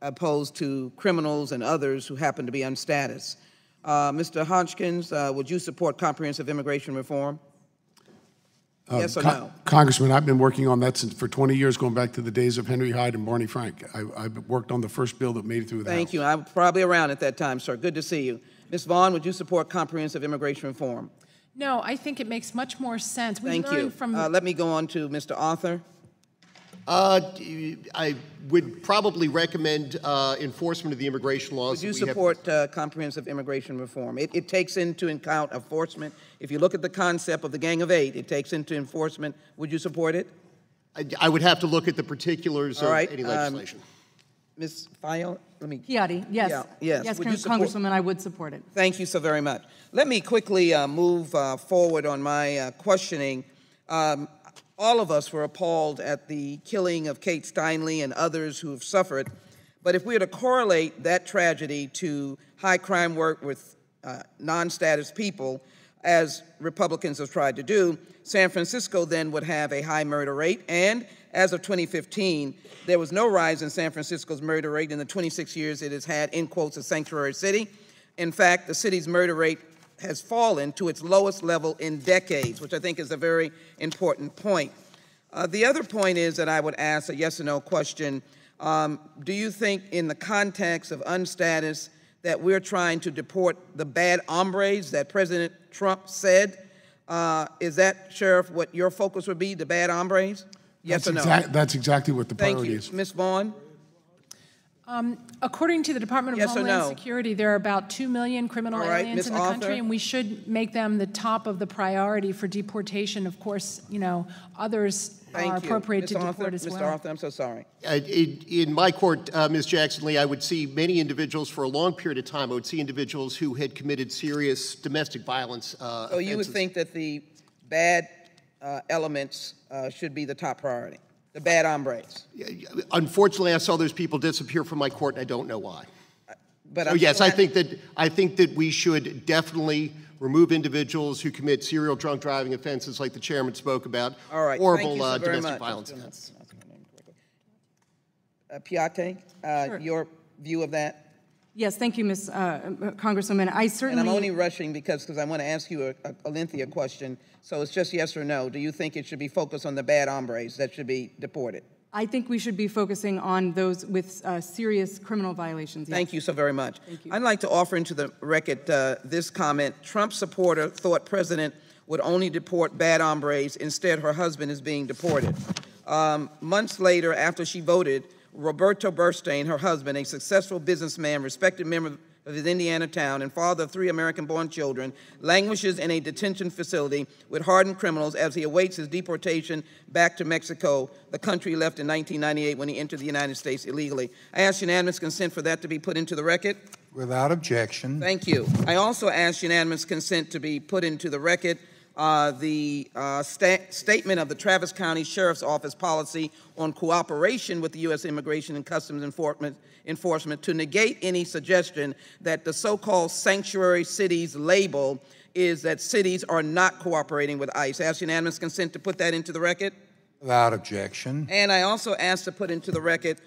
opposed to criminals and others who happen to be on status. Mr. Hodgkins, would you support comprehensive immigration reform? Yes or no? Congressman, I've been working on that for 20 years, going back to the days of Henry Hyde and Barney Frank. I've worked on the first bill that made it through the House. Thank you. I was probably around at that time, sir. Good to see you. Ms. Vaughn, would you support comprehensive immigration reform? No, I think it makes much more sense. Thank you. Let me go on to Mr. Arthur. I would probably recommend enforcement of the immigration laws. Would you support comprehensive immigration reform? It takes into account enforcement. If you look at the concept of the Gang of Eight, it takes into enforcement. Would you support it? I would have to look at the particulars of any legislation. Ms. Fayo, let me. Piatti, yes. Yeah, yes. Yes, Congresswoman, I would support it. Thank you so very much. Let me quickly move forward on my questioning. All of us were appalled at the killing of Kate Steinle and others who have suffered. But if we were to correlate that tragedy to high crime work with non-status people, as Republicans have tried to do, San Francisco then would have a high murder rate. And as of 2015, there was no rise in San Francisco's murder rate in the 26 years it has had, in quotes, a sanctuary city. In fact, the city's murder rate has fallen to its lowest level in decades, which I think is a very important point. The other point is that I would ask a yes or no question. Do you think in the context of unstatus that we're trying to deport the bad hombres that President Trump said? Is that, Sheriff, what your focus would be, the bad hombres? Yes or no? That's exactly what the priority is. Thank you. Ms. Vaughn? According to the Department of Yes or Homeland no? Security, there are about 2 million criminal aliens Ms. in the country, Arthur? and we should make them the top of the priority for deportation. Of course, you know, others are appropriate to deport as well. Mr. Arthur, I'm so sorry. In my court, Ms. Jackson Lee, I would see many individuals for a long period of time. I would see individuals who had committed serious domestic violence So you would think that the bad elements should be the top priority? The bad hombres. Unfortunately, I saw those people disappear from my court, and I don't know why. But so yes, I think that we should definitely remove individuals who commit serial drunk driving offenses, like the chairman spoke about. All right. Horrible Thank you so very domestic much. violence offenses. Piatti, Sure. your view of that? Yes, thank you, Ms. Congresswoman. I certainly. And I'm only rushing because I want to ask you a lengthier question. So it's just yes or no. Do you think it should be focused on the bad hombres that should be deported? I think we should be focusing on those with serious criminal violations. Yes. Thank you so very much. Thank you. I'd like to offer into the record this comment. Trump supporter thought president would only deport bad hombres. Instead, her husband is being deported. Months later, after she voted, Roberto Burstein, her husband, a successful businessman, respected member of his Indiana town and father of 3 American-born children, languishes in a detention facility with hardened criminals as he awaits his deportation back to Mexico, the country he left in 1998 when he entered the United States illegally. I ask unanimous consent for that to be put into the record. Without objection. Thank you. I also ask unanimous consent to be put into the record the statement of the Travis County Sheriff's Office policy on cooperation with the U.S. Immigration and Customs Enforcement to negate any suggestion that the so-called sanctuary cities label is that cities are not cooperating with ICE. I ask unanimous consent to put that into the record. Without objection. And I also ask to put into the record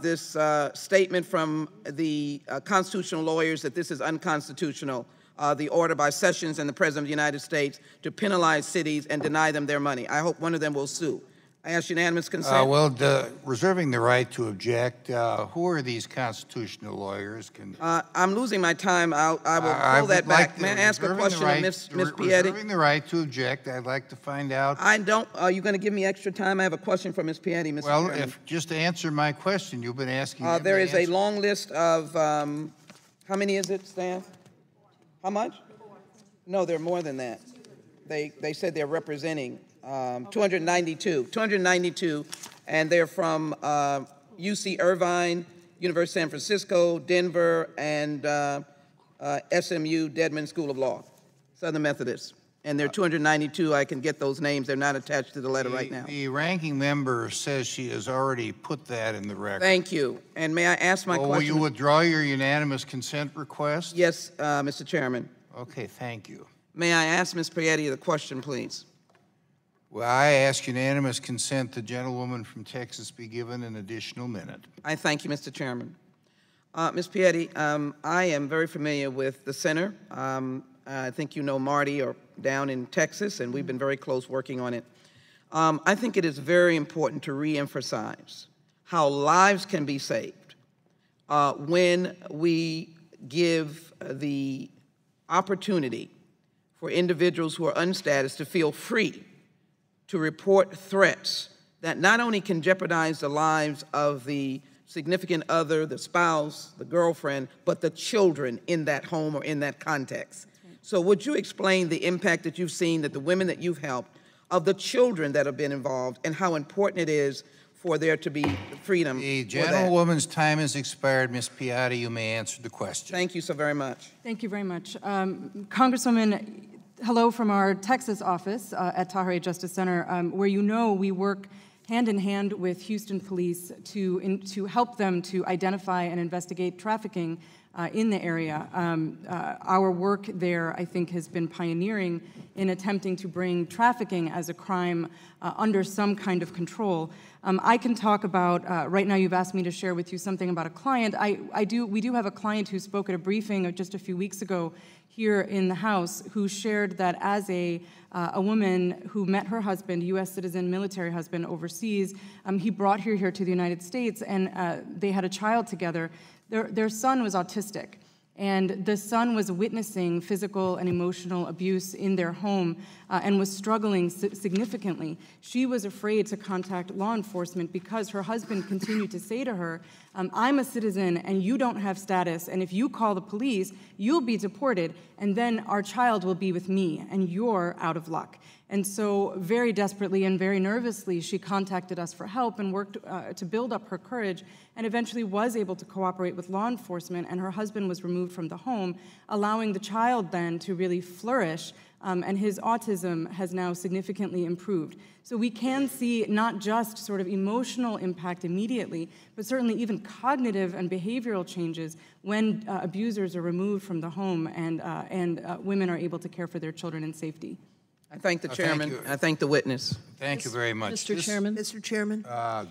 this statement from the constitutional lawyers that this is unconstitutional. The order by Sessions and the President of the United States to penalize cities and deny them their money. I hope one of them will sue. I ask unanimous consent. Reserving the right to object, who are these constitutional lawyers? I'm losing my time. I will pull that back. May I ask a question of Ms. Piatti? Reserving the right to object, I'd like to find out. I don't. Are you going to give me extra time? I have a question for Ms. Piatti, Mr. Well, Chairman. just to answer my question, you've been asking. There is a long list of, how many is it, staff? How much? No, they're more than that. They said they're representing 292, and they're from UC Irvine, University of San Francisco, Denver, and SMU, Dedman School of Law, Southern Methodist. And there are 292. I can get those names. They're not attached to the letter right now. The ranking member says she has already put that in the record. Thank you. And may I ask my question? Will you withdraw your unanimous consent request? Yes, Mr. Chairman. Okay, thank you. May I ask Ms. Piatti the question, please? Well, I ask unanimous consent the gentlewoman from Texas be given an additional minute. I thank you, Mr. Chairman. Ms. Piatti, I am very familiar with the center. I think you know Marty or down in Texas, and we've been very close working on it. I think it is very important to reemphasize how lives can be saved when we give the opportunity for individuals who are unstatused to feel free to report threats that not only can jeopardize the lives of the significant other, the spouse, the girlfriend, but the children in that home or in that context. So would you explain the impact that you've seen, that the women that you've helped, of the children that have been involved, and how important it is for there to be freedom? The gentlewoman's time has expired. Ms. Piatti, you may answer the question. Thank you so very much. Thank you very much. Congresswoman, hello from our Texas office at Tahoe Justice Center, where you know we work hand in hand with Houston police to help them to identify and investigate trafficking in the area. Our work there, I think, has been pioneering in attempting to bring trafficking as a crime under some kind of control. I can talk about, right now you've asked me to share with you something about a client. We do have a client who spoke at a briefing just a few weeks ago here in the House who shared that as a woman who met her husband, U.S. citizen, military husband overseas, he brought her here to the United States, and they had a child together. Their son was autistic, and the son was witnessing physical and emotional abuse in their home and was struggling significantly. She was afraid to contact law enforcement because her husband continued to say to her, I'm a citizen and you don't have status, and if you call the police, you'll be deported, and then our child will be with me, and you're out of luck. And so very desperately and very nervously, she contacted us for help and worked to build up her courage, and eventually was able to cooperate with law enforcement, and her husband was removed from the home, allowing the child then to really flourish, and his autism has now significantly improved. So we can see not just sort of emotional impact immediately, but certainly even cognitive and behavioral changes when abusers are removed from the home and women are able to care for their children in safety. I thank the chairman. I thank the witness. Thank you very much. Mr. Chairman. Mr. Chairman,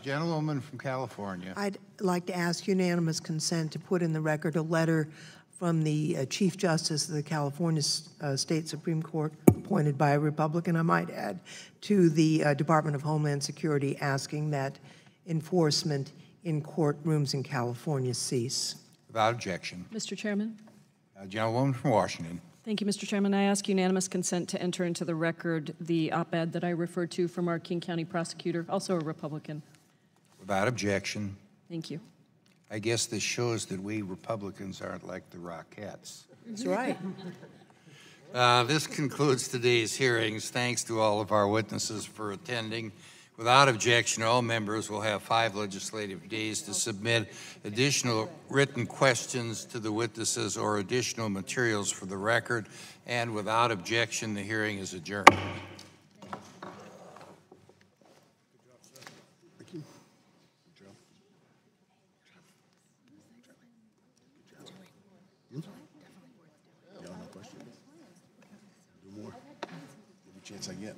gentlewoman from California. I'd like to ask unanimous consent to put in the record a letter from the Chief Justice of the California State Supreme Court, appointed by a Republican, I might add, to the Department of Homeland Security, asking that enforcement in courtrooms in California cease. Without objection. Mr. Chairman. Gentlewoman from Washington. Thank you, Mr. Chairman. I ask unanimous consent to enter into the record the op-ed that I referred to from our King County prosecutor, also a Republican. Without objection. Thank you. I guess this shows that we Republicans aren't like the Rockettes. That's right. This concludes today's hearings. Thanks to all of our witnesses for attending. Without objection, all members will have 5 legislative days to submit additional written questions to the witnesses or additional materials for the record. And without objection, the hearing is adjourned. Chance I get.